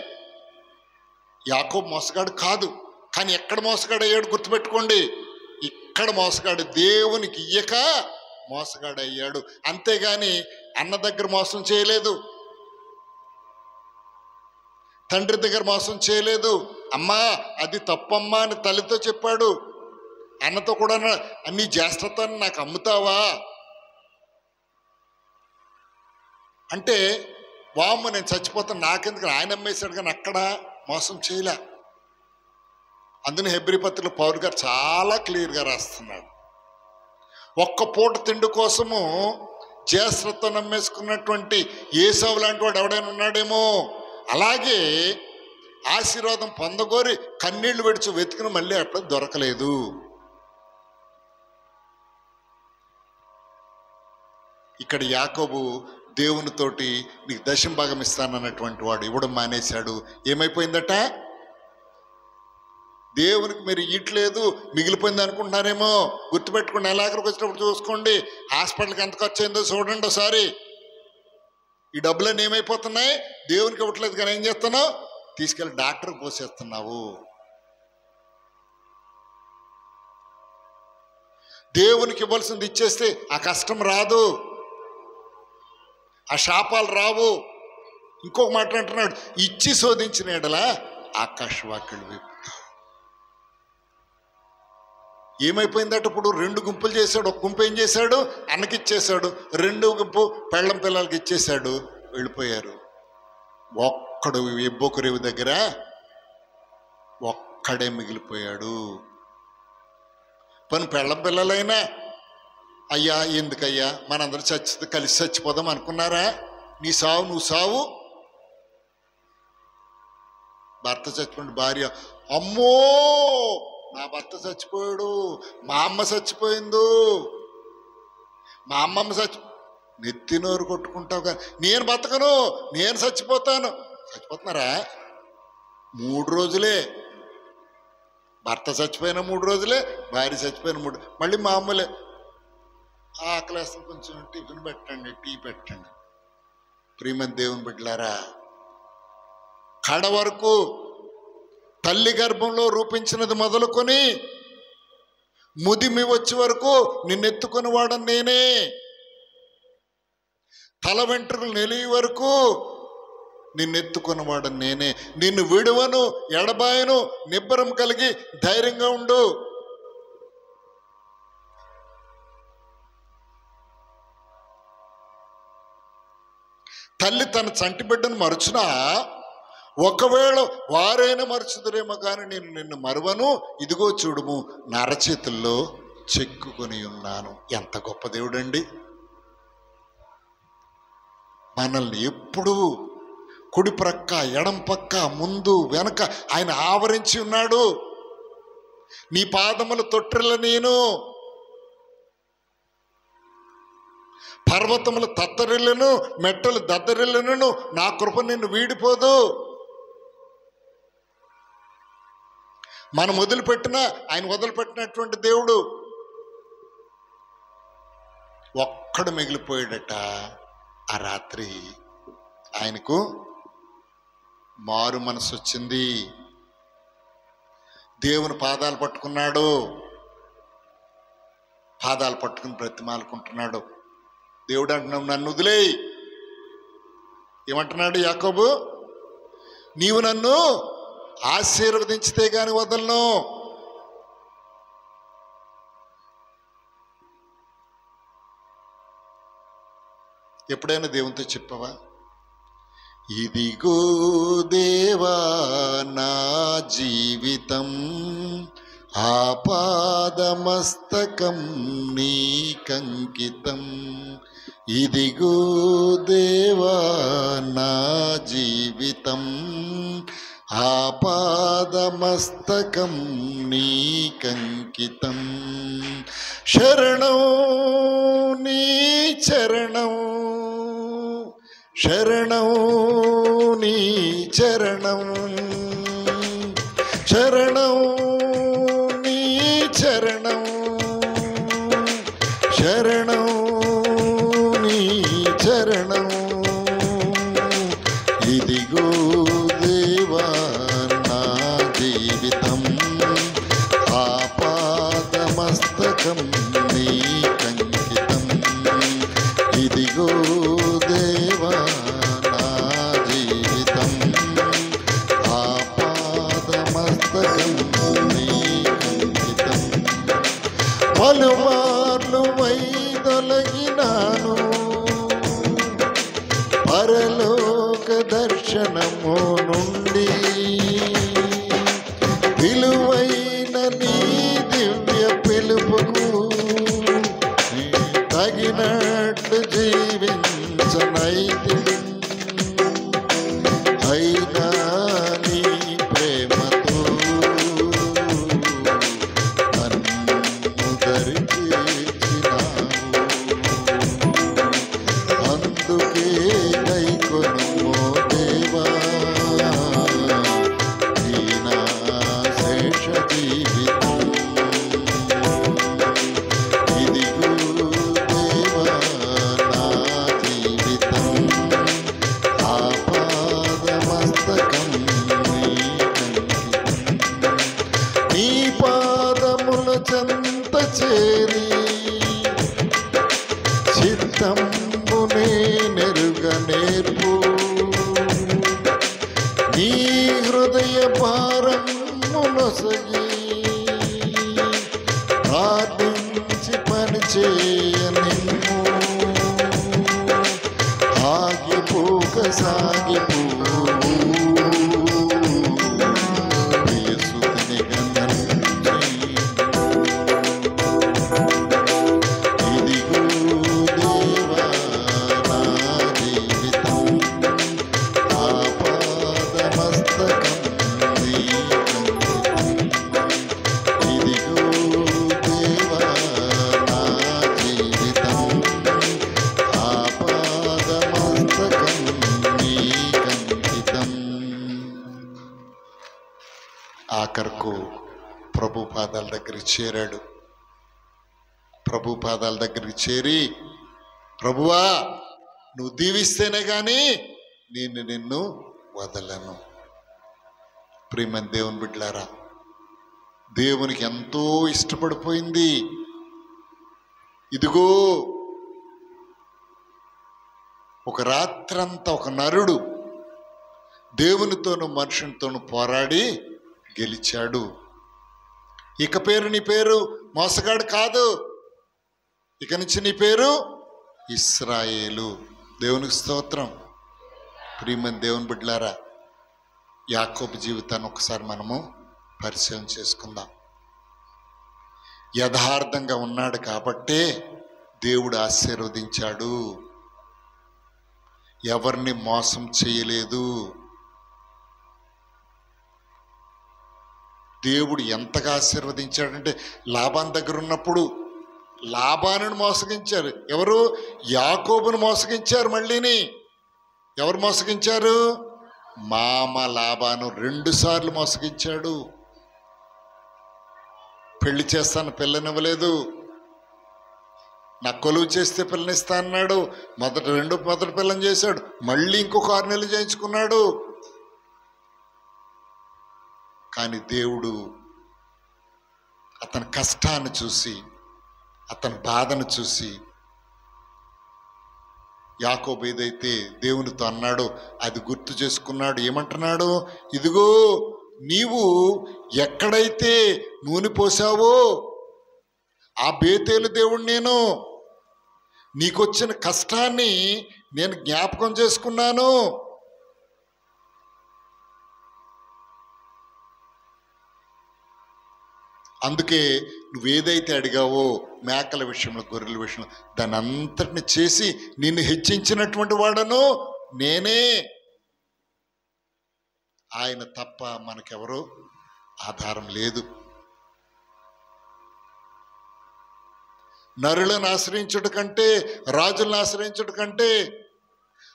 యాకోబు మోసగాడు కాదు, కానీ ఎక్కడ మోసగాడు అయ్యాడు గుర్తుపెట్టుకోండి. ఇక్కడ మోసగాడు దేవునికి ఇయ్యక మోసగాడయ్యాడు. అంతేగాని అన్న దగ్గర మోసం చేయలేదు, తండ్రి దగ్గర మోసం చేయలేదు. అమ్మా అది తప్పమ్మా అని తల్లితో చెప్పాడు. అన్నతో కూడా నీ జ్యేష్ఠతని నాకు అమ్ముతావా అంటే, వామ్మ నేను చచ్చిపోతాను నాకెందుకు, ఆయన అమ్మేశాడు, కానీ అక్కడ మోసం చేయలే. అందుని హెబ్రీ పత్రికలో పౌలు గారు చాలా క్లియర్గా రాస్తున్నాడు. ఒక్క పూట తిండి కోసము జ్యేష్ఠతో నమ్మేసుకున్నటువంటి ఏసావు లాంటి వాడు ఎవడైనా ఉన్నాడేమో. అలాగే ఆశీర్వాదం పొందగోరి కన్నీళ్లు విడిచి వెతికిన మళ్ళీ అట్లా దొరకలేదు. ఇక్కడ యాకోబు దేవునితోటి నీకు దశమ భాగం ఇస్తానన్నటువంటి వాడు ఇవ్వడం మానేశాడు. ఏమైపోయిందట, దేవునికి మీరు ఇట్లేదు మిగిలిపోయింది అనుకుంటున్నారేమో. గుర్తుపెట్టుకోండి, నెలాఖరికి వచ్చినప్పుడు చూసుకోండి, హాస్పిటల్కి ఎంత ఖర్చు అయిందో చూడండి ఒకసారి. ఈ డబ్బులన్నీ ఏమైపోతున్నాయి, దేవునికి ఇవ్వట్లేదు కానీ ఏం చేస్తున్నావు, తీసుకెళ్ళి డాక్టర్కి పోసేస్తున్నావు. దేవునికి ఇవ్వాల్సింది ఇచ్చేస్తే ఆ కష్టం రాదు, ఆ శాపాలు రావు. ఇంకొక మాట అంటున్నాడు, ఇచ్చి శోధించిన ఎడలా ఆకాశవాక్యులు విప్పుతావు. ఏమైపోయిందట, ఇప్పుడు 2 గుంపులు చేశాడు. ఒక గుంపు ఏం చేశాడు, అన్నకిచ్చేశాడు. 2 గుంపు పెళ్ళం పిల్లలకి ఇచ్చేశాడు, వెళ్ళిపోయారు. ఒక్కడు ఎబ్బోకు రేవు దగ్గర ఒక్కడే మిగిలిపోయాడు. పని పెళ్ళం పిల్లలైనా అయ్యా ఎందుకయ్యా మనందరూ కలిసి చచ్చిపోదాం అనుకున్నారా, నీ సావు నువ్వు సావు. భర్త చచ్చిపోయిన భార్య, అమ్మో నా భర్త చచ్చిపోయాడు, మా అమ్మ చచ్చిపోయిందో, మా అమ్మమ్మ నెత్తినోరు కొట్టుకుంటావు కానీ నేను బతకను, నేను చచ్చిపోతాను. చచ్చిపోతున్నారా? 3 రోజులే. భర్త చచ్చిపోయిన 3 రోజులే, భార్య చచ్చిపోయిన 3, మళ్ళీ మామూలే. ఆకలేస్తుంది, కొంచెం టిఫిన్ పెట్టండి, టీ పెట్టండి. ప్రియమైన దేవుని బిడ్డలారా, కడ వరకు తల్లి గర్భంలో రూపించినది మొదలుకొని ముదిమి వచ్చే వరకు నిన్నెత్తుకుని వాడని నేనే. తల వెంట్రుకలు నెలియ వరకు నిన్నెత్తుకుని వాడని నేనే. నిన్ను విడువను ఎడబాయను, నిబ్బరం కలిగి ధైర్యంగా ఉండు. తల్లి తన చంటి బిడ్డను మరుచునా, ఒకవేళ వారైనా మరుచుదురేమో కానీ నేను నిన్ను మరువను, ఇదిగో చూడుము నా అరచేతుల్లో చెక్కుకొని ఉన్నాను. ఎంత గొప్ప దేవుడండి! మనల్ని ఎప్పుడూ కుడి ప్రక్క ఎడం పక్క ముందు వెనక ఆయన ఆవరించి ఉన్నాడు. నీ పాదములు తొట్టిల్ల నేను, పర్వతములు తత్తరిల్లను, మెట్టలు దద్దరిల్లను, నా కృప నిన్ను వీడిపోదు. మనం వదిలిపెట్టినా ఆయన వదిలిపెట్టినటువంటి దేవుడు. ఒక్కడు మిగిలిపోయాడట. ఆ రాత్రి ఆయనకు మారు మనసు వచ్చింది. దేవుని పాదాలు పట్టుకున్నాడు. పాదాలు పట్టుకుని బ్రతిమాలుకుంటున్నాడు. దేవుడు అంటున్నావు నన్ను వదిలేయి. ఏమంటున్నాడు యాకోబు, నీవు నన్ను ఆశీర్వదించితే గాని వదలను. ఎప్పుడైనా దేవునితో చెప్పవా, ఇదిగో దేవా నా జీవితం ఆపాదమస్తకం నీకంకితం. ఇదిగో దేవా నా జీవితం ఆపాదమస్తకం నీకంకితం. శరణం నీ చరణం, శరణం నీ చరణం, శరణం నీ చరణం, శరణం నీ చరణం. ఇదిగో దేవా నా జీవితం ఆపాదమస్తకం నీకంకితం. వైదొలగినాను, పరలోక దర్శనము నుండి విలువైన నీ దివ్య పిలుపుకు తగినట్టు జీవించనైతి. అయినా నీ ప్రేమతో నన్ను దరిచేసినావు, అందుకే గైకొనుమో దేవా ఈ నా శేష జీవితం. ఇదిగో దేవా నా జీవితం, ఆపాదమస్తకం నీ పాదముల చెంత చేరి చిత్తంబునే నెరుగ నేర్పు. నీ హృదయ భారమునొసగి ప్రార్థించి పనిచేయ నిన్ను, ఆగిపోక సాగిపో ప్రియసుతుని గణించి. ఇదిగో దేవా నా జీవితం, ఆపాదమస్తకం నీ కంకితం. ఇదిగో దేవా నా జీవితం, ఆపాదమస్తకం నీ కంకితం. ఆఖరుకు ప్రభు పాదాల దగ్గరికి చేరాడు. ప్రభు పాదాల దగ్గరికి చేరి, ప్రభువా నువ్వు దీవిస్తేనే కానీ నేను నిన్ను వదలను. ప్రియమైన దేవుని బిడ్డలారా, దేవునికి ఎంతో ఇష్టపడిపోయింది. ఇదిగో ఒక రాత్రంతా ఒక నరుడు దేవునితోనూ మనుషునితోనూ పోరాడి గెలిచాడు. ఇక పేరు నీ పేరు మోసగాడు కాదు, ఇక నుంచి నీ పేరు ఇశ్రాయేలు. దేవునికి స్తోత్రం. ప్రియమైన దేవుని బిడ్డలారా, యాకోబు జీవితాన్ని ఒకసారి మనము పరిశీలన చేసుకుందాం. యథార్థంగా ఉన్నాడు కాబట్టే దేవుడు ఆశీర్వదించాడు. ఎవరిని మోసం చేయలేదు. దేవుడు ఎంతగా ఆశీర్వదించాడంటే, లాబాన్ దగ్గర ఉన్నప్పుడు లాబానుని మోసగించారు. ఎవరు? యాకోబును మోసగించారు. మళ్ళీని ఎవరు మోసగించారు? మామ లాబాను 2 సార్లు మోసగించాడు. పెళ్లి చేస్తాను, పిల్లనివ్వలేదు. నా కొలువు చేస్తే పిల్లనిస్తా అన్నాడు. మొదటి పిల్లని చేశాడు. మళ్ళీ ఇంకొక 6 నెలలు చేయించుకున్నాడు. కానీ దేవుడు అతని కష్టాన్ని చూసి, అతని బాధను చూసి, యాకోబు ఏదైతే దేవునితో అన్నాడో అది గుర్తు చేసుకున్నాడు. ఏమంటున్నాడు? ఇదిగో నీవు ఎక్కడైతే నూనె పోసావో ఆ బేతేలు దేవుడు నేను, నీకొచ్చిన కష్టాన్ని నేను జ్ఞాపకం చేసుకున్నాను. అందుకే నువ్వేదైతే అడిగావో మేకల విషయంలో, గొర్రెల విషయంలో, దాని అంతటిని చేసి నిన్ను హెచ్చించినటువంటి వాడను నేనే. ఆయన తప్ప మనకెవరో ఆధారం లేదు. నరులను ఆశ్రయించుట కంటే, రాజులను ఆశ్రయించుట కంటే,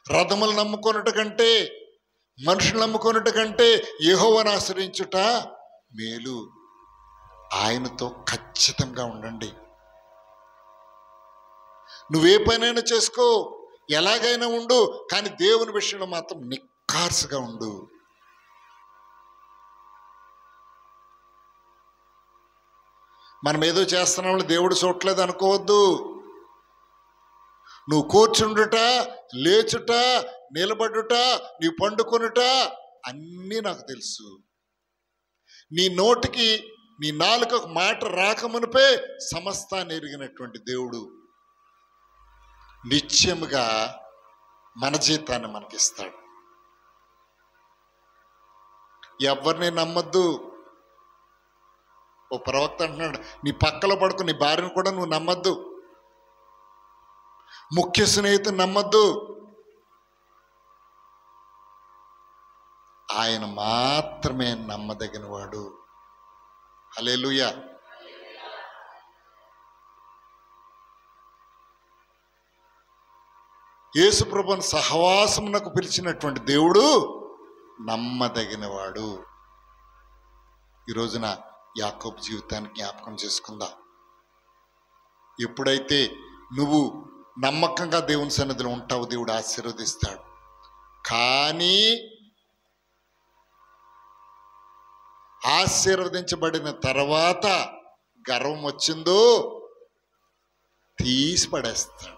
రథములు నమ్ముకొనుట కంటే, మనుషులు నమ్ముకొనుట కంటే యెహోవాను ఆశ్రయించుట మేలు. ఆయనతో ఖచ్చితంగా ఉండండి. నువ్వే పనైనా చేసుకో, ఎలాగైనా ఉండు, కానీ దేవుని విషయంలో మాత్రం నిక్కార్సుగా ఉండు. మనం ఏదో చేస్తున్నామని దేవుడు చూడలేదు అనుకోవద్దు. నువ్వు కూర్చుండుట, లేచుట, నిలబడుట, నీ పండుకొనుట అన్నీ నాకు తెలుసు. నీ నోటికి, నీ నాలుకకు మాట రాకమునిపే సమస్తాన్ని ఎరిగినటువంటి దేవుడు. నిశ్చయముగా మన జీతాన్ని మనకిస్తాడు. ఎవరిని నమ్మద్దు. ఓ ప్రవక్త అంటున్నాడు, నీ పక్కలో పడుకో, నీ భార్యను కూడా నువ్వు నమ్మద్దు, ముఖ్య స్నేహితుని నమ్మద్దు. ఆయన మాత్రమే నమ్మదగిన వాడు. హల్లెలూయా. యేసు ప్రభువును సహవాసమునకు పిలిచినటువంటి దేవుడు నమ్మదగినవాడు. ఈ రోజున యాకోబు జీవితాన్ని జ్ఞాపకం చేసుకుందాం. ఎప్పుడైతే నువ్వు నమ్మకంగా దేవుని సన్నిధిలో ఉంటావు, దేవుడు ఆశీర్వదిస్తాడు. కానీ ఆశీర్వదించబడిన తర్వాత గర్వం వచ్చిందో తీసి పడేస్తాడు.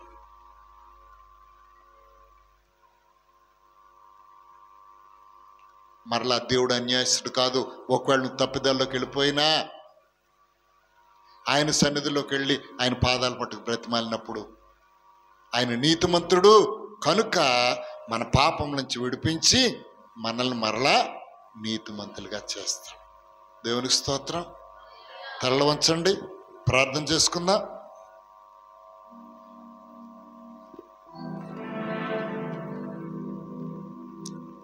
మరలా దేవుడు అన్యాయస్తుడు కాదు. ఒకవేళ నువ్వు తప్పిదాల్లోకి వెళ్ళిపోయినా ఆయన సన్నిధిలోకి వెళ్ళి ఆయన పాదాల పట్టుకు బ్రతిమాలినప్పుడు ఆయన నీతిమంతుడు కనుక మన పాపం నుంచి విడిపించి మనల్ని మరలా నీతిమంతులుగా చేస్తాడు. దేవునికి స్తోత్రం. తలలు వంచండి, ప్రార్థన చేసుకుందాం.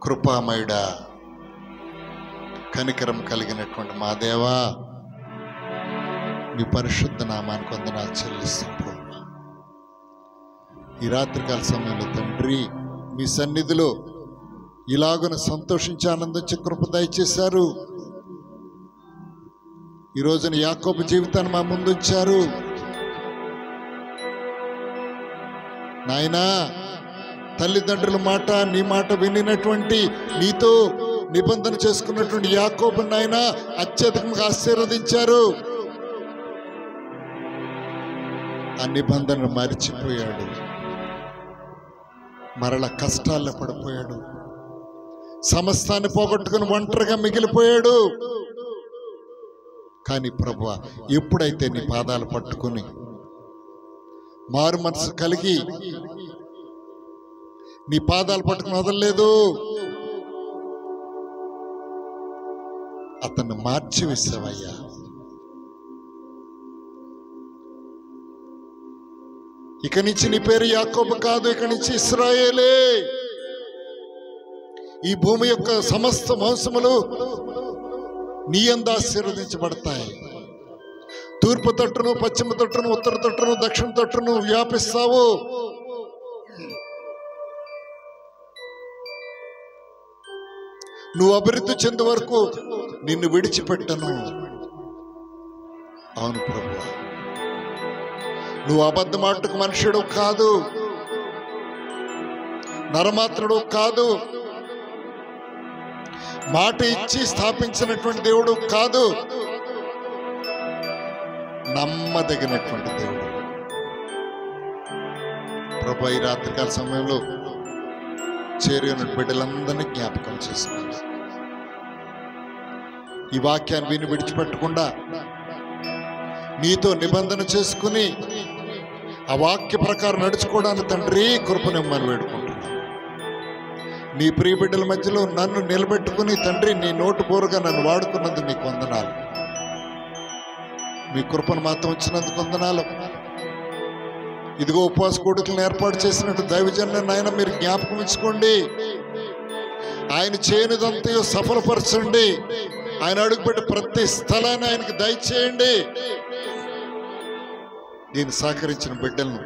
కృపామయుడా, కనికరం కలిగినటువంటి మా దేవా, మీ పరిశుద్ధ నామానికి వందనాలు చెల్లిస్తాం ప్రభు. ఈ రాత్రికాల సమయంలో తండ్రి మీ సన్నిధిలో ఇలాగున సంతోషించి ఆనందించి కృప దయచేశారు. ఈ రోజున యాకోబు జీవితాన్ని మా ముందుంచారు. నాయనా, తల్లిదండ్రుల మాట నీ మాట వినినటువంటి, నీతో నిబంధన చేసుకున్నటువంటి యాకోబు నాయన అత్యధికంగా ఆశీర్వదించారు. ఆ నిబంధనను మరిచిపోయాడు, మరల కష్టాల్లో పడిపోయాడు, సమస్తాన్ని పోగొట్టుకుని ఒంటరిగా మిగిలిపోయాడు. కానీ ప్రభువా, ఎప్పుడైతే నీ పాదాలు పట్టుకుని మారు మనసు కలిగి నీ పాదాలు పట్టుకుని వదలలేదు, అతన్ని మార్చివేసావయ్యా. ఇక నుంచి నీ పేరు యాకోబు కాదు, ఇక నుంచి ఇశ్రాయేలే. ఈ భూమి యొక్క సమస్త వంశములు నీ యందు ఆశీర్వదించబడతాయి. తూర్పు తట్టును, పశ్చిమ తట్టును, ఉత్తర తట్టును, దక్షిణ తట్టును వ్యాపిస్తావు. నువ్వు అభివృద్ధి చెందే వరకు నిన్ను విడిచిపెట్టను. అవును ప్రభువా, నువ్వు అబద్ధమాటకు మనుషుడు కాదు, నరమాత్రుడు కాదు, మాట ఇచ్చి స్థాపించినటువంటి దేవుడు కాదు, నమ్మదగినటువంటి దేవుడు. ప్రభు, ఈ రాత్రికాల సమయంలో చేరి ఉన్న బిడ్డలందరినీ జ్ఞాపకం చేసుకోండి. ఈ వాక్యాన్ని విని విడిచిపెట్టకుండా నీతో నిబంధన చేసుకుని ఆ వాక్య ప్రకారం నడుచుకోవడానికి తండ్రి కృపనిమ్మని వేడుకుంటున్నాను. నీ ప్రియ బిడ్డల మధ్యలో నన్ను నిలబెట్టుకుని తండ్రి నీ నోటు బోరుగా నన్ను వాడుకున్నందుకు నీకు వందనాలు. మీ కృపను మాత్రం వచ్చినందుకు వందనాలు. ఇదిగో ఉపవాస కూడికలను ఏర్పాటు చేసినట్టు దైవజనులను ఆయన మీరు జ్ఞాపకం ఇచ్చుకోండి. ఆయన చేయనిదంతయో సఫలపరచండి. ఆయన అడుగుపెట్టి ప్రతి స్థలాన్ని ఆయనకి దయచేయండి. దీన్ని సహకరించిన బిడ్డలను,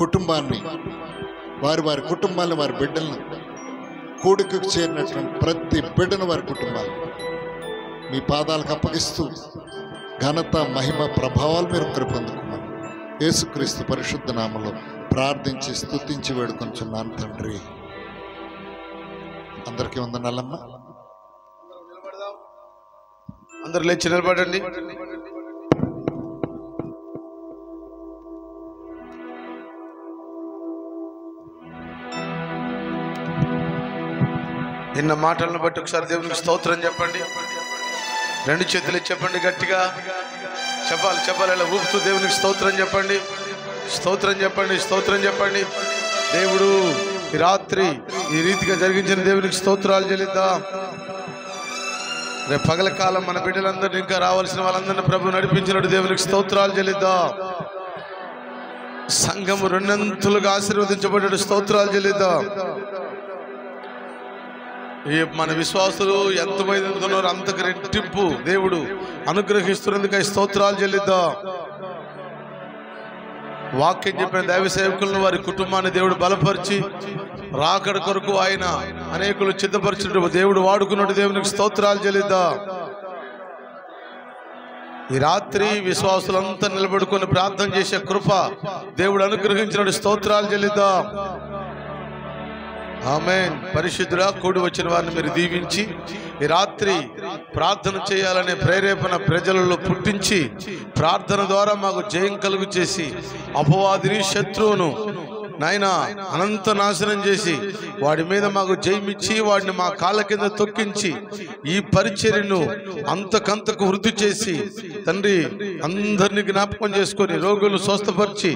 కుటుంబాన్ని, వారి వారి కుటుంబాలను, వారి బిడ్డలను, కూడికకు చేరినటువంటి ప్రతి బిడ్డను, వారి కుటుంబాలను మీ పాదాలకు అప్పగిస్తూ ఘనత, మహిమ, ప్రభావాలు మీరు పొందుకున్నాను. యేసుక్రీస్తు పరిశుద్ధ నామములో ప్రార్థించి స్తుతించి వేడుకొంచున్నాను తండ్రి. అందరికీ వందనాలమ్మా. అందరు లేచి నిలబడండి. నిన్న మాటలను బట్టి ఒకసారి దేవునికి స్తోత్రం చెప్పండి. రెండు చేతులు చెప్పండి, గట్టిగా చెప్పాలి. ఇలా ఊపుతూ దేవునికి స్తోత్రం చెప్పండి. స్తోత్రం చెప్పండి, స్తోత్రం చెప్పండి. దేవుడు ఈ రాత్రి ఈ రీతిగా జరిగించిన దేవునికి స్తోత్రాలు చెల్లిద్దాం. రేపు పగల కాలం మన బిడ్డలందరినీ, ఇంకా రావాల్సిన వాళ్ళందరినీ ప్రభు నడిపించినట్టు దేవునికి స్తోత్రాలు చెల్లిద్దాం. సంఘము రెండంతులుగా ఆశీర్వదించబడ్డ స్తోత్రాలు చెల్లిద్దాం. మన విశ్వాసులు ఎంతమంది ఉన్నారో అంతకు రెట్టింపు దేవుడు అనుగ్రహిస్తున్నందుకు స్తోత్రాలు చెల్లిద్దాం. వాక్యం చెప్పిన దైవ సేవకులను, వారి కుటుంబాన్ని దేవుడు బలపరిచి రాకడ కొరకు ఆయన అనేకులు సిద్ధపరిచినట్టు దేవుడు వాడుకున్నట్టు దేవునికి స్తోత్రాలు చెల్లిద్దాం. ఈ రాత్రి విశ్వాసులంతా నిలబడుకొని ప్రార్థన చేసే కృప దేవుడు అనుగ్రహించినట్టు స్తోత్రాలు చెల్లిద్దాం. ఆమేన్. పరిశుద్ధుడా, కూడి వచ్చిన వారిని మీరు దీవించి ఈ రాత్రి ప్రార్థన చేయాలనే ప్రేరేపణ ప్రజలలో పుట్టించి ప్రార్థన ద్వారా మాకు జయం కలుగు చేసి అపవాదిని, శత్రువును నాయన అనంత నాశనం చేసి వాడి మీద మాకు జయమిచ్చి వాడిని మా కాళ్ళ కింద తొక్కించి ఈ పరిచర్యను అంతకంతకు వృద్ధి చేసి తండ్రి అందరినీ జ్ఞాపకం చేసుకొని రోగులు స్వస్థపరిచి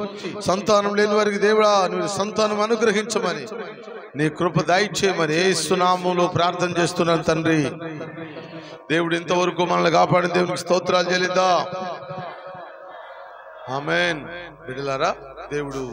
సంతానం లేని వారికి దేవుడా నువ్వు సంతానం అనుగ్రహించమని నీ కృప దయచేయమని యేసు నామములో ప్రార్థన చేస్తున్నాను తండ్రి. దేవుడు ఇంతవరకు మనల్ని కాపాడిన దేవునికి స్తోత్రాలు చెల్లిద్దాం. ఆమేన్. బిడ్డలారా, దేవుడు